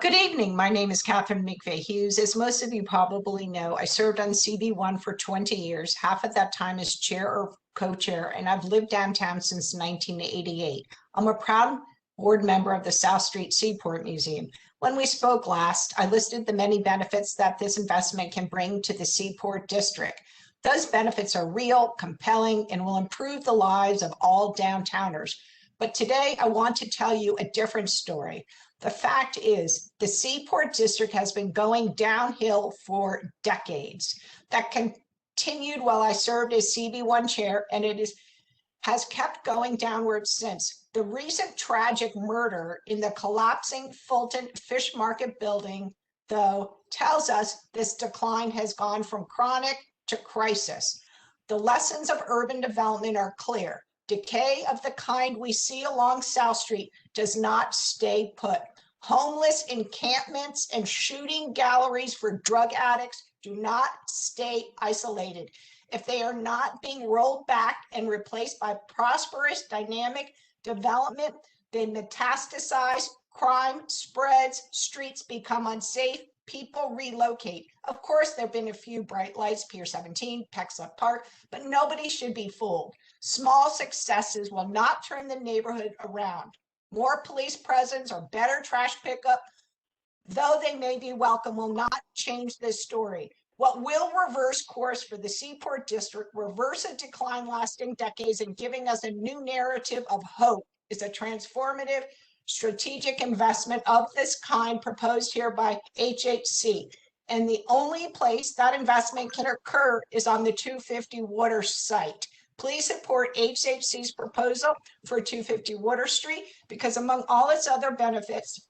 Good evening. My name is Catherine Mcvey Hughes. As most of you probably know, I served on CB1 for 20 years, half of that time as chair or co-chair, and I've lived downtown since 1988. I'm a proud board member of the South Street Seaport Museum. When we spoke last, I listed the many benefits that this investment can bring to the Seaport District. Those benefits are real, compelling, and will improve the lives of all downtowners. But today I want to tell you a different story. The fact is, the Seaport District has been going downhill for decades. That continued while I served as CB1 chair, and has kept going downward since. The recent tragic murder in the collapsing Fulton Fish Market building, though, tells us this decline has gone from chronic to crisis. The lessons of urban development are clear. Decay of the kind we see along South Street does not stay put. Homeless encampments and shooting galleries for drug addicts do not stay isolated. If they are not being rolled back and replaced by prosperous, dynamic development, they metastasize, crime spreads, streets become unsafe, people relocate. Of course, there have been a few bright lights, Pier 17, Pecksniff Park, but nobody should be fooled. Small successes will not turn the neighborhood around. More police presence or better trash pickup, though they may be welcome, will not change this story. What will reverse course for the Seaport District, reverse a decline lasting decades and giving us a new narrative of hope, is a transformative strategic investment of this kind proposed here by HHC. And the only place that investment can occur is on the 250 Water site. Please support HHC's proposal for 250 Water Street because among all its other benefits,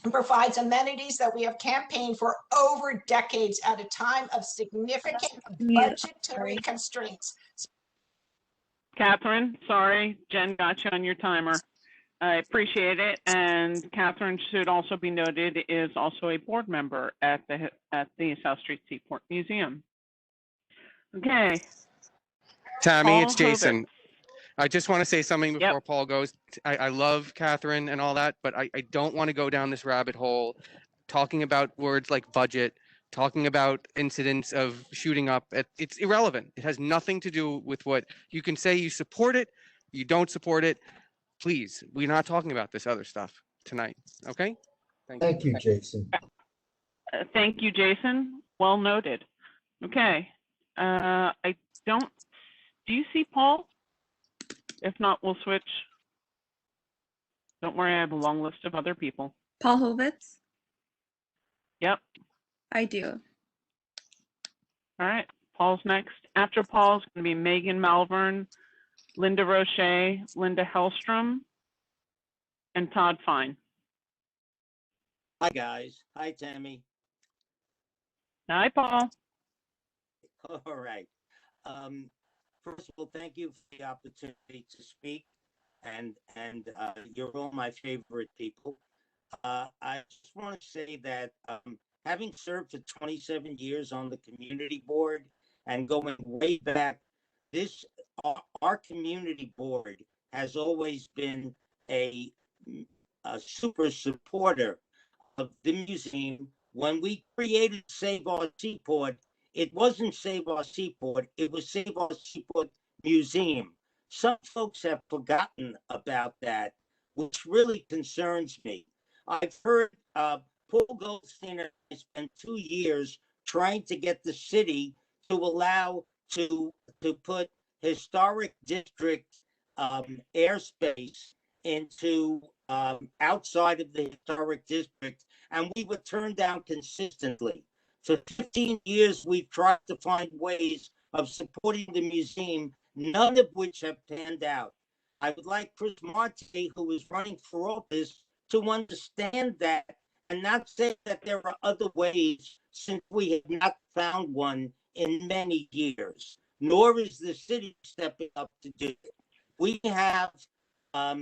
it provides amenities that we have campaigned for over decades at a time of significant budgetary constraints. Catherine, sorry, Jen got you on your timer. I appreciate it. And Catherine, should also be noted, is also a board member at the South Street Seaport Museum. Okay. Tammy, Paul it's Jason. Hovitz. I just want to say something before Paul goes. I love Catherine and all that, but I don't want to go down this rabbit hole talking about words like budget, talking about incidents of shooting up. It's irrelevant. It has nothing to do with what you can say. You support it, you don't support it. Please, we're not talking about this other stuff tonight. Okay? Thank you, Jason. Thank you, Jason. Well noted. Okay. I don't. Do you see Paul? If not, we'll switch. Don't worry, I have a long list of other people. Paul Hovitz. Yep. I do. All right. Paul's next. After Paul's going to be Megan Malvern, Linda Roche, Linda Hellstrom, and Todd Fine. Hi, guys. Hi, Tammy. Hi, Paul. All right. First of all, thank you for the opportunity to speak, and you're all my favorite people. I just want to say that having served for 27 years on the community board and going way back, our community board has always been a super supporter of the museum. When we created Save Our Seaport, it wasn't Save Our Seaport, it was Save Our Seaport Museum. Some folks have forgotten about that, which really concerns me. I've heard Paul Goldstein and I spent 2 years trying to get the city to allow to put historic district airspace into outside of the historic district, and we were turned down consistently. For 15 years, we've tried to find ways of supporting the museum, none of which have panned out. I would like Chris Marte, who is running for office, to understand that and not say that there are other ways, since we have not found one in many years, nor is the city stepping up to do it. We have a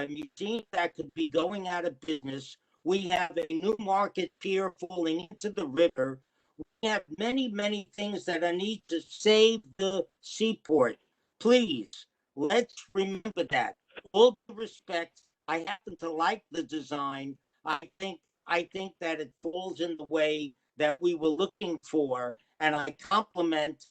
museum that could be going out of business. We have a new market pier falling into the river. We have many, many things that I need to save the seaport. Please, let's remember that. All due respect, I happen to like the design. I think that it falls in the way that we were looking for, and I compliment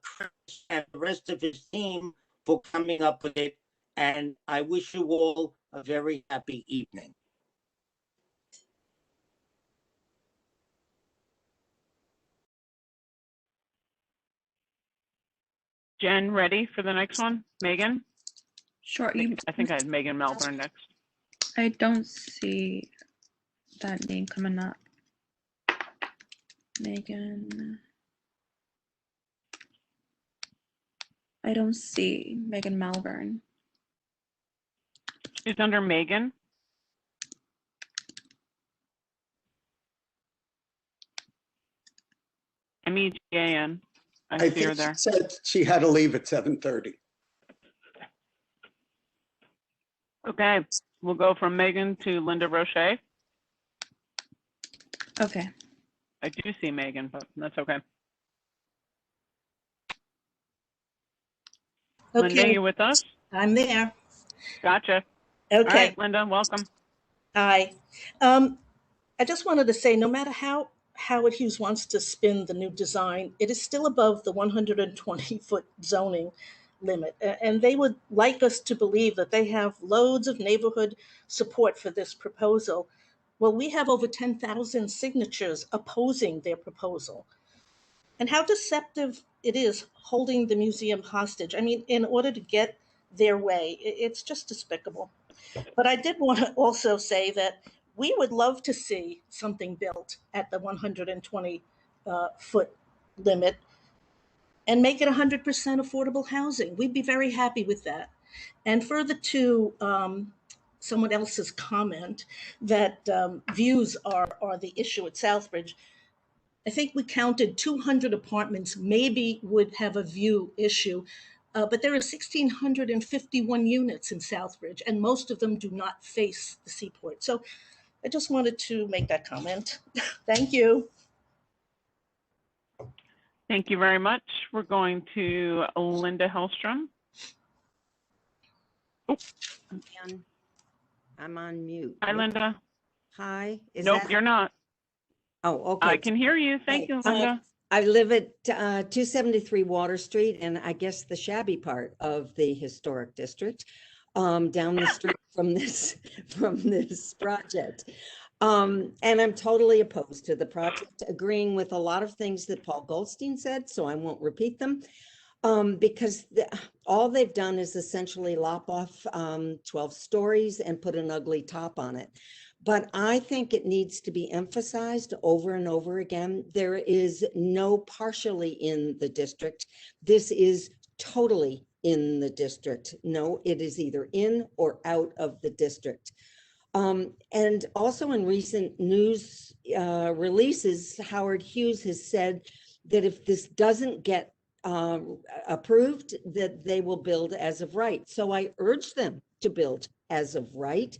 Chris and the rest of his team for coming up with it. And I wish you all a very happy evening. Jen, ready for the next one? Megan? Sure. I think I had Megan Malvern next. I don't see that name coming up. Megan. I don't see Megan Malvern. She's under Megan. M-E-G-A-N. I see her there. She said she had to leave at 7:30. Okay, we'll go from Megan to Linda Roche. Okay. I do see Megan, but that's okay. Linda, you with us? I'm there. Gotcha. Okay. All right, Linda, welcome. Hi. I just wanted to say, no matter how Howard Hughes wants to spin the new design, it is still above the 120-foot zoning limit. And they would like us to believe that they have loads of neighborhood support for this proposal. Well, we have over 10,000 signatures opposing their proposal. And how deceptive it is holding the museum hostage. I mean, in order to get their way, it's just despicable. But I did want to also say that we would love to see something built at the 120-foot limit and make it 100% affordable housing. We'd be very happy with that. And further to someone else's comment that views are the issue at Southbridge, I think we counted 200 apartments maybe would have a view issue, but there are 1,651 units in Southbridge, and most of them do not face the seaport. So I just wanted to make that comment. Thank you. Thank you very much. We're going to Linda Hellstrom. Oh. I'm on mute. Hi, Linda. Hi. Nope, you're not. Oh, okay. I can hear you. Thank you, Linda. I live at 273 Water Street, and I guess the shabby part of the historic district, down the street from this project. And I'm totally opposed to the project, agreeing with a lot of things that Paul Goldstein said, so I won't repeat them, because all they've done is essentially lop off 12 stories and put an ugly top on it. But I think it needs to be emphasized over and over again. There is no partially in the district. This is totally in the district. No, it is either in or out of the district. And also in recent news releases, Howard Hughes has said that if this doesn't get approved, that they will build as of right. So I urge them to build as of right.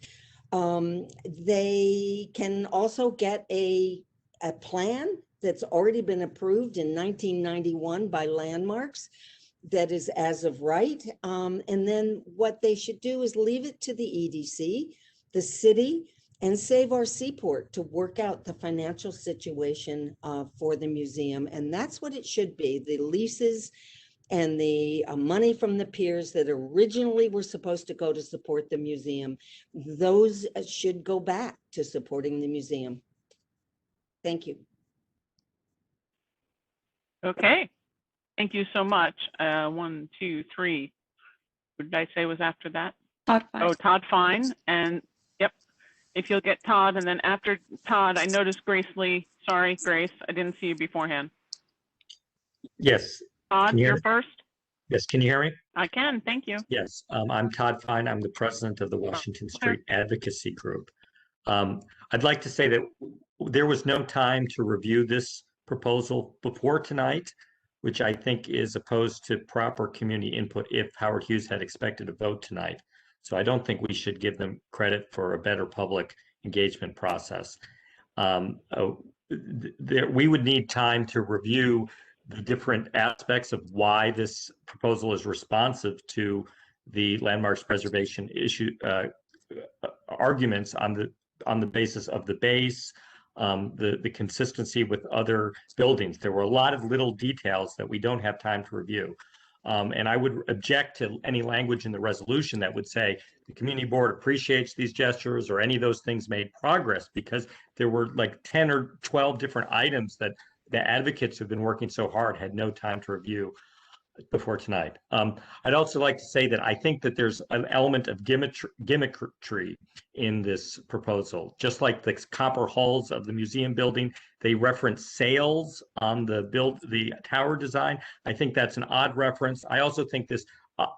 They can also get a plan that's already been approved in 1991 by Landmarks that is as of right. And then what they should do is leave it to the EDC, the city, and save our seaport to work out the financial situation for the museum. And that's what it should be. The leases and the money from the piers that originally were supposed to go to support the museum, those should go back to supporting the museum. Thank you. Okay, thank you so much. 1, 2, 3. What did I say was after that? Todd Fine. Oh, Todd Fine. And yep, if you'll get Todd, and then after Todd, I noticed Grace Lee. Sorry, Grace, I didn't see you beforehand. Yes. Todd, you're first. Yes, can you hear me? I can, thank you. Yes, I'm Todd Fine. I'm the president of the Washington Street Advocacy Group. I'd like to say that there was no time to review this proposal before tonight, which I think is opposed to proper community input if Howard Hughes had expected a vote tonight. So I don't think we should give them credit for a better public engagement process. We would need time to review the different aspects of why this proposal is responsive to the landmarks preservation issue arguments on the basis of the base, the consistency with other buildings. There were a lot of little details that we don't have time to review. And I would object to any language in the resolution that would say the community board appreciates these gestures or any of those things made progress, because there were like 10 or 12 different items that the advocates who've been working so hard had no time to review before tonight. I'd also like to say that I think that there's an element of gimmickry in this proposal. Just like the copper hulls of the museum building, they reference sails on the tower design. I think that's an odd reference. I also think this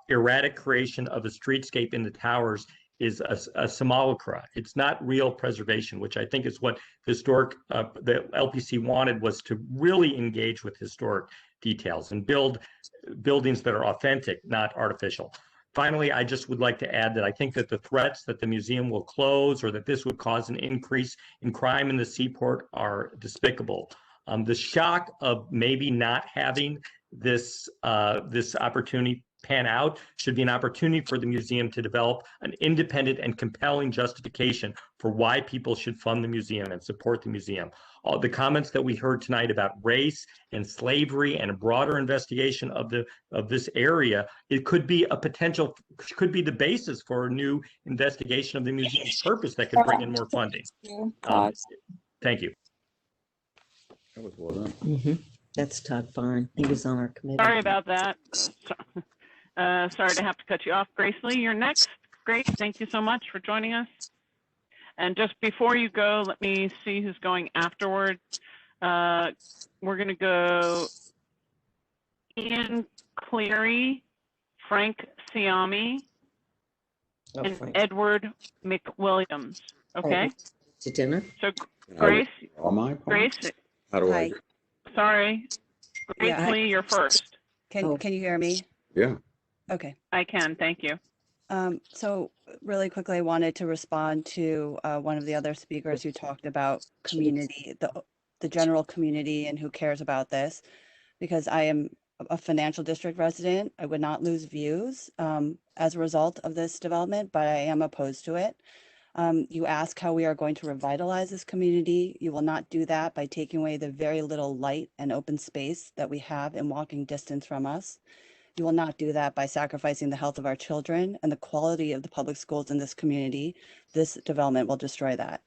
erratic creation of a streetscape in the towers is a simulacra. It's not real preservation, which I think is what the LPC wanted, was to really engage with historic details and build buildings that are authentic, not artificial. Finally, I just would like to add that I think that the threats that the museum will close or that this would cause an increase in crime in the seaport are despicable. The shock of maybe not having this opportunity pan out should be an opportunity for the museum to develop an independent and compelling justification for why people should fund the museum and support the museum. All the comments that we heard tonight about race and slavery and a broader investigation of this area, it could be could be the basis for a new investigation of the museum's purpose that could bring in more funding. Thank you. That was well done. That's Todd Fine. He was on our committee. Sorry about that. Sorry to have to cut you off. Grace Lee, you're next. Great. Thank you so much for joining us. And just before you go, let me see who's going afterward. We're going to go Ian Cleary, Frank Siami, and Frank. Edward McWilliams. Okay. To dinner. So Grace, Grace, How do Hi. sorry. Grace Yeah, hi. Lee, you're first. Can you hear me? Yeah. Okay. I can, thank you. So really quickly, I wanted to respond to one of the other speakers who talked about community, the general community and who cares about this, because I am a financial district resident. I would not lose views as a result of this development, but I am opposed to it. You ask how we are going to revitalize this community. You will not do that by taking away the very little light and open space that we have in walking distance from us. You will not do that by sacrificing the health of our children and the quality of the public schools in this community. This development will destroy that.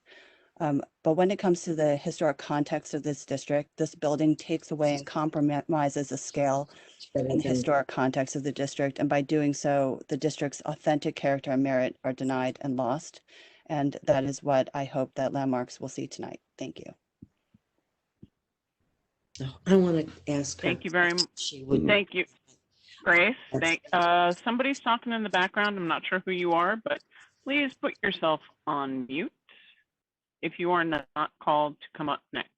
But when it comes to the historic context of this district, this building takes away and compromises the scale and historic context of the district. And by doing so, the district's authentic character and merit are denied and lost. And that is what I hope that Landmarks will see tonight. Thank you. I want to ask her. Thank you very much. She would. Thank you, Grace. Somebody's talking in the background. I'm not sure who you are, but please put yourself on mute if you are not called to come up next.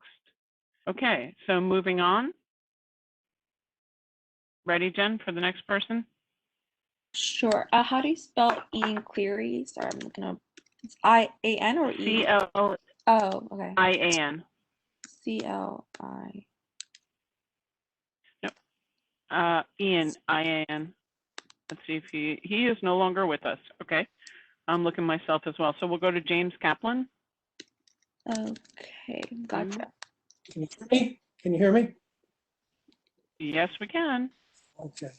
Okay, so moving on. Ready, Jen, for the next person? Sure. How do you spell Ian Cleary? Sorry, I'm looking up. It's I-A-N or E? C-L. Oh, okay. I-A-N. C-L-I. No. Ian, I-A-N. Let's see if he is no longer with us. Okay. I'm looking myself as well. So we'll go to James Kaplan. Okay, gotcha. Can you hear me? Can you hear me? Yes, we can. Okay.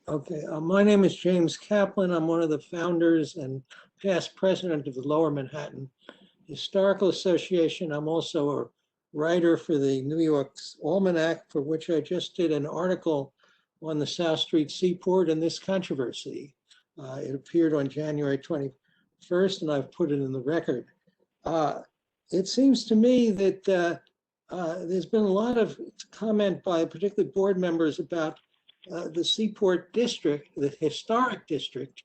Okay. My name is James Kaplan. I'm one of the founders and past president of the Lower Manhattan Historical Association. I'm also a writer for the New York's Almanac, for which I just did an article on the South Street Seaport and this controversy. It appeared on January 21st, and I've put it in the record. It seems to me that there's been a lot of comment by particularly board members about the Seaport District, the historic district,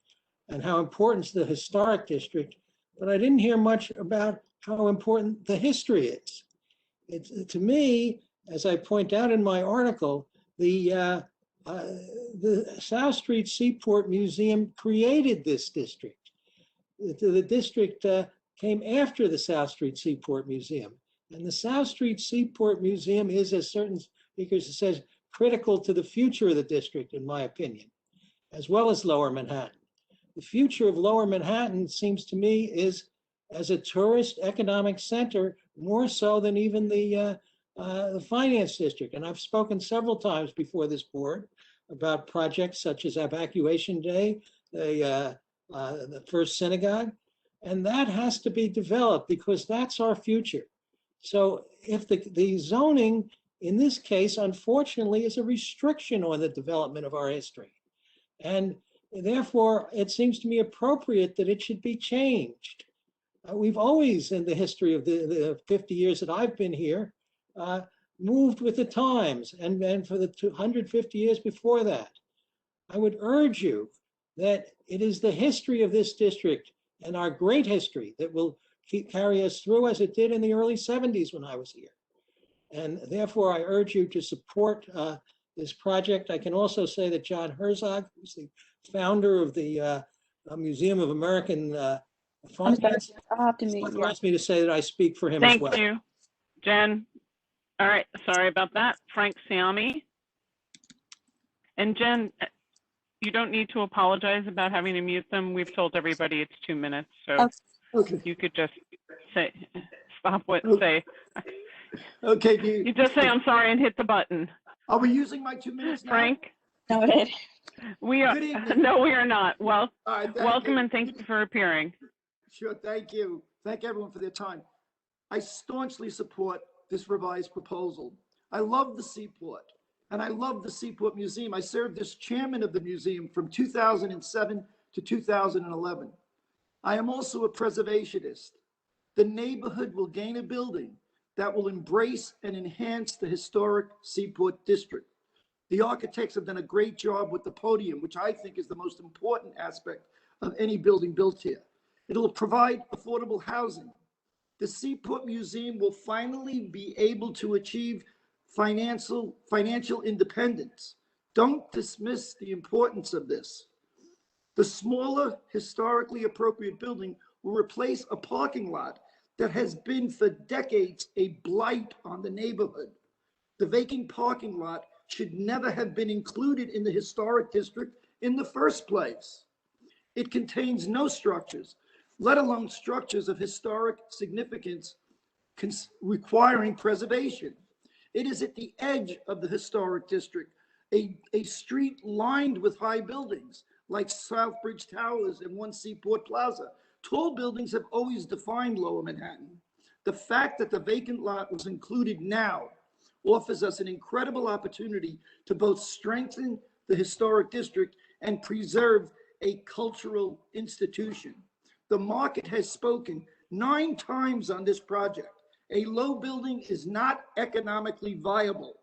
and how important is the historic district, but I didn't hear much about how important the history is. To me, as I point out in my article, the South Street Seaport Museum created this district. The district came after the South Street Seaport Museum. And the South Street Seaport Museum is, as certain speakers have said, critical to the future of the district, in my opinion, as well as Lower Manhattan. The future of Lower Manhattan, seems to me, is as a tourist economic center, more so than even the finance district. And I've spoken several times before this board about projects such as Evacuation Day, the first synagogue, and that has to be developed because that's our future. So if the zoning in this case, unfortunately, is a restriction on the development of our history. And therefore, it seems to me appropriate that it should be changed. We've always, in the history of the 50 years that I've been here, moved with the times, and for the 250 years before that. I would urge you that it is the history of this district and our great history that will carry us through, as it did in the early 70s when I was here. And therefore, I urge you to support this project. I can also say that John Herzog, who's the founder of the Museum of American Finance, wants me to say that I speak for him as well. Thank you, Jen. All right, sorry about that. Frank Siami. And Jen, you don't need to apologize about having to mute them. We've told everybody it's 2 minutes, so you could just say, stop what say. Okay. You just say, I'm sorry, and hit the button. Are we using my 2 minutes now? Frank? Noted. We are. No, we are not. Well, right, welcome and thank you for appearing. Sure, thank you. Thank everyone for their time. I staunchly support this revised proposal. I love the Seaport, and I love the Seaport Museum. I served as chairman of the museum from 2007 to 2011. I am also a preservationist. The neighborhood will gain a building that will embrace and enhance the historic Seaport District. The architects have done a great job with the podium, which I think is the most important aspect of any building built here. It'll provide affordable housing. The Seaport Museum will finally be able to achieve financial independence. Don't dismiss the importance of this. The smaller, historically appropriate building will replace a parking lot that has been for decades a blight on the neighborhood. The vacant parking lot should never have been included in the historic district in the first place. It contains no structures, let alone structures of historic significance requiring preservation. It is at the edge of the historic district, a street lined with high buildings like Southbridge Towers and One Seaport Plaza. Tall buildings have always defined Lower Manhattan. The fact that the vacant lot was included now offers us an incredible opportunity to both strengthen the historic district and preserve a cultural institution. The market has spoken 9 times on this project. A low building is not economically viable,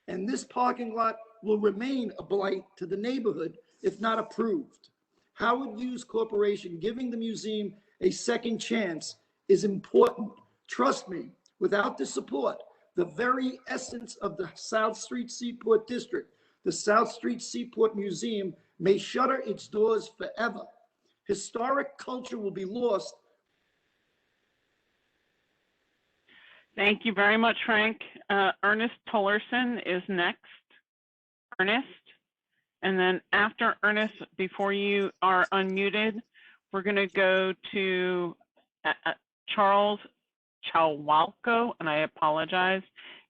and this parking lot will remain a blight to the neighborhood if not approved. Howard Hughes Corporation giving the museum a second chance is important. Trust me, without the support, the very essence of the South Street Seaport District, the South Street Seaport Museum, may shutter its doors forever. Historic culture will be lost. Thank you very much, Frank. Ernest Tullerson is next. Ernest. And then after Ernest, before you are unmuted, we're going to go to Charles Chawalko, and I apologize.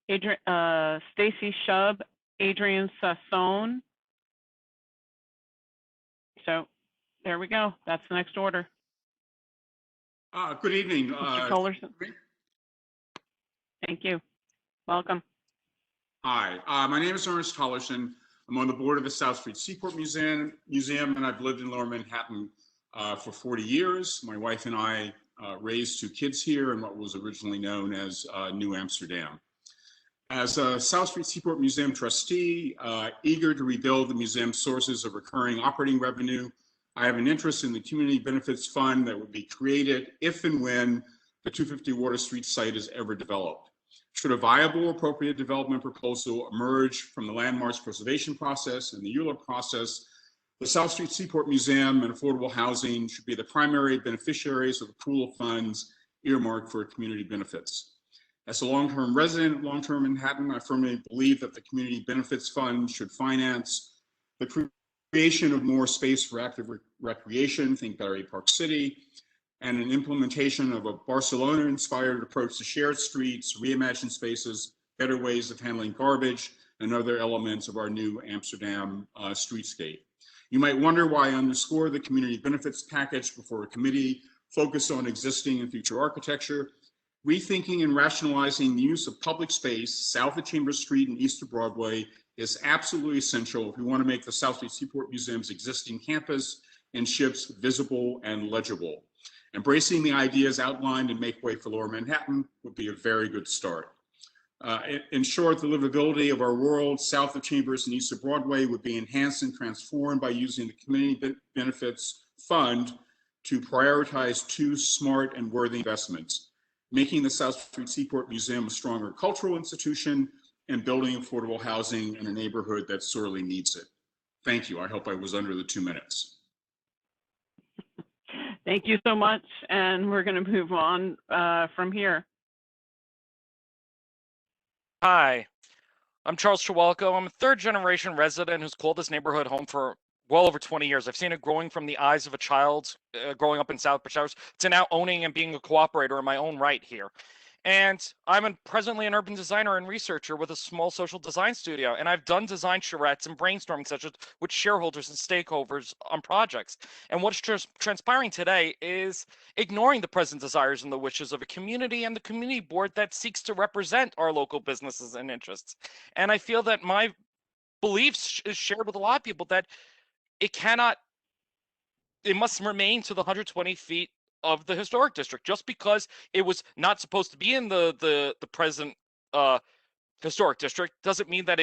Stacy Shub, Adrian Sassone. So there we go. That's the next order. Good evening. Mr. Tullerson. Thank you. Welcome. Hi, my name is Ernest Tullerson. I'm on the board of the South Street Seaport Museum, and I've lived in Lower Manhattan for 40 years. My wife and I raised 2 kids here in what was originally known as New Amsterdam. As a South Street Seaport Museum trustee, eager to rebuild the museum's sources of recurring operating revenue, I have an interest in the Community Benefits Fund that would be created if and when the 250 Water Street site is ever developed. Should a viable, appropriate development proposal emerge from the landmarks preservation process and the ULURP process, the South Street Seaport Museum and affordable housing should be the primary beneficiaries of the pool of funds earmarked for community benefits. As a long-term resident of long-term Manhattan, I firmly believe that the Community Benefits Fund should finance the creation of more space for active recreation, think Battery Park City, and an implementation of a Barcelona-inspired approach to shared streets, reimagined spaces, better ways of handling garbage, and other elements of our new Amsterdam streetscape. You might wonder why I underscore the community benefits package before a committee focused on existing and future architecture. Rethinking and rationalizing the use of public space south of Chambers Street and east of Broadway is absolutely essential if we want to make the South Street Seaport Museum's existing campus and ships visible and legible. Embracing the ideas outlined in Make Way for Lower Manhattan would be a very good start. In short, the livability of our world south of Chambers and east of Broadway would be enhanced and transformed by using the Community Benefits Fund to prioritize 2 smart and worthy investments, making the South Street Seaport Museum a stronger cultural institution and building affordable housing in a neighborhood that sorely needs it. Thank you. I hope I was under the 2 minutes. Thank you so much. And we're going to move on from here. Hi, I'm Charles Chawalko. I'm a 3rd-generation resident who's called this neighborhood home for well over 20 years. I've seen it growing from the eyes of a child growing up in South Shores to now owning and being a cooperator in my own right here. And I'm presently an urban designer and researcher with a small social design studio. And I've done design charrettes and brainstorming sessions with shareholders and stakeholders on projects. And what's transpiring today is ignoring the present desires and the wishes of a community and the community board that seeks to represent our local businesses and interests. And I feel that my beliefs is shared with a lot of people that it must remain to the 120 feet of the historic district. Just because it was not supposed to be in the present historic district doesn't mean that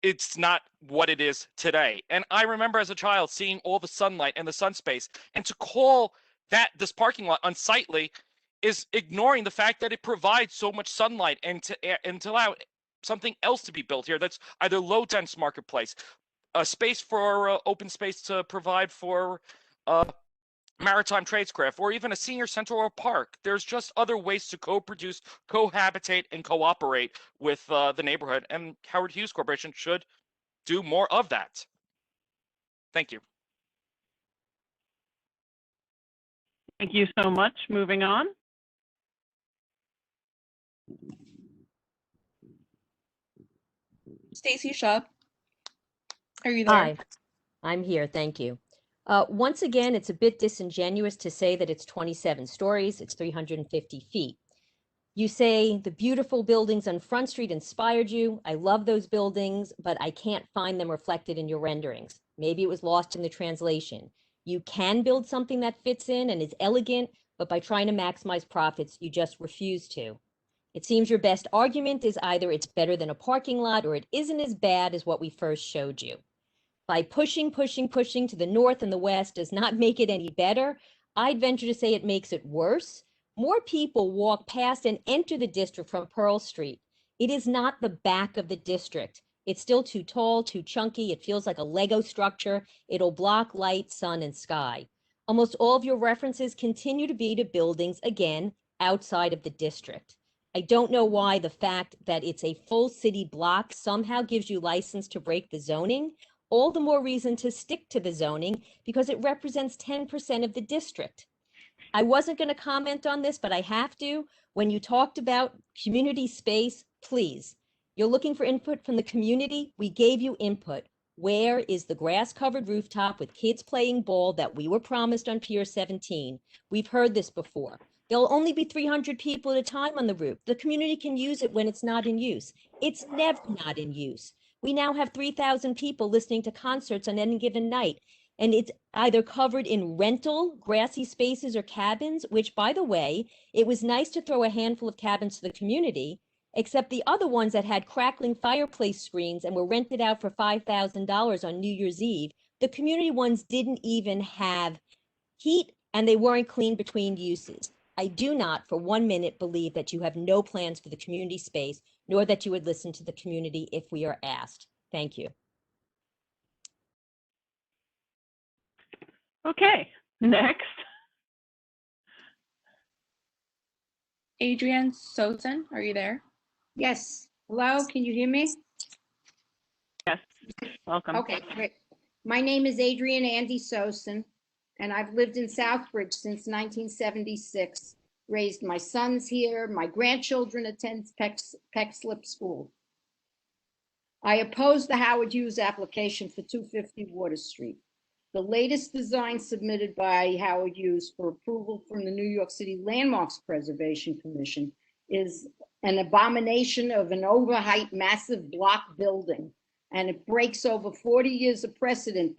it's not what it is today. And I remember as a child seeing all the sunlight and the sun space, and to call this parking lot unsightly is ignoring the fact that it provides so much sunlight, and to allow something else to be built here that's either low dense marketplace, a space for open space to provide for maritime tradescraft, or even a senior center or park. There's just other ways to co-produce, cohabitate, and cooperate with the neighborhood, and Howard Hughes Corporation should do more of that. Thank you. Thank you so much. Moving on. Stacy Shub, are you there? Hi, I'm here. Thank you. Once again, it's a bit disingenuous to say that it's 27 stories, it's 350 feet. You say the beautiful buildings on Front Street inspired you. I love those buildings, but I can't find them reflected in your renderings. Maybe it was lost in the translation. You can build something that fits in and is elegant, but by trying to maximize profits, you just refuse to. It seems your best argument is either it's better than a parking lot or it isn't as bad as what we first showed you. By pushing to the north and the west does not make it any better. I'd venture to say it makes it worse. More people walk past and enter the district from Pearl Street. It is not the back of the district. It's still too tall, too chunky. It feels like a Lego structure. It'll block light, sun, and sky. Almost all of your references continue to be to buildings, again, outside of the district. I don't know why the fact that it's a full city block somehow gives you license to break the zoning. All the more reason to stick to the zoning because it represents 10% of the district. I wasn't going to comment on this, but I have to. When you talked about community space, please, you're looking for input from the community. We gave you input. Where is the grass-covered rooftop with kids playing ball that we were promised on Pier 17? We've heard this before. There'll only be 300 people at a time on the roof. The community can use it when it's not in use. It's never not in use. We now have 3,000 people listening to concerts on any given night, and it's either covered in rental, grassy spaces or cabins, which, by the way, it was nice to throw a handful of cabins to the community, except the other ones that had crackling fireplace screens and were rented out for $5,000 on New Year's Eve, the community ones didn't even have heat and they weren't clean between uses. I do not for 1 minute believe that you have no plans for the community space, nor that you would listen to the community if we are asked. Thank you. Okay, next. Adrienne Sosen, are you there? Yes. Hello, can you hear me? Yes, welcome. Okay, great. My name is Adrienne Andy Sosen, and I've lived in Southbridge since 1976. Raised my sons here. My grandchildren attend Peckslip School. I oppose the Howard Hughes application for 250 Water Street. The latest design submitted by Howard Hughes for approval from the New York City Landmarks Preservation Commission is an abomination of an overheight, massive block building, and it breaks over 40 years of precedent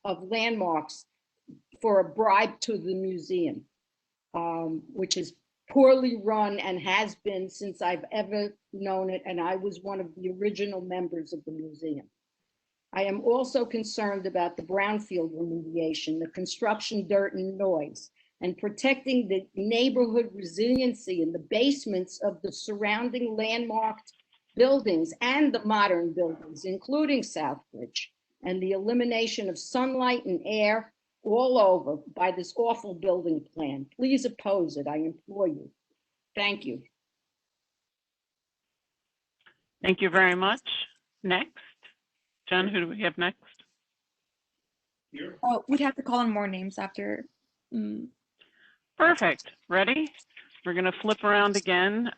of landmarks for a bribe to the museum, which is poorly run and has been since I've ever known it, and I was one of the original members of the museum. I am also concerned about the brownfield remediation, the construction dirt and noise, and protecting the neighborhood resiliency in the basements of the surrounding landmarked buildings and the modern buildings, including Southbridge, and the elimination of sunlight and air all over by this awful building plan. Please oppose it, I implore you. Thank you. Thank you very much. Next. Jen, who do we have next? Oh, we'd have to call on more names after. Perfect. Ready? We're going to flip around again.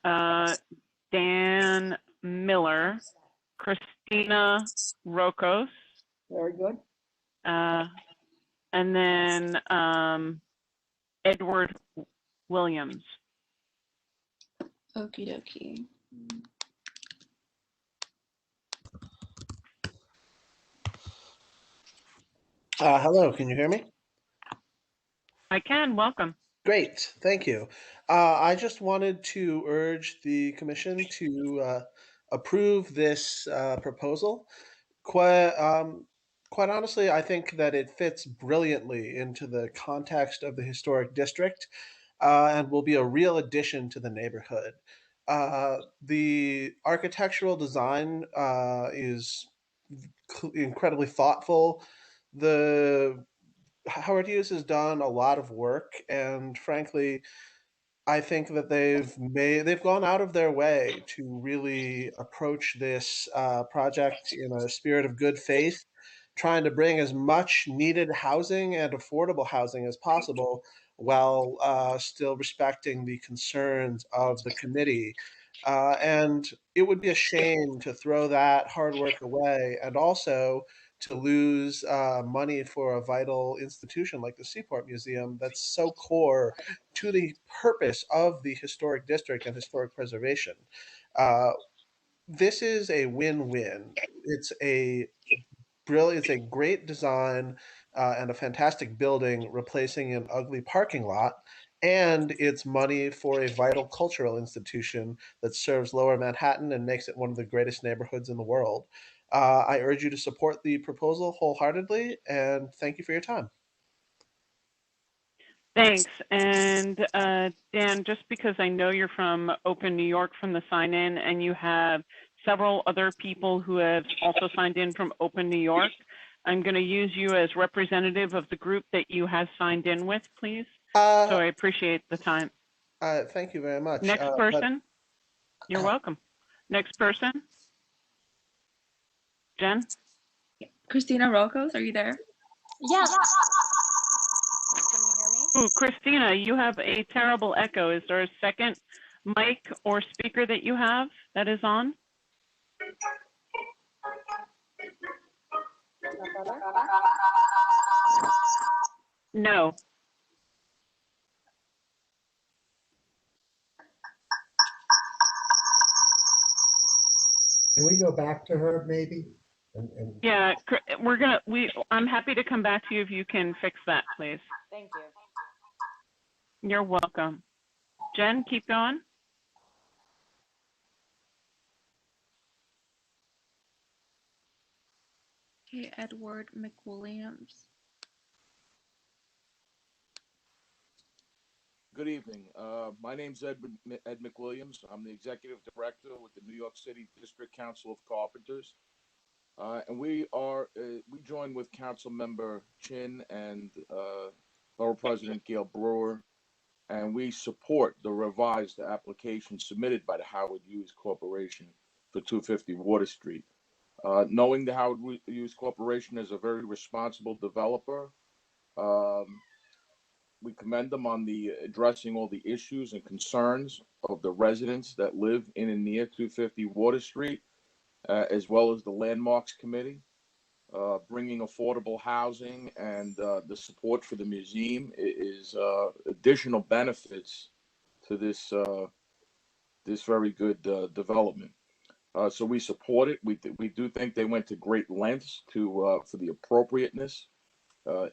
Dan Miller, Christina Rocos. Very good. And then Edward Williams. Okie dokie. Hello, can you hear me? I can, welcome. Great, thank you. I just wanted to urge the commission to approve this proposal. Quite honestly, I think that it fits brilliantly into the context of the historic district and will be a real addition to the neighborhood. The architectural design is incredibly thoughtful. The Howard Hughes has done a lot of work, and frankly, I think that they've gone out of their way to really approach this project in a spirit of good faith, trying to bring as much needed housing and affordable housing as possible while still respecting the concerns of the committee. And it would be a shame to throw that hard work away and also to lose money for a vital institution like the Seaport Museum that's so core to the purpose of the historic district and historic preservation. This is a win-win. It's a great design. and a fantastic building replacing an ugly parking lot. And it's money for a vital cultural institution that serves Lower Manhattan and makes it one of the greatest neighborhoods in the world. I urge you to support the proposal wholeheartedly, and thank you for your time. Thanks. And Dan, just because I know you're from Open New York from the sign in, and you have several other people who have also signed in from Open New York, I'm going to use you as representative of the group that you have signed in with, please. So I appreciate the time. Thank you very much. Next person. You're welcome. Next person. Jen? Christina Rocos, are you there? Yes. Ooh, Christina, you have a terrible echo. Is there a second mic or speaker that you have that is on? No. Can we go back to her maybe? Yeah, I'm happy to come back to you if you can fix that, please. Thank you. You're welcome. Jen, keep going. Okay, Edward McWilliams. Good evening. My name's Ed McWilliams. I'm the executive director with the New York City District Council of Carpenters. And we join with Council Member Chin and Borough President Gail Brewer, and we support the revised application submitted by the Howard Hughes Corporation for 250 Water Street. Knowing the Howard Hughes Corporation is a very responsible developer, we commend them on addressing all the issues and concerns of the residents that live in and near 250 Water Street, as well as the Landmarks Committee. Bringing affordable housing and the support for the museum is additional benefits to this very good development. So we support it. We do think they went to great lengths for the appropriateness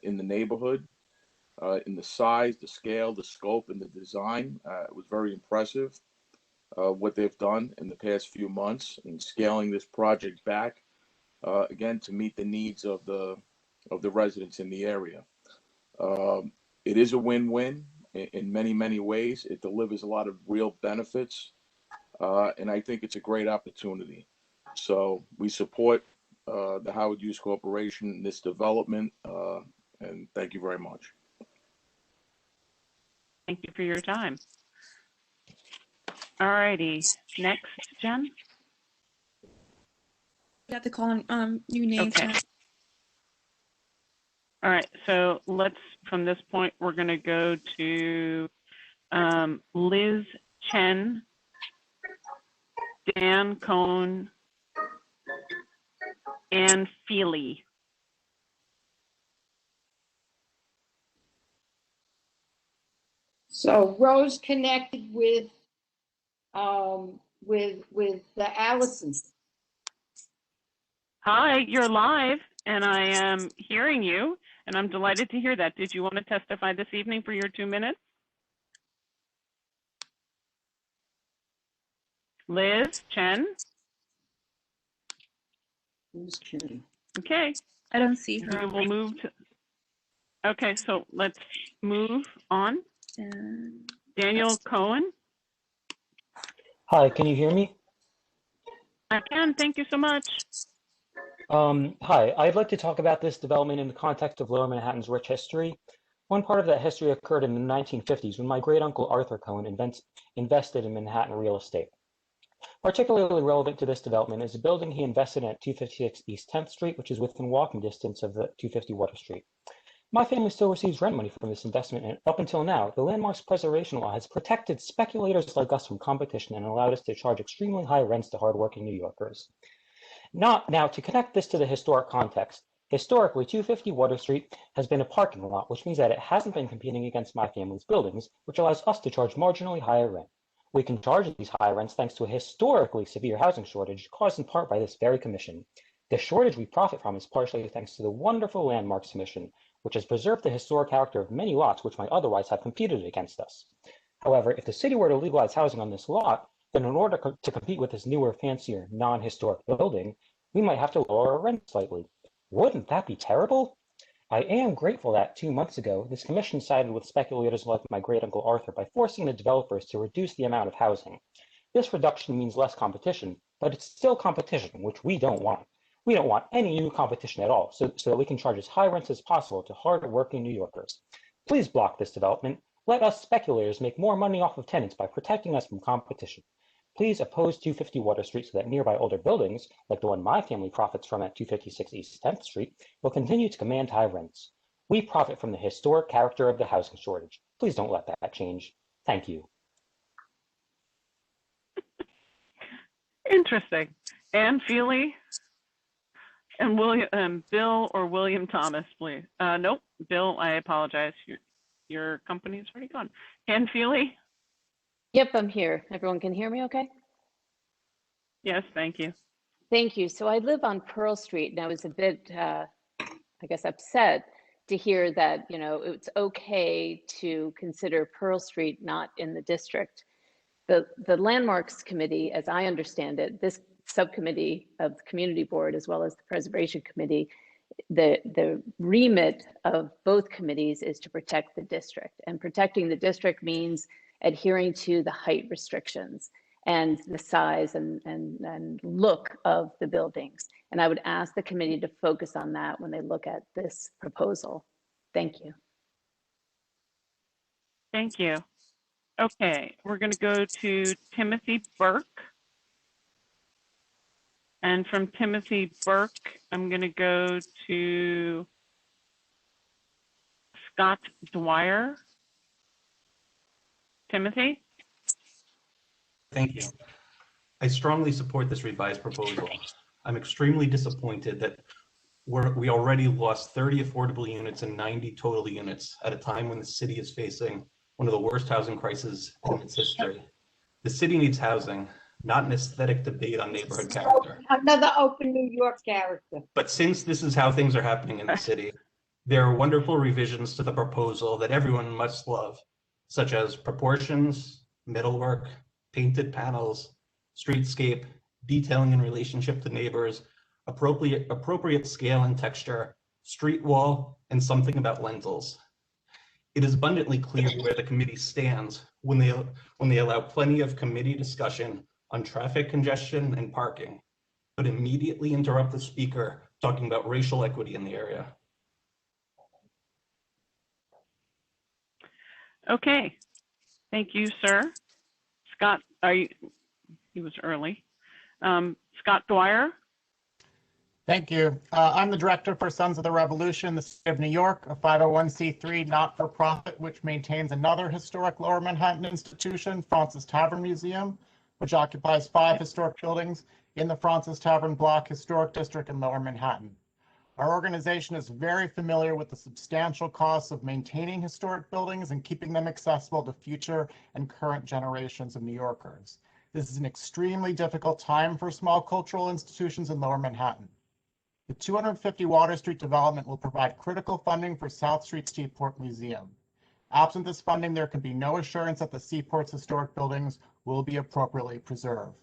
in the neighborhood, in the size, the scale, the scope, and the design. It was very impressive what they've done in the past few months in scaling this project back. Again, to meet the needs of the residents in the area. It is a win-win in many, many ways. It delivers a lot of real benefits, and I think it's a great opportunity. So we support the Howard Hughes Corporation in this development, and thank you very much. Thank you for your time. All righty. Next, Jen? You have to call on new names. Okay. All right, so from this point, we're going to go to Liz Chen, Dan Cohn, Ann Feely. So Rose connected with the Allisons. Hi, you're live, and I am hearing you, and I'm delighted to hear that. Did you want to testify this evening for your 2 minutes? Liz Chen? Who's Chen? Okay. I don't see her. We will move to. Okay, so let's move on. Daniel Cohen? Hi, can you hear me? I can, thank you so much. Hi, I'd like to talk about this development in the context of Lower Manhattan's rich history. One part of that history occurred in the 1950s when my great uncle Arthur Cohen invested in Manhattan real estate. Particularly relevant to this development is a building he invested in at 256 East 10th Street, which is within walking distance of the 250 Water Street. My family still receives rent money from this investment, and up until now, the Landmarks Preservation Law has protected speculators like us from competition and allowed us to charge extremely high rents to hardworking New Yorkers. Now, to connect this to the historic context, historically, 250 Water Street has been a parking lot, which means that it hasn't been competing against my family's buildings, which allows us to charge marginally higher rent. We can charge these high rents thanks to a historically severe housing shortage caused in part by this very commission. The shortage we profit from is partially thanks to the wonderful Landmarks Commission, which has preserved the historic character of many lots which might otherwise have competed against us. However, if the city were to legalize housing on this lot, then in order to compete with this newer, fancier, non-historic building, we might have to lower our rent slightly. Wouldn't that be terrible? I am grateful that 2 months ago, this commission sided with speculators like my great uncle Arthur by forcing the developers to reduce the amount of housing. This reduction means less competition, but it's still competition, which we don't want. We don't want any new competition at all, so that we can charge as high rents as possible to hard-working New Yorkers. Please block this development. Let us speculators make more money off of tenants by protecting us from competition. Please oppose 250 Water Street so that nearby older buildings, like the one my family profits from at 256 East 10th Street, will continue to command high rents. We profit from the historic character of the housing shortage. Please don't let that change. Thank you. Interesting. Ann Feely and Bill or William Thomas, please. Nope, Bill, I apologize. Your company's already gone. Ann Feely? Yep, I'm here. Everyone can hear me okay? Yes, thank you. Thank you. So I live on Pearl Street, and I was a bit, I guess, upset to hear that, you know, it's okay to consider Pearl Street not in the district. The Landmarks Committee, as I understand it, this subcommittee of the Community Board, as well as the Preservation Committee, the remit of both committees is to protect the district. And protecting the district means adhering to the height restrictions and the size and look of the buildings. And I would ask the committee to focus on that when they look at this proposal. Thank you. Thank you. Okay, we're going to go to Timothy Burke. And from Timothy Burke, I'm going to go to Scott Dwyer. Timothy? Thank you. I strongly support this revised proposal. I'm extremely disappointed that we already lost 30 affordable units and 90 total units at a time when the city is facing one of the worst housing crises in its history. The city needs housing, not an aesthetic debate on neighborhood character. Another open New York character. But since this is how things are happening in the city, there are wonderful revisions to the proposal that everyone must love, such as proportions, metalwork, painted panels, streetscape, detailing in relationship to neighbors, appropriate scale and texture, street wall, and something about lentils. It is abundantly clear where the committee stands when they allow plenty of committee discussion on traffic congestion and parking, but immediately interrupt the speaker talking about racial equity in the area. Okay, thank you, sir. Scott, he was early. Scott Dwyer. Thank you. I'm the director for Sons of the Revolution, the City of New York, a 501c3 not-for-profit which maintains another historic Lower Manhattan institution, Francis Tavern Museum, which occupies 5 historic buildings in the Francis Tavern Block Historic District in Lower Manhattan. Our organization is very familiar with the substantial costs of maintaining historic buildings and keeping them accessible to future and current generations of New Yorkers. This is an extremely difficult time for small cultural institutions in Lower Manhattan. The 250 Water Street development will provide critical funding for South Street Seaport Museum. Absent this funding, there can be no assurance that the Seaport's historic buildings will be appropriately preserved.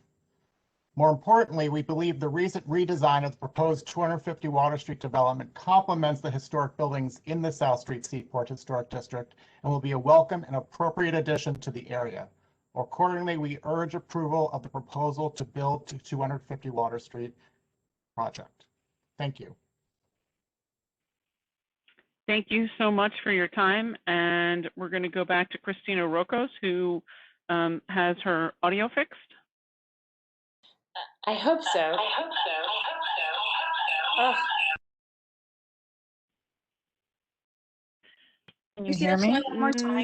More importantly, we believe the recent redesign of the proposed 250 Water Street development complements the historic buildings in the South Street Seaport Historic District and will be a welcome and appropriate addition to the area. Accordingly, we urge approval of the proposal to build the 250 Water Street project. Thank you. Thank you so much for your time. And we're going to go back to Christina Rocos, who has her audio fixed. I hope so. Oh. Can you hear me?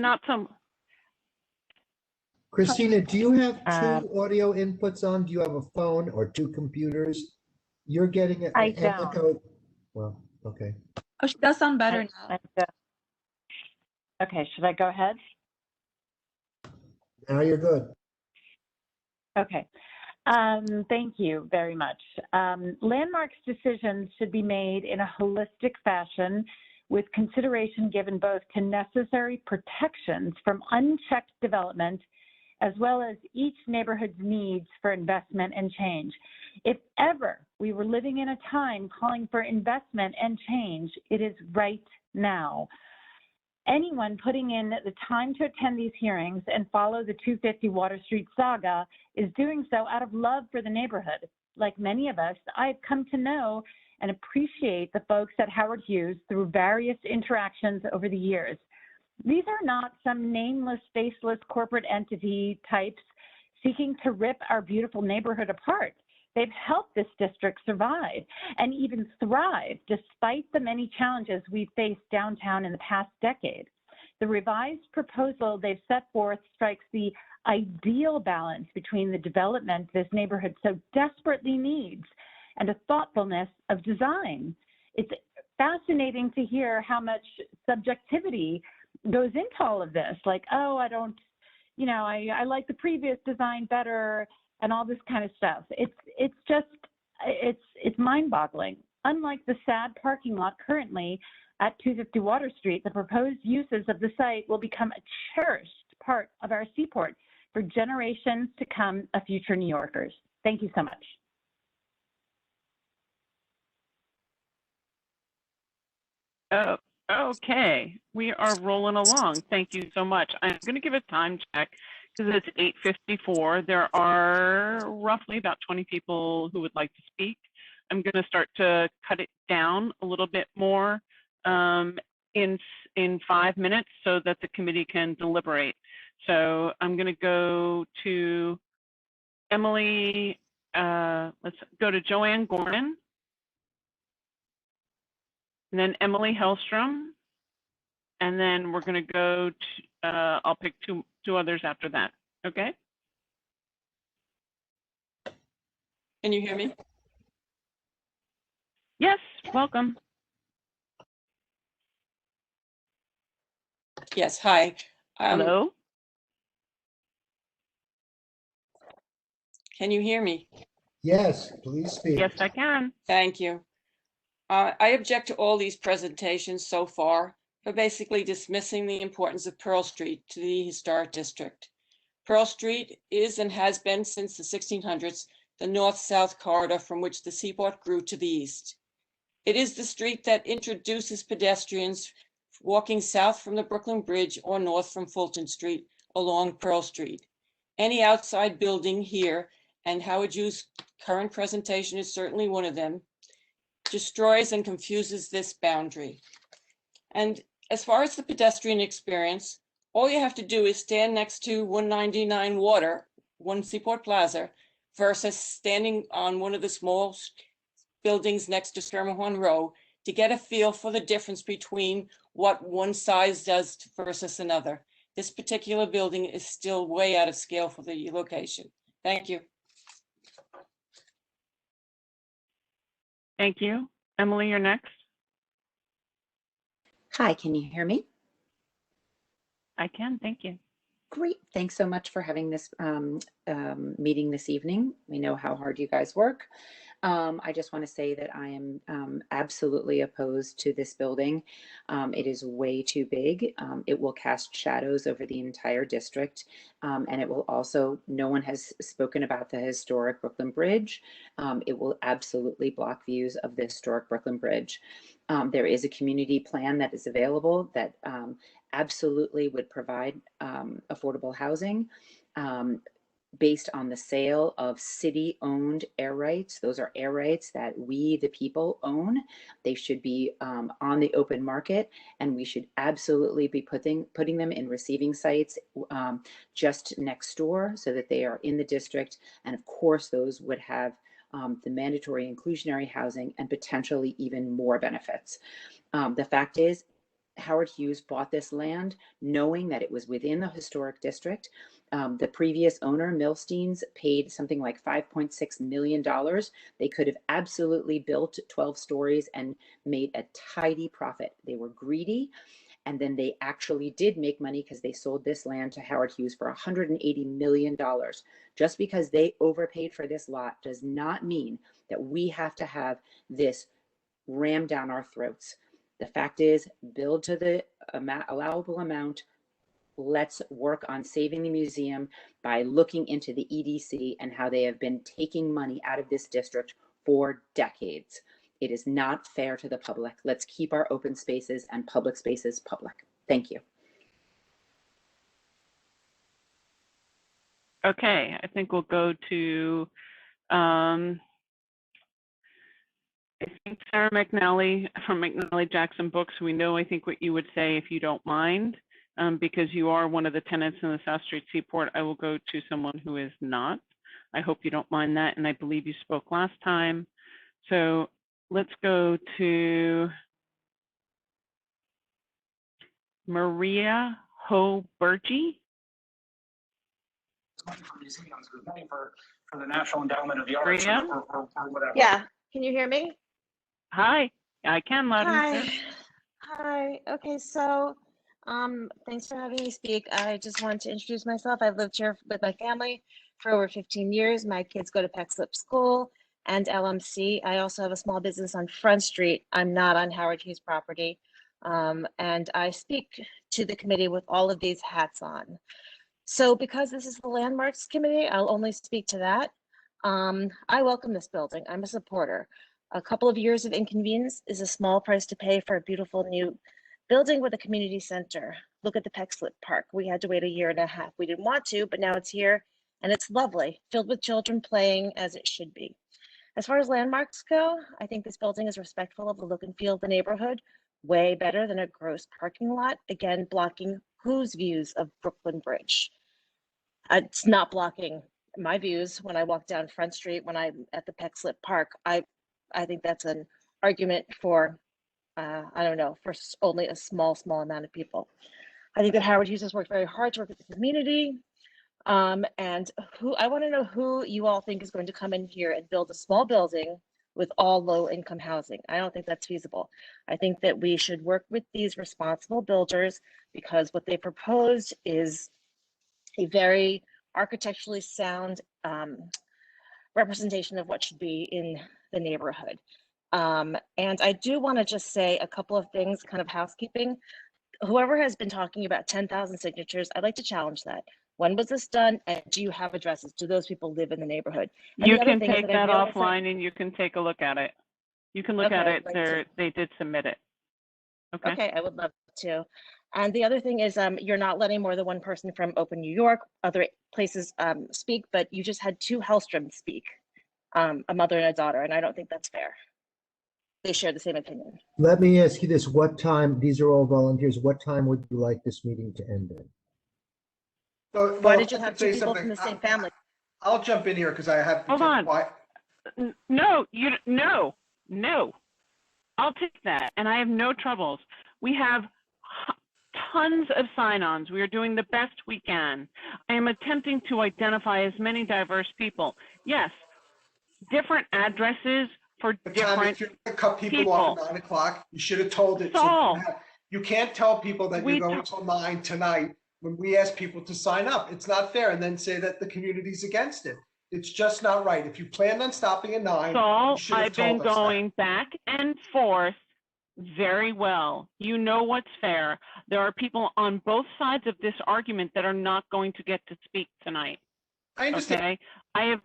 Not so. Christina, do you have 2 audio inputs on? Do you have a phone or 2 computers? You're getting an echo. Well, okay. Oh, she does sound better now. Okay, should I go ahead? Now you're good. Okay. Thank you very much. Landmark's decisions should be made in a holistic fashion with consideration given both to necessary protections from unchecked development as well as each neighborhood's needs for investment and change. If ever we were living in a time calling for investment and change, it is right now. Anyone putting in the time to attend these hearings and follow the 250 Water Street saga is doing so out of love for the neighborhood. Like many of us, I've come to know and appreciate the folks at Howard Hughes through various interactions over the years. These are not some nameless, faceless corporate entity types seeking to rip our beautiful neighborhood apart. They've helped this district survive and even thrive despite the many challenges we've faced downtown in the past decade. The revised proposal they've set forth strikes the ideal balance between the development this neighborhood so desperately needs and a thoughtfulness of design. It's fascinating to hear how much subjectivity goes into all of this. Like, oh, I don't, you know, I like the previous design better and all this kind of stuff. It's just, it's mind-boggling. Unlike the sad parking lot currently at 250 Water Street, the proposed uses of the site will become a cherished part of our seaport for generations to come of future New Yorkers. Thank you so much. Oh, okay, we are rolling along. Thank you so much. I'm going to give a time check because it's 8:54. There are roughly about 20 people who would like to speak. I'm going to start to cut it down a little bit more in 5 minutes so that the committee can deliberate. So I'm going to go to Emily. Let's go to Joanne Gordon. And then Emily Hellstrom, and then we're going to go to, I'll pick two others after that, okay? Can you hear me? Yes, welcome. Yes, hi. Hello? Can you hear me? Yes, please speak. Yes, I can. Thank you. I object to all these presentations so far for basically dismissing the importance of Pearl Street to the historic district. Pearl Street is and has been since the 1600s the north-south corridor from which the seaport grew to the east. It is the street that introduces pedestrians walking south from the Brooklyn Bridge or north from Fulton Street along Pearl Street. Any outside building here, and Howard Hughes' current presentation is certainly one of them, destroys and confuses this boundary. And as far as the pedestrian experience, all you have to do is stand next to 199 Water, One Seaport Plaza, versus standing on one of the small buildings next to Schermerhorn Row to get a feel for the difference between what one size does versus another. This particular building is still way out of scale for the location. Thank you. Thank you. Emily, you're next. Hi, can you hear me? I can, thank you. Great. Thanks so much for having this meeting this evening. We know how hard you guys work. I just want to say that I am absolutely opposed to this building. It is way too big. It will cast shadows over the entire district. And it will also, no one has spoken about the historic Brooklyn Bridge. It will absolutely block views of the historic Brooklyn Bridge. There is a community plan that is available that absolutely would provide affordable housing based on the sale of city-owned air rights. Those are air rights that we, the people, own. They should be on the open market, and we should absolutely be putting them in receiving sites just next door so that they are in the district. And of course, those would have the mandatory inclusionary housing and potentially even more benefits. The fact is, Howard Hughes bought this land knowing that it was within the historic district. The previous owner, Milstein's, paid something like $5.6 million. They could have absolutely built 12 stories and made a tidy profit. They were greedy, and then they actually did make money because they sold this land to Howard Hughes for $180 million. Just because they overpaid for this lot does not mean that we have to have this rammed down our throats. The fact is, build to the allowable amount. Let's work on saving the museum by looking into the EDC and how they have been taking money out of this district for decades. It is not fair to the public. Let's keep our open spaces and public spaces public. Thank you. Okay, I think we'll go to, I think Sarah McNally from McNally Jackson Books. We know, I think, what you would say if you don't mind, because you are one of the tenants in the South Street Seaport. I will go to someone who is not. I hope you don't mind that, and I believe you spoke last time. So let's go to Maria Ho-Bergy. For museums, there's money for the National Endowment of the Arts or whatever. Yeah, can you hear me? Hi, I can, loud and clear. Hi. Okay, so thanks for having me speak. I just wanted to introduce myself. I've lived here with my family for over 15 years. My kids go to Peckslip School and LMC. I also have a small business on Front Street. I'm not on Howard Hughes property. And I speak to the committee with all of these hats on. So because this is the Landmarks Committee, I'll only speak to that. I welcome this building. I'm a supporter. A couple of years of inconvenience is a small price to pay for a beautiful new building with a community center. Look at the Peckslip Park. We had to wait 1.5 years. We didn't want to, but now it's here and it's lovely, filled with children playing as it should be. As far as landmarks go, I think this building is respectful of the look and feel of the neighborhood, way better than a gross parking lot, again, blocking whose views of Brooklyn Bridge. It's not blocking my views when I walk down Front Street, when I'm at the Peckslip Park. I think that's an argument for, I don't know, for only a small amount of people. I think that Howard Hughes has worked very hard to work with the community. And I want to know who you all think is going to come in here and build a small building with all low-income housing. I don't think that's feasible. I think that we should work with these responsible builders because what they proposed is a very architecturally sound representation of what should be in the neighborhood. And I do want to just say a couple of things, kind of housekeeping. Whoever has been talking about 10,000 signatures, I'd like to challenge that. When was this done? And do you have addresses? Do those people live in the neighborhood? And You can take that offline and you can take a look at it. You can look at it. They did submit it. Okay. Okay, I would love to. And the other thing is you're not letting more than one person from Open New York, other places speak, but you just had 2 Hellstroms speak, a mother and a daughter, and I don't think that's fair. They share the same opinion. Let me ask you this, what time, these are all volunteers, what time would you like this meeting to end in? Why did you have 2 people from the same family? I'll jump in here because I have. Hold on. No. I'll take that, and I have no troubles. We have tons of sign-ons. We are doing the best we can. I am attempting to identify as many diverse people. Yes, different addresses for different if you're going to cut people off at 9 o'clock, you should have told it. So you can't tell people that you're going till 9 tonight when we ask people to sign up. It's not fair, and then say that the community's against it. It's just not right. If you planned on stopping at 9, you should have I've been told us going back and forth very well. You know what's fair. There are people on both sides of this argument that are not going to get to speak tonight. I understand. Okay? I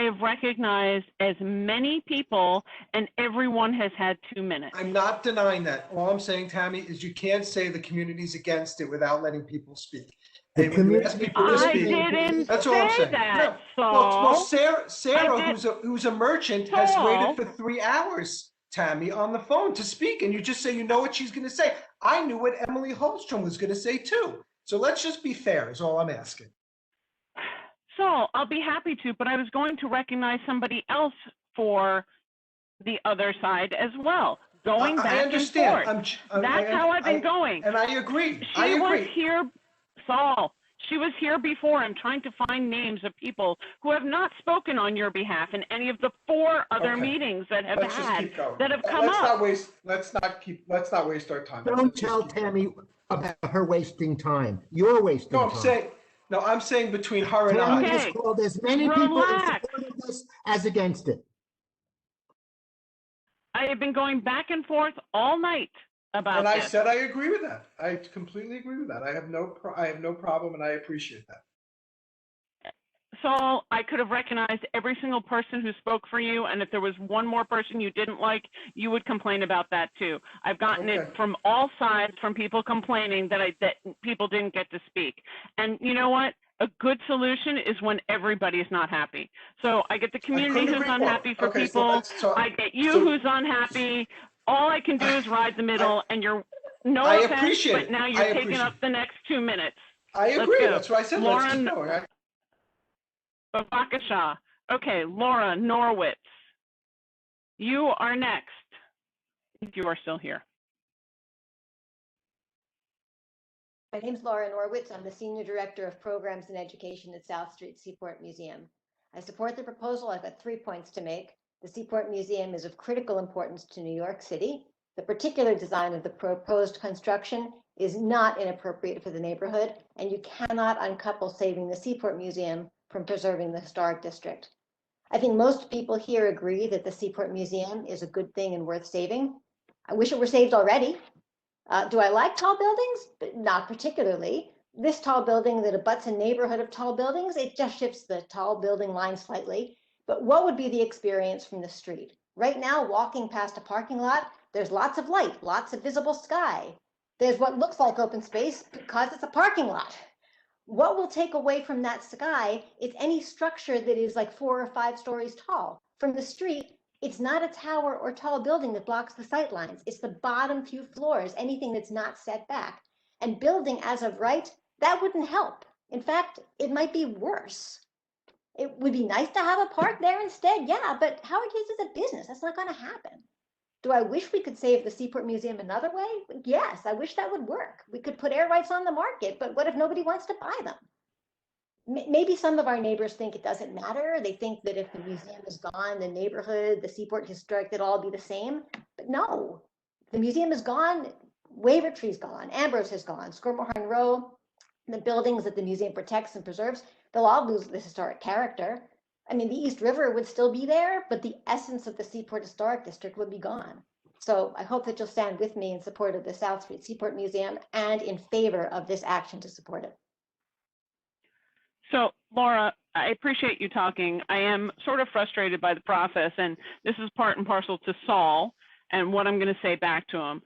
have recognized as many people, and everyone has had 2 minutes. I'm not denying that. All I'm saying, Tammy, is you can't say the community's against it without letting people speak. I didn't say that, Well, Saul. Sarah, who's a merchant, has waited for 3 hours, Tammy, on the phone to speak, and you just say you know what she's going to say. I knew what Emily Holstrom was going to say too. So let's just be fair, is all I'm asking. So I'll be happy to, but I was going to recognize somebody else for the other side as well. Going back I understand. and forth. That's how I've been going. And I agree. She was here, Saul. She was here before. I'm trying to find names of people who have not spoken on your behalf in any of the 4 other meetings that have come up. Let's not waste our time. Don't tell Tammy about her wasting time. You're wasting time. I'm saying between her and Tammy I. has called as many people in support of this as against it. I have been going back and forth all night about And I this. said I agree with that. I completely agree with that. I have no problem, and I appreciate that. So I could have recognized every single person who spoke for you, and if there was one more person you didn't like, you would complain about that too. I've gotten it from all sides, from people complaining that people didn't get to speak. And you know what? A good solution is when everybody is not happy. So I get the community who's unhappy for people. I get you who's unhappy. All I can do is ride the middle, and you're no I offense, appreciate but it. now I you're taking appreciate up the next 2 minutes. I Let's agree. go. That's what I said. Let's keep Lauren, going. Babakasha. Okay, Laura Norwitz. You are next. If you are still here. My name's Laura Norwitz. I'm the Senior Director of Programs and Education at South Street Seaport Museum. I support the proposal. I've got 3 points to make. The Seaport Museum is of critical importance to New York City. The particular design of the proposed construction is not inappropriate for the neighborhood, and you cannot uncouple saving the Seaport Museum from preserving the historic district. I think most people here agree that the Seaport Museum is a good thing and worth saving. I wish it were saved already. Do I like tall buildings? But not particularly. This tall building that abuts a neighborhood of tall buildings, it just shifts the tall building line slightly. But what would be the experience from the street? Right now, walking past a parking lot, there's lots of light, lots of visible sky. There's what looks like open space because it's a parking lot. What will take away from that sky is any structure that is like 4 or 5 stories tall. From the street, it's not a tower or tall building that blocks the sight lines. It's the bottom few floors, anything that's not set back. And building as of right, that wouldn't help. In fact, it might be worse. It would be nice to have a park there instead, yeah, but Howard Hughes is a business. That's not going to happen. Do I wish we could save the Seaport Museum another way? Yes, I wish that would work. We could put air rights on the market, but what if nobody wants to buy them? Maybe some of our neighbors think it doesn't matter. They think that if the museum is gone, the neighborhood, the Seaport Historic, they'll all be the same. But no, the museum is gone. Wavertree's gone. Ambrose has gone. Squirmlehorn Row, the buildings that the museum protects and preserves, they'll all lose this historic character. I mean, the East River would still be there, but the essence of the Seaport Historic District would be gone. So I hope that you'll stand with me in support of the South Street Seaport Museum and in favor of this action to support it. So, Laura, I appreciate you talking. I am sort of frustrated by the process, and this is part and parcel to Saul and what I'm going to say back to him.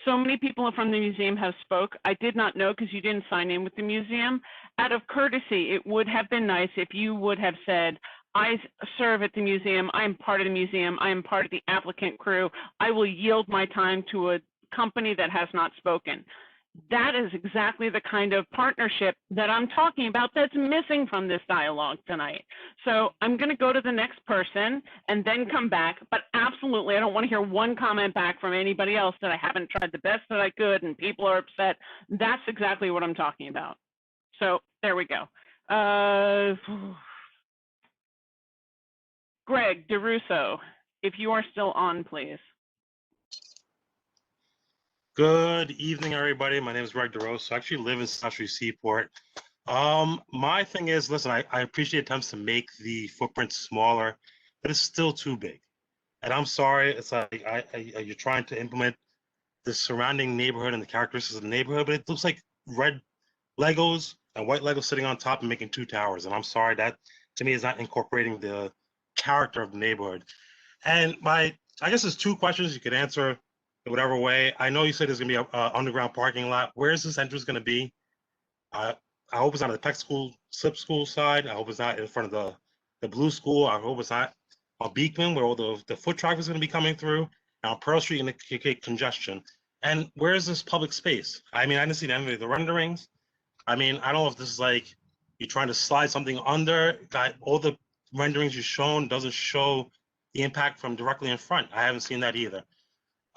So many people from the museum have spoke. I did not know because you didn't sign in with the museum. Out of courtesy, it would have been nice if you would have said, I serve at the museum, I'm part of the museum, I am part of the applicant crew, I will yield my time to a company that has not spoken. That is exactly the kind of partnership that I'm talking about that's missing from this dialogue tonight. So I'm going to go to the next person and then come back, but absolutely, I don't want to hear one comment back from anybody else that I haven't tried the best that I could and people are upset. That's exactly what I'm talking about. So there we go. Greg DeRusso, if you are still on, please. Good evening, everybody. My name is Greg DeRosa. I actually live in South Street Seaport. My thing is, listen, I appreciate attempts to make the footprint smaller, but it's still too big. And I'm sorry, it's like you're trying to implement the surrounding neighborhood and the characteristics of the neighborhood, but it looks like red Legos and white Legos sitting on top and making 2 towers. And I'm sorry, that to me is not incorporating the character of the neighborhood. And I guess there's 2 questions you could answer in whatever way. I know you said there's gonna be a underground parking lot. Where is this entrance gonna be? I hope it's not the Peck School, Slip School side. I hope it's not in front of the Blue School. I hope it's not on Beekman where all the foot traffic is gonna be coming through. And on Pearl Street in the congestion. And where is this public space? I mean, I didn't see any of the renderings. I mean, I don't know if this is like you're trying to slide something under. Got all the renderings you've shown doesn't show the impact from directly in front. I haven't seen that either.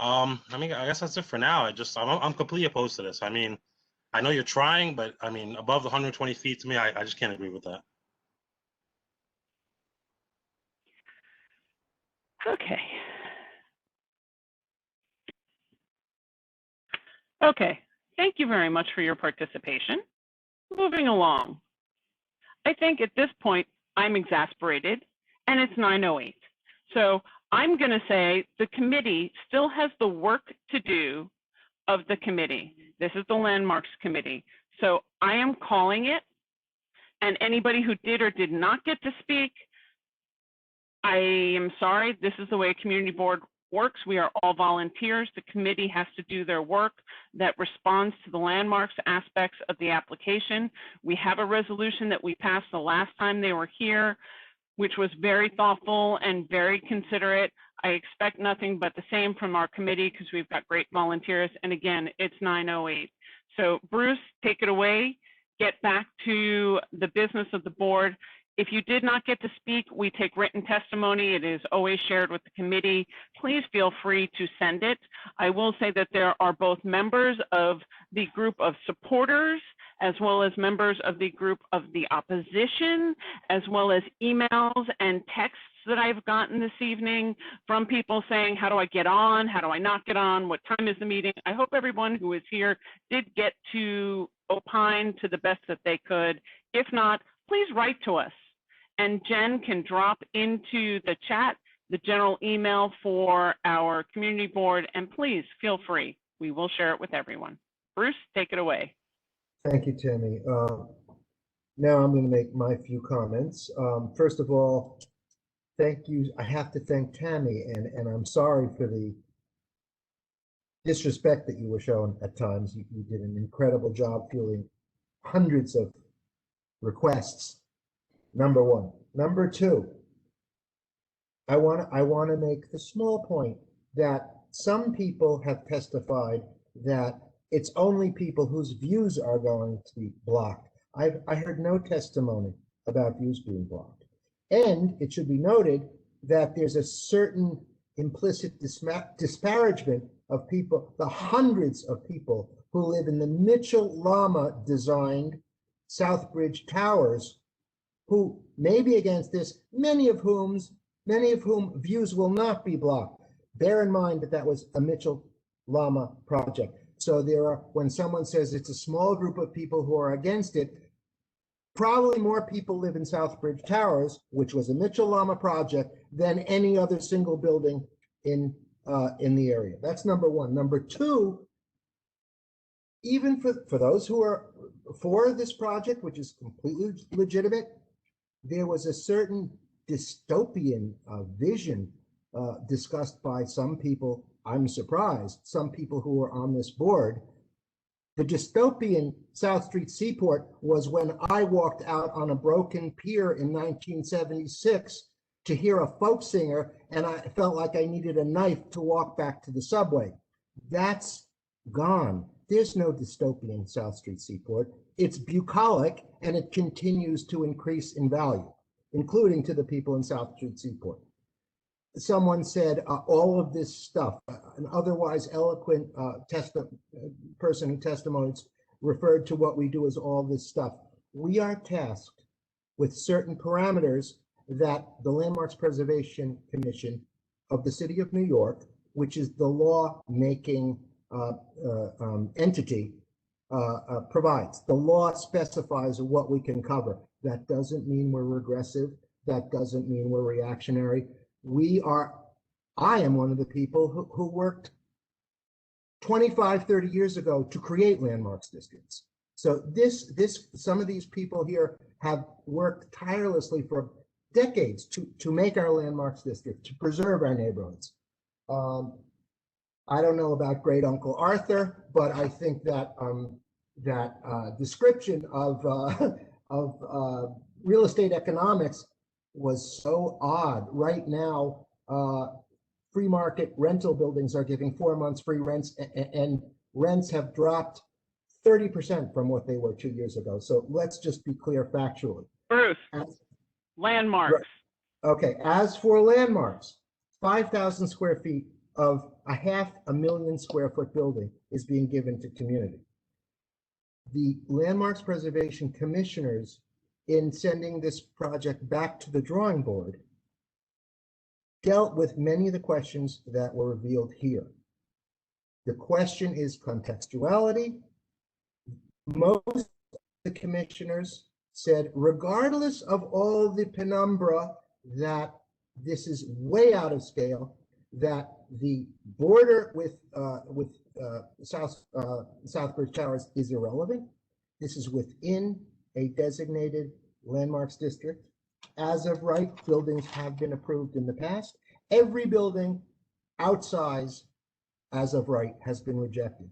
I mean, I guess that's it for now. I'm completely opposed to this. I mean, I know you're trying, but I mean, above the 120 feet to me, I just can't agree with that. Okay. Okay, thank you very much for your participation. Moving along. I think at this point, I'm exasperated and it's 9:08. So I'm going to say the committee still has the work to do of the committee. This is the Landmarks Committee. So I am calling it, and anybody who did or did not get to speak, I am sorry. This is the way a community board works. We are all volunteers. The committee has to do their work that responds to the landmarks aspects of the application. We have a resolution that we passed the last time they were here, which was very thoughtful and very considerate. I expect nothing but the same from our committee because we've got great volunteers. And again, it's 9:08. So Bruce, take it away. Get back to the business of the board. If you did not get to speak, we take written testimony. It is always shared with the committee. Please feel free to send it. I will say that there are both members of the group of supporters as well as members of the group of the opposition, as well as emails and texts that I've gotten this evening from people saying, how do I get on? How do I not get on? What time is the meeting? I hope everyone who is here did get to opine to the best that they could. If not, please write to us. And Jen can drop into the chat the general email for our community board, and please feel free. We will share it with everyone. Bruce, take it away. Thank you, Tammy. Now I'm going to make my few comments. First of all, thank you. I have to thank Tammy, and I'm sorry for the disrespect that you were shown at times. You did an incredible job fielding hundreds of requests. Number one. Number two, I want to make the small point that some people have testified that it's only people whose views are going to be blocked. I heard no testimony about views being blocked. And it should be noted that there's a certain implicit disparagement of people, the hundreds of people who live in the Mitchell-Lama designed Southbridge Towers, who may be against this, many of whom views will not be blocked. Bear in mind that that was a Mitchell-Lama project. So there are, when someone says it's a small group of people who are against it, probably more people live in Southbridge Towers, which was a Mitchell-Lama project, than any other single building in the area. That's number one. Number two, even for those who are for this project, which is completely legitimate, there was a certain dystopian vision discussed by some people. I'm surprised, some people who were on this board. The dystopian South Street Seaport was when I walked out on a broken pier in 1976 to hear a folk singer, and I felt like I needed a knife to walk back to the subway. That's gone. There's no dystopian South Street Seaport. It's bucolic, and it continues to increase in value, including to the people in South Street Seaport. Someone said all of this stuff, an otherwise eloquent person who testimonies referred to what we do as all this stuff. We are tasked with certain parameters that the Landmarks Preservation Commission of the City of New York, which is the law-making entity, provides. The law specifies what we can cover. That doesn't mean we're regressive. That doesn't mean we're reactionary. I am one of the people who worked 25, 30 years ago to create landmarks districts. So some of these people here have worked tirelessly for decades to make our landmarks district, to preserve our neighborhoods. I don't know about great Uncle Arthur, but I think that description of real estate economics was so odd. Right now, free market rental buildings are giving 4 months free rents, and rents have dropped 30% from what they were 2 years ago. So let's just be clear factually. Bruce, landmarks. Okay, as for landmarks, 5,000 square feet of a 500,000 square foot building is being given to community. The Landmarks Preservation Commissioners, in sending this project back to the drawing board, dealt with many of the questions that were revealed here. The question is contextuality. Most of the commissioners said, regardless of all the penumbra, that this is way out of scale, that the border with Southbridge Towers is irrelevant. This is within a designated landmarks district. As of right, buildings have been approved in the past. Every building outsize, as of right, has been rejected.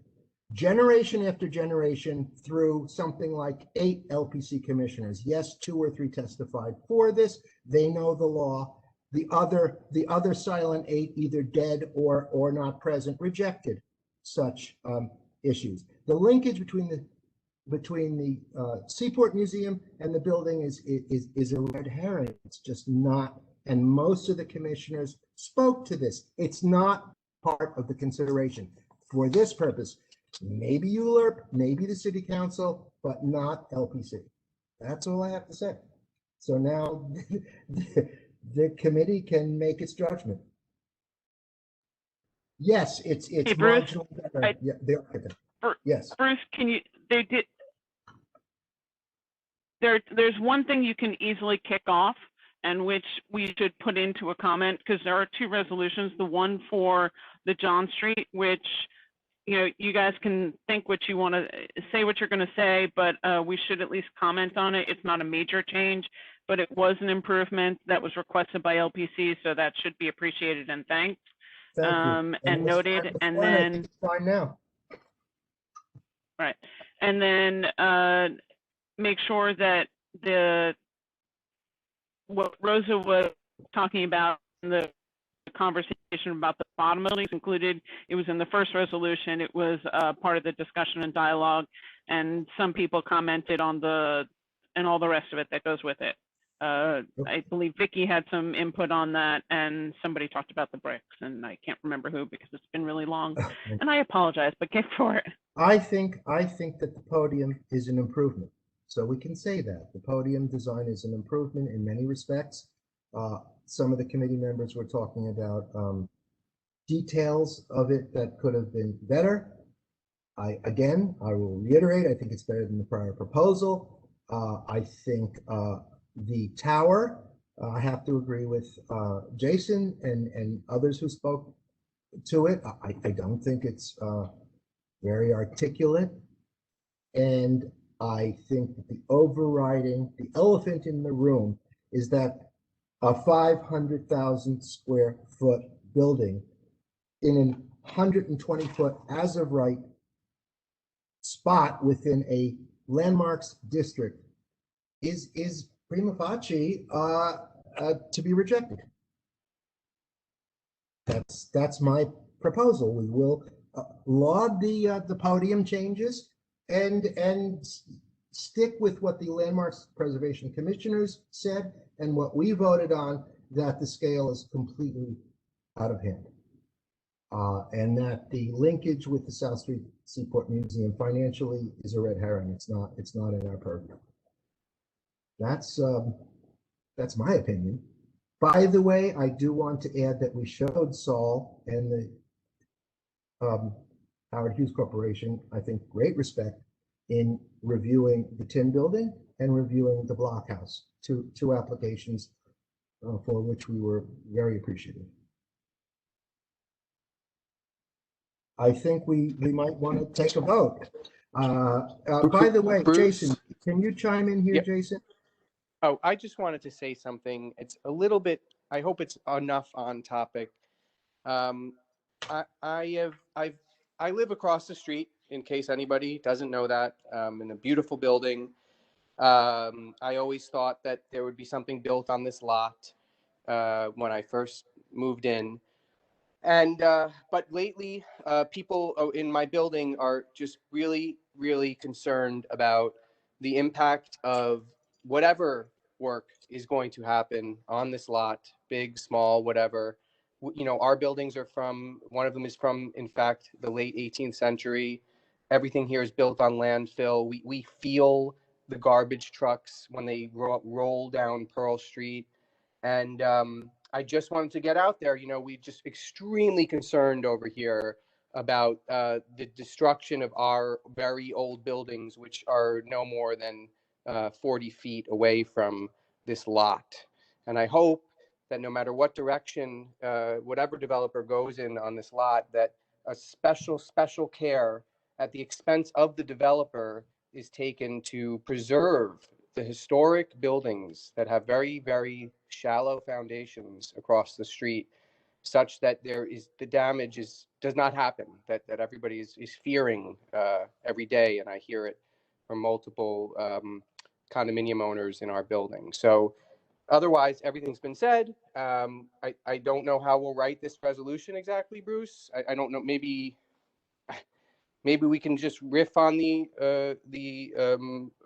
Generation after generation through something like 8 LPC commissioners. Yes, 2 or 3 testified for this. They know the law. The other silent 8, either dead or not present, rejected such issues. The linkage between the Seaport Museum and the building is a red herring. It's just not. And most of the commissioners spoke to this. It's not part of the consideration for this purpose. Maybe ULURP, maybe the city council, but not LPC. That's all I have to say. So now the committee can make its judgment. Yes, it's Hey, Bruce, marginally better. Yeah, the architect. Yes. Bruce, can you? There's one thing you can easily kick off, and which we should put into a comment, because there are 2 resolutions. The one for the John Street, which, you know, you guys can think what you want to say, what you're going to say, but we should at least comment on it. It's not a major change, but it was an improvement that was requested by LPC, so that should be appreciated and thanked. Thank you. And noted. And then it's fine now. Right, and then make sure that what Rosa was talking about in the conversation about the bottom buildings included. It was in the first resolution. It was part of the discussion and dialogue, and some people commented on and all the rest of it that goes with it. I believe Vicky had some input on that, and somebody talked about the bricks, and I can't remember who because it's been really long, and I apologize, but get for it. I think that the podium is an improvement. So we can say that the podium design is an improvement in many respects. Some of the committee members were talking about details of it that could have been better. I will reiterate, I think it's better than the prior proposal. I think the tower, I have to agree with Jason and others who spoke to it. I don't think it's very articulate. And I think that the elephant in the room is that a 500,000 square foot building in a 120-foot as of right spot within a landmarks district is prima facie to be rejected. That's my proposal. We will laud the podium changes and stick with what the Landmarks Preservation Commissioners said and what we voted on, that the scale is completely out of hand. And that the linkage with the South Street Seaport Museum financially is a red herring. It's not in our purview. That's my opinion. By the way, I do want to add that we showed Saul and the Howard Hughes Corporation, I think, great respect in reviewing the tin building and reviewing the blockhouse, two applications for which we were very appreciative. I think we might want to take a vote. By the way, Bruce, Jason, can you chime in here, yep. Jason? Oh, I just wanted to say something. It's a little bit, I hope it's enough on topic. I live across the street, in case anybody doesn't know that, in a beautiful building. I always thought that there would be something built on this lot when I first moved in. And but lately, people in my building are just really, really concerned about the impact of whatever work is going to happen on this lot, big, small, whatever. You know, our buildings are from, one of them is from, in fact, the late 18th century. Everything here is built on landfill. We feel the garbage trucks when they roll down Pearl Street. And I just wanted to get out there, you know, we're just extremely concerned over here about the destruction of our very old buildings, which are no more than 40 feet away from this lot. And I hope that no matter what direction, whatever developer goes in on this lot, that a special care at the expense of the developer is taken to preserve the historic buildings that have very, very shallow foundations across the street, such that the damage does not happen, that everybody is fearing every day, and I hear it from multiple condominium owners in our building. So otherwise, everything's been said. I don't know how we'll write this resolution exactly, Bruce. I don't know. Maybe we can just riff on the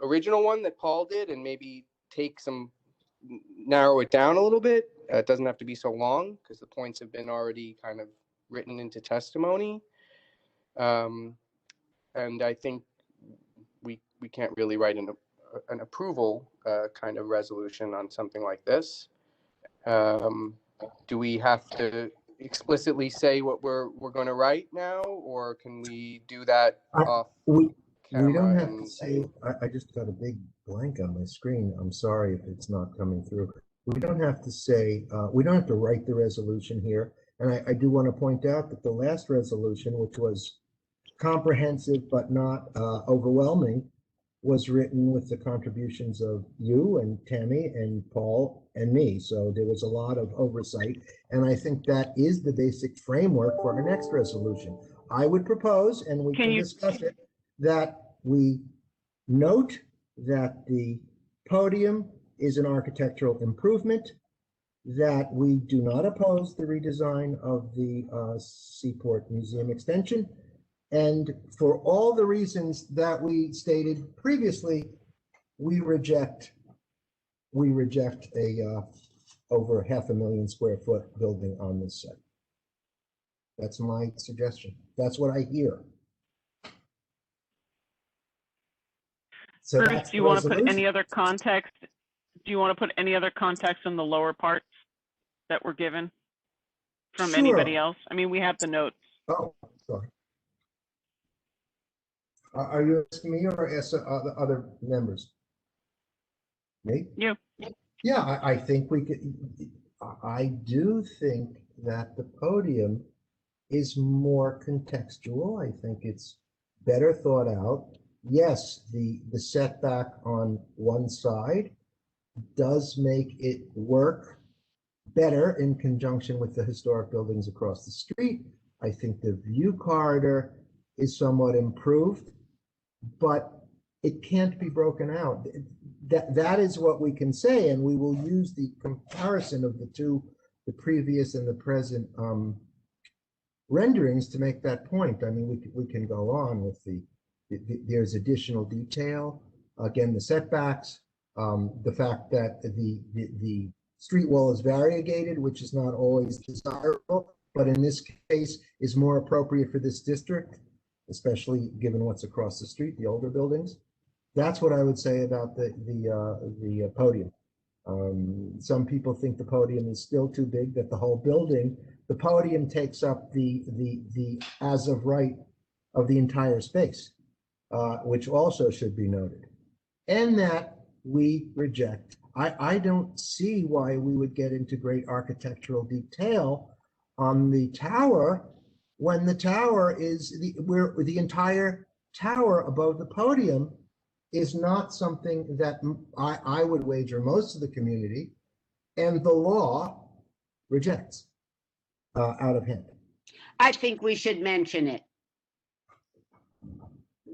original one that Paul did, and maybe narrow it down a little bit. It doesn't have to be so long because the points have been already kind of written into testimony. And I think we can't really write an approval kind of resolution on something like this. Do we have to explicitly say what we're going to write now, or can we do that off camera? We don't have to say, I just got a big blank on my screen. I'm sorry if it's not coming through. We don't have to say, we don't have to write the resolution here. And I do want to point out that the last resolution, which was comprehensive but not overwhelming, was written with the contributions of you and Tammy and Paul and me. So there was a lot of oversight. And I think that is the basic framework for our next resolution. I would propose, and we can discuss it, that we note that the podium is an architectural improvement, that we do not oppose the redesign of the Seaport Museum extension, and for all the reasons that we stated previously, we reject a over 500,000 square foot building on this site. That's my suggestion. That's what I hear. So Bruce, do you want to put any other context? Do you want to put any other context in the lower parts that were given from anybody else? I mean, we have the notes. Oh, sorry. Are you asking me or ask other members? Me? You. Yeah, I think we could. I do think that the podium is more contextual. I think it's better thought out. Yes, the setback on one side does make it work better in conjunction with the historic buildings across the street. I think the view corridor is somewhat improved, but it can't be broken out. That is what we can say, and we will use the comparison of the two, the previous and the present renderings to make that point. I mean, we can go on with there's additional detail. Again, the setbacks, the fact that the street wall is variegated, which is not always desirable, but in this case is more appropriate for this district, especially given what's across the street, the older buildings. That's what I would say about the podium. Some people think the podium is still too big, that the whole building, the podium takes up the as of right of the entire space, which also should be noted. And that we reject. I don't see why we would get into great architectural detail on the tower when the tower is the entire tower above the podium is not something that I would wager most of the community and the law rejects out of hand. I think we should mention it.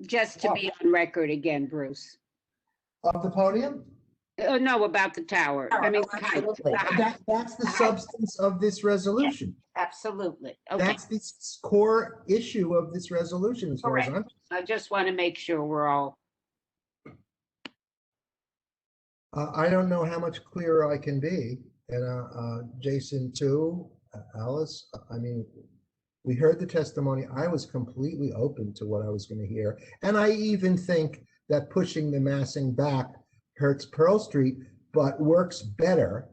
Just to be on record again, Bruce. Of the podium? No, about the tower. I mean, that's the substance of this resolution. Absolutely. Okay. That's the core issue of this resolution, as far as I'm. I just want to make sure we're all. I don't know how much clearer I can be, and Jason too, Alice. I mean, we heard the testimony. I was completely open to what I was going to hear, and I even think that pushing the massing back hurts Pearl Street, but works better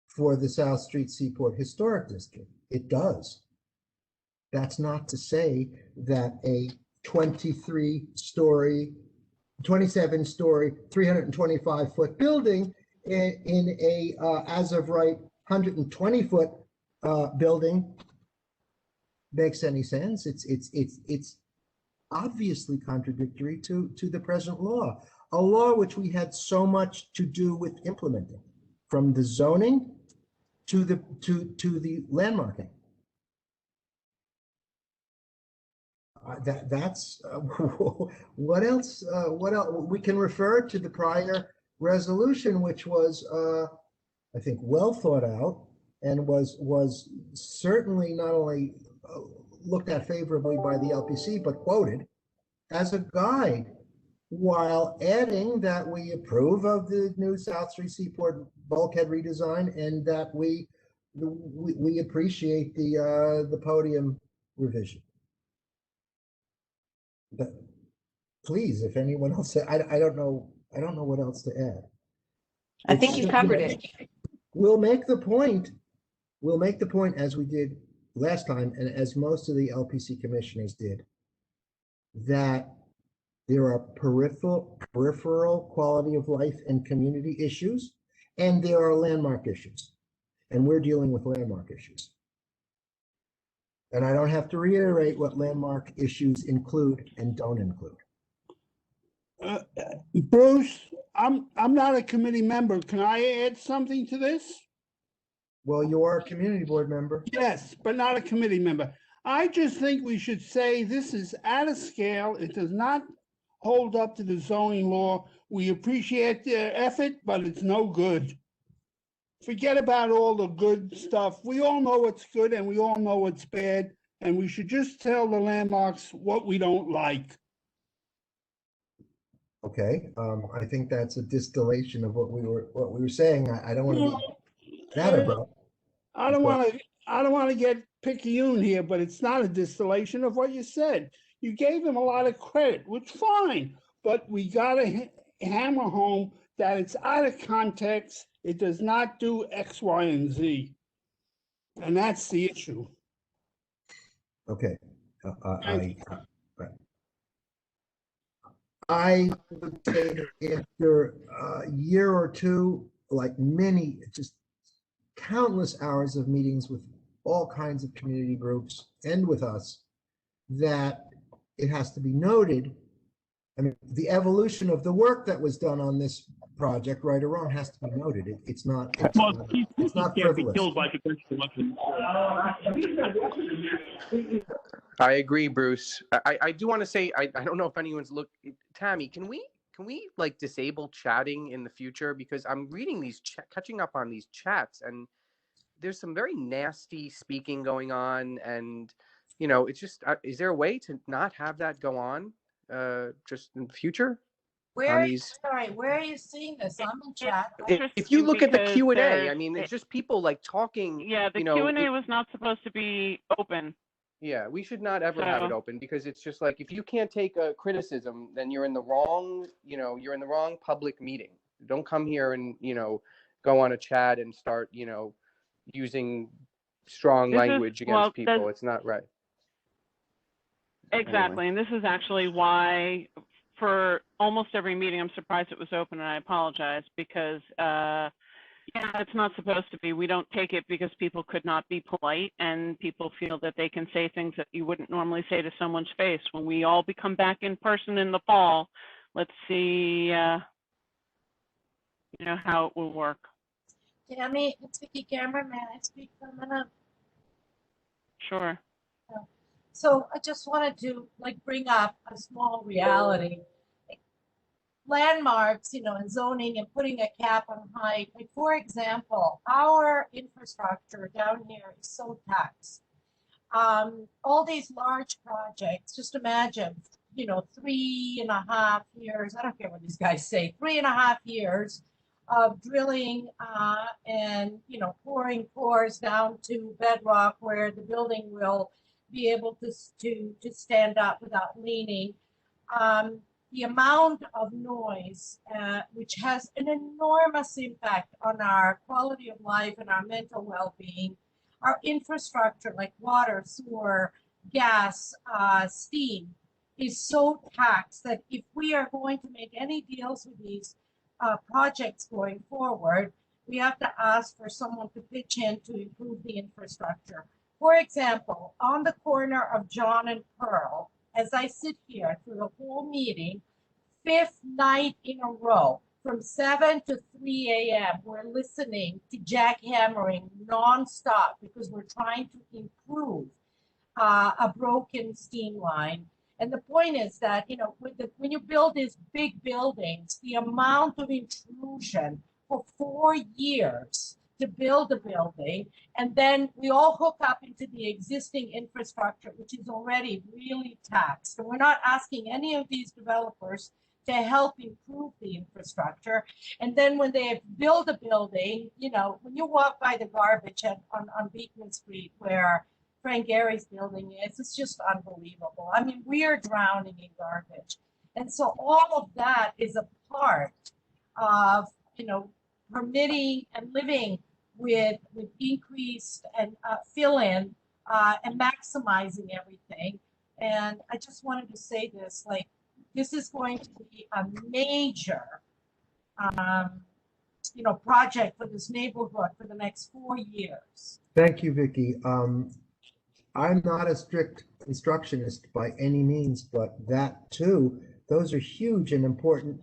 for the South Street Seaport Historic District. It does. That's not to say that a 27-story, 325-foot building in a as of right 120-foot building makes any sense. It's obviously contradictory to the present law, a law which we had so much to do with implementing, from the zoning to the landmarking. That's what else? What else? We can refer to the prior resolution, which was, I think, well thought out, and was certainly not only looked at favorably by the LPC, but quoted as a guide, while adding that we approve of the new South Street Seaport bulkhead redesign and that we appreciate the podium revision. But please, if anyone else, I don't know what else to add. I think you covered it. We'll make the point as we did last time, and as most of the LPC commissioners did, that there are peripheral quality of life and community issues, and there are landmark issues, and we're dealing with landmark issues. And I don't have to reiterate what landmark issues include and don't include. Bruce, I'm not a committee member. Can I add something to this? Well, you are a community board member. Yes, but not a committee member. I just think we should say this is out of scale. It does not hold up to the zoning law. We appreciate their effort, but it's no good. Forget about all the good stuff. We all know what's good and we all know what's bad, and we should just tell the landmarks what we don't like. Okay, I think that's a distillation of what we were saying. I don't want to be that abrupt. I don't want to get picayune here, but it's not a distillation of what you said. You gave him a lot of credit, which fine, but we got to hammer home that it's out of context. It does not do X, Y, and Z, and that's the issue. Okay, I would say that after a year or two, like just countless hours of meetings with all kinds of community groups and with us, that it has to be noted. I mean, the evolution of the work that was done on this project, right or wrong, has to be noted. It's not frivolous. I agree, Bruce. I do want to say, I don't know if anyone's looked. Tammy, can we like disable chatting in the future? Because I'm reading these, catching up on these chats, and there's some very nasty speaking going on, and it's just, is there a way to not have that go on just in the future? Sorry, where are you seeing this? I'm in chat. If you look at the Q&A, I mean, it's just people like talking. Yeah, the Q&A was not supposed to be open. Yeah, we should not ever have it open, because it's just like, if you can't take a criticism, then you're in the wrong, you're in the wrong public meeting. Don't come here and, go on a chat and start, using strong language against people. It's not right. Exactly. Anyway. And this is actually why for almost every meeting, I'm surprised it was open, and I apologize, because it's not supposed to be. We don't take it because people could not be polite, and people feel that they can say things that you wouldn't normally say to someone's face. When we all become back in person in the fall, let's see, how it will work. Tammy, it's Vicky Cameron. May I speak for a minute? Sure. So I just wanted to bring up a small reality. Landmarks, and zoning and putting a cap on height. For example, our infrastructure down here is so taxed. All these large projects, just imagine, 3.5 years, I don't care what these guys say, 3.5 years of drilling and, pouring cores down to bedrock where the building will be able to stand up without leaning. The amount of noise, which has an enormous impact on our quality of life and our mental well-being, our infrastructure like water, sewer, gas, steam, is so taxed that if we are going to make any deals with these projects going forward, we have to ask for someone to pitch in to improve the infrastructure. For example, on the corner of John and Pearl, as I sit here through the whole meeting, 5th night in a row, from 7 to 3 a.m., we're listening to jackhammering nonstop because we're trying to improve a broken steam line. And the point is that, you know, when you build these big buildings, the amount of intrusion for 4 years to build a building, and then we all hook up into the existing infrastructure, which is already really taxed. And we're not asking any of these developers to help improve the infrastructure. And then when they build a building, you know, when you walk by the garbage on Beekman Street where Frank Gary's building is, it's just unbelievable. I mean, we are drowning in garbage. And so all of that is a part of, you know, permitting and living with increased and fill-in and maximizing everything. And I just wanted to say this, like, this is going to be a major, you know, project for this neighborhood for the next 4 years. Thank you, Vicky. I'm not a strict constructionist by any means, but that too, those are huge and important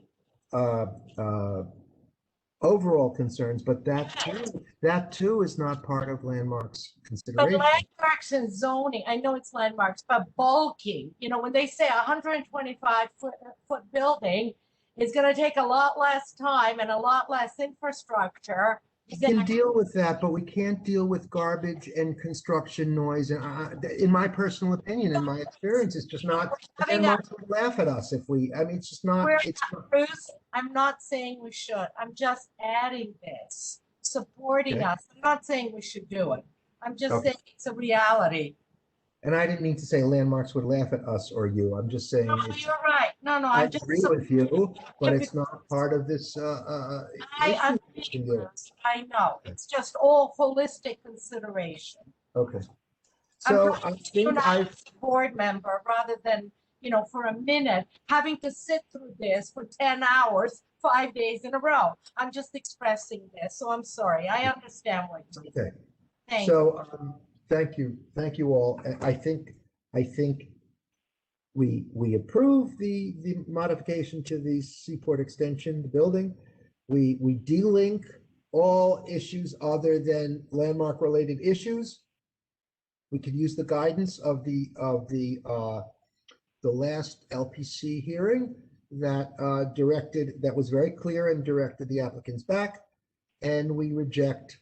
overall concerns, but that too is not part of landmarks But consideration. landmarks and zoning, I know it's landmarks, but bulking, you know, when they say 125 foot building is going to take a lot less time and a lot less infrastructure. We can deal with that, but we can't deal with garbage and construction noise. And in my personal opinion, in my experience, it's just not. Landmarks would laugh at us if we. I mean, it's just not. It's not. Bruce, I'm not saying we should. I'm just adding this, supporting us. I'm not saying we should do it. I'm just saying it's a reality. And I didn't mean to say landmarks would laugh at us or you. I'm just saying. No, you're right. No, I I'm just. agree with you, but it's not part of this. I agree, Bruce. I know. It's just all holistic consideration. Okay. So I think I board member rather than, you know, for a minute having to sit through this for 10 hours, 5 days in a row. I'm just expressing this, so I'm sorry. I understand what you're saying. Okay. Thank So thank you all. I think we approve the modification to the Seaport Extension, the building. We delink all issues other than landmark related issues. We could use the guidance of the last LPC hearing that that was very clear and directed the applicants back, and we reject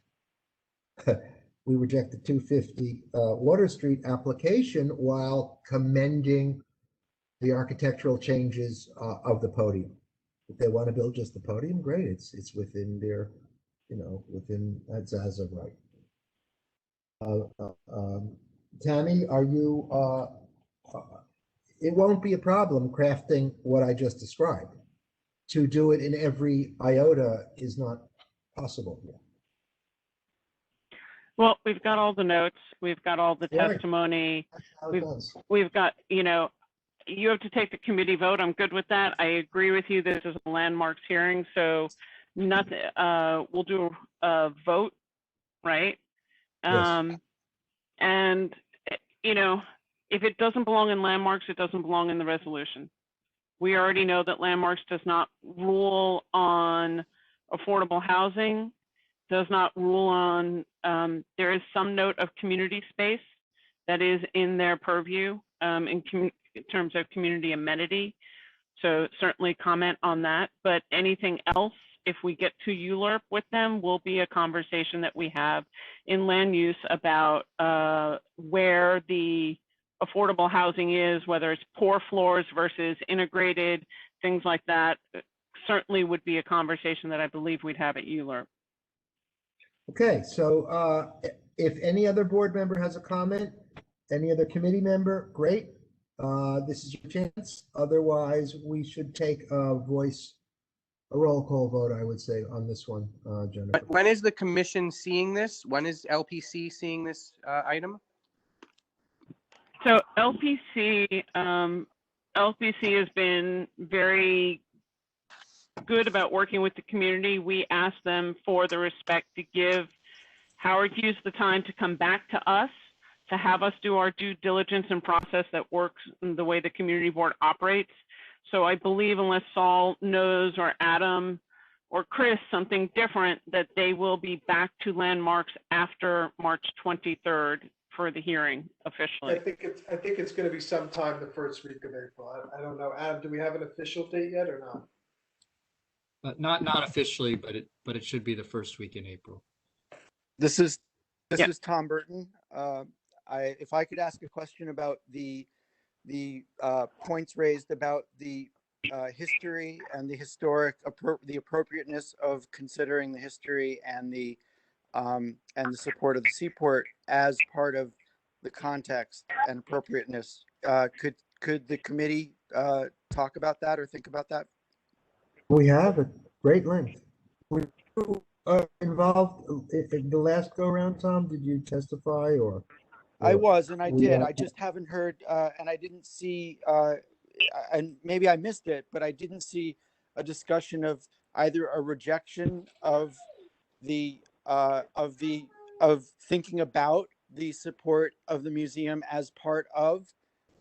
the 250 Water Street application while commending the architectural changes of the podium. If they want to build just the podium, great. It's within their, you know, that's as of right. Tammy, are you? It won't be a problem crafting what I just described. To do it in every iota is not possible here. Well, we've got all the notes. We've got all the testimony. We've got, you know, you have to take the committee vote. I'm good with that. I agree with you. This is a landmarks hearing, so nothing. We'll do a vote, right? Yes. And you know, if it doesn't belong in landmarks, it doesn't belong in the resolution. We already know that landmarks does not rule on affordable housing, does not rule on, there is some note of community space that is in their purview in terms of community amenity. So certainly comment on that, but anything else, if we get to ULURP with them, will be a conversation that we have in land use about where the affordable housing is, whether it's pour floors versus integrated, things like that. Certainly would be a conversation that I believe we'd have at ULURP. Okay, so if any other board member has a comment, any other committee member, great. This is your chance. Otherwise, we should take a roll call vote, I would say, on this one, Jennifer. When is the commission seeing this? When is LPC seeing this item? So LPC has been very good about working with the community. We asked them for the respect to give Howard Hughes the time to come back to us to have us do our due diligence and process that works in the way the community board operates. So I believe unless Saul knows, or Adam or Chris, something different, that they will be back to Landmarks after March 23rd for the hearing officially. I think it's going to be sometime the first week of April. I don't know. Adam, do we have an official date yet or not? Not officially, but it should be the first week in April. This is Tom Burton. If I could ask a question about the points raised about the history and the the appropriateness of considering the history and the support of the seaport as part of the context and appropriateness. Could the committee talk about that or think about that? We have at great length. We involved in the last go around, Tom? Did you testify or? I was, and I did. I just haven't heard, and I didn't see, and maybe I missed it, but I didn't see a discussion of either a rejection of thinking about the support of the museum as part of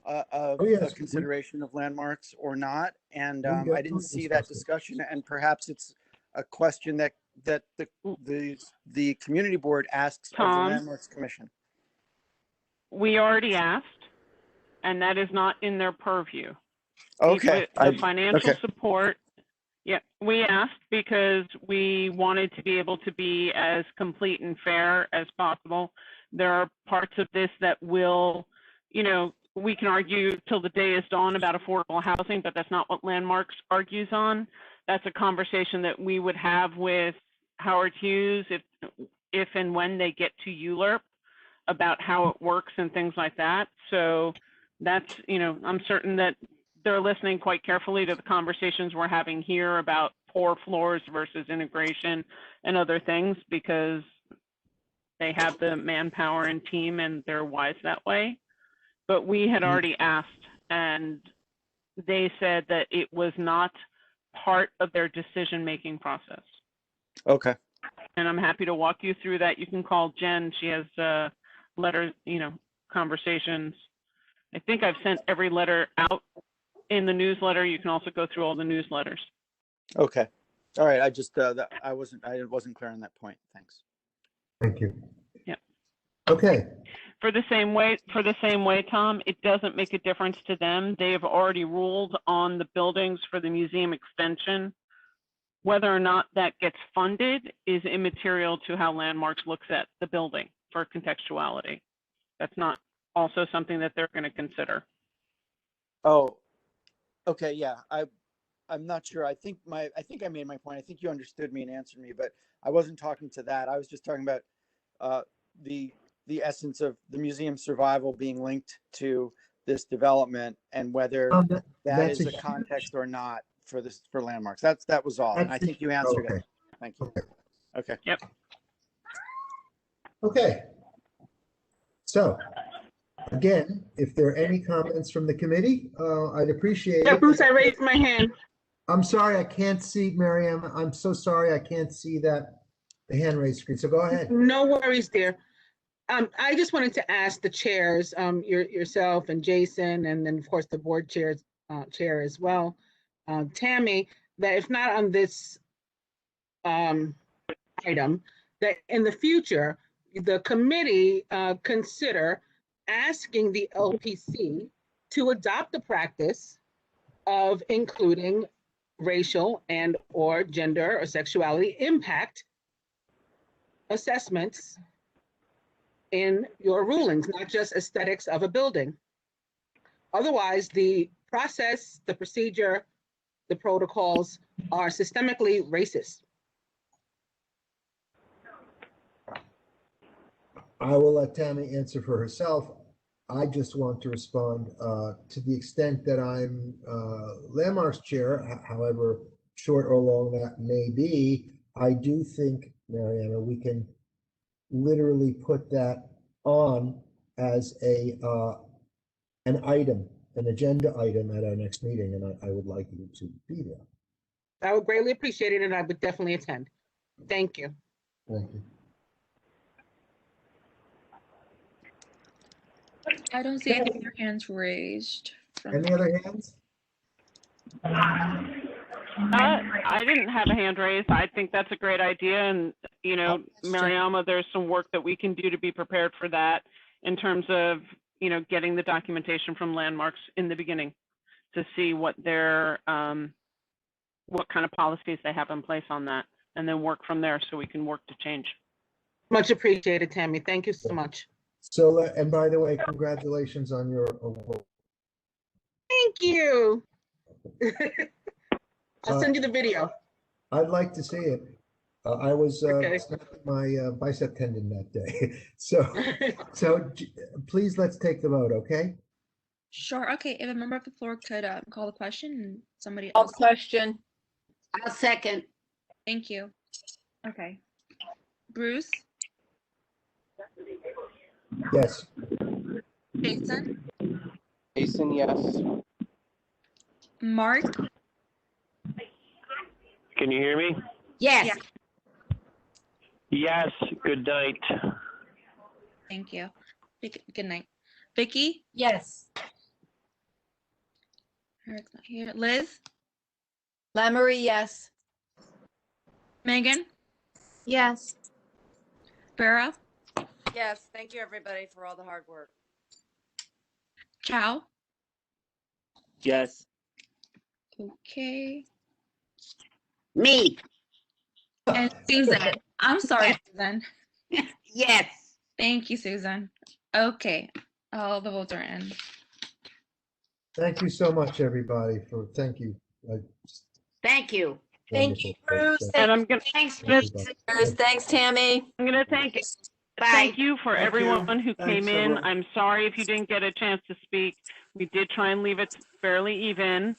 a consideration of landmarks or not. And I didn't see that discussion, and perhaps it's a question that the community board asks of the Landmarks Commission. We already asked, and that is not in their purview. Okay. The financial support, yeah, we asked because we wanted to be able to be as complete and fair as possible. There are parts of this that will, we can argue till the day is dawn about affordable housing, but that's not what Landmarks argues on. That's a conversation that we would have with Howard Hughes if and when they get to ULURP about how it works and things like that. So that's, I'm certain that they're listening quite carefully to the conversations we're having here about poor floors versus integration and other things, because they have the manpower and team and they're wise that way. But we had already asked, and they said that it was not part of their decision-making process. Okay. And I'm happy to walk you through that. You can call Jen. She has letters, conversations. I think I've sent every letter out in the newsletter. You can also go through all the newsletters. Okay. All right. I just I wasn't clear on that point. Thanks. Thank you. Yeah. Okay. For the same way, Tom, it doesn't make a difference to them. They have already ruled on the buildings for the museum extension. Whether or not that gets funded is immaterial to how Landmarks looks at the building for contextuality. That's not also something that they're going to consider. Oh, okay. Yeah. I'm not sure. I think I made my point. I think you understood me and answered me, but I wasn't talking to that. I was just talking about the essence of the museum survival being linked to this development and whether that is a context or not for Landmarks. That was all. And I think you answered it. Thank you. Okay. Yep. Okay. So again, if there are any comments from the committee, I'd appreciate it. Yeah, Bruce, I raised my hand. I'm sorry, I can't see, Mariam. I'm so sorry, I can't see the hand raised screen. So go ahead. No worries, dear. I just wanted to ask the chairs, yourself and Jason, and then of course the board chair as well, Tammy, that if not on this item, that in the future, the committee consider asking the LPC to adopt the practice of including racial and or gender or sexuality impact assessments in your rulings, not just aesthetics of a building. Otherwise, the process, the procedure, the protocols are systemically racist. I will let Tammy answer for herself. I just want to respond to the extent that I'm Landmarks chair, however short or long that may be. I do think, Mariana, we can literally put that on as an item, an agenda item at our next meeting, and I would like you to be there. I would greatly appreciate it, and I would definitely attend. Thank you. Thank you. I don't see any other hands raised. Any other hands? I didn't have a hand raised. I think that's a great idea. And, you know, Mariama, there's some work that we can do to be prepared for that in terms of, you know, getting the documentation from Landmarks in the beginning to see what their, what kind of policies they have in place on that, and then work from there so we can work to change. Much appreciated, Tammy. Thank you so much. So, and by the way, congratulations on your award. Thank you. I'll send you the video. I'd like to see it. I was Okay. snapping my bicep tendon that day. So please let's take the vote, okay? Sure. Okay. If a member of the floor could call the question and somebody I'll else. question. I'll second. Thank you. Okay. Bruce, Yes. Jason, Jason, yes. Mark, Can you hear me? Yes. Yes. Good night. thank you. Good night. Vicky, Yes. Eric's not here. Liz, Lamoureux, yes. Megan, Yes. Farah, Yes, thank you everybody for all the hard work. Chow. Yes. Okay. Me. And Susan. I'm sorry, Susan. Yes. Thank you, Susan. Okay. All the votes are in. Thank you so much, everybody, thank you. Thank you. Thank you, Bruce. And I'm gonna Thanks, Bruce. Bruce. Thanks, Tammy. I'm gonna thank you for Thank everyone you. who Thanks, came in. everyone. I'm sorry if you didn't get a chance to speak. We did try and leave it fairly even.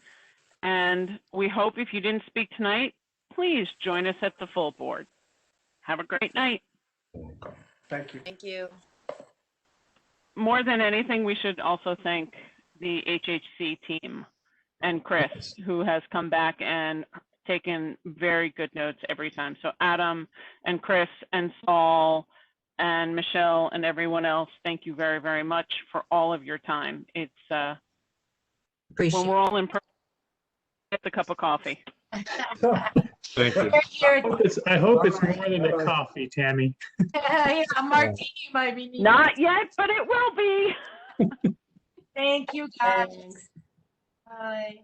And we hope if you didn't speak tonight, please join us at the full board. Have a great night. Thank you. Thank you. More than anything, we should also thank the HHC team and Chris, who has come back and taken very good notes every time. So Adam and Chris and Saul and Michelle and everyone else, thank you very, very much for all of your time. It's when we're all in person, get the cup of coffee. Thank you. I hope it's more than a coffee, Tammy. Yeah, a martini might be needed. Not yet, but it will be. Thank you, guys. Bye.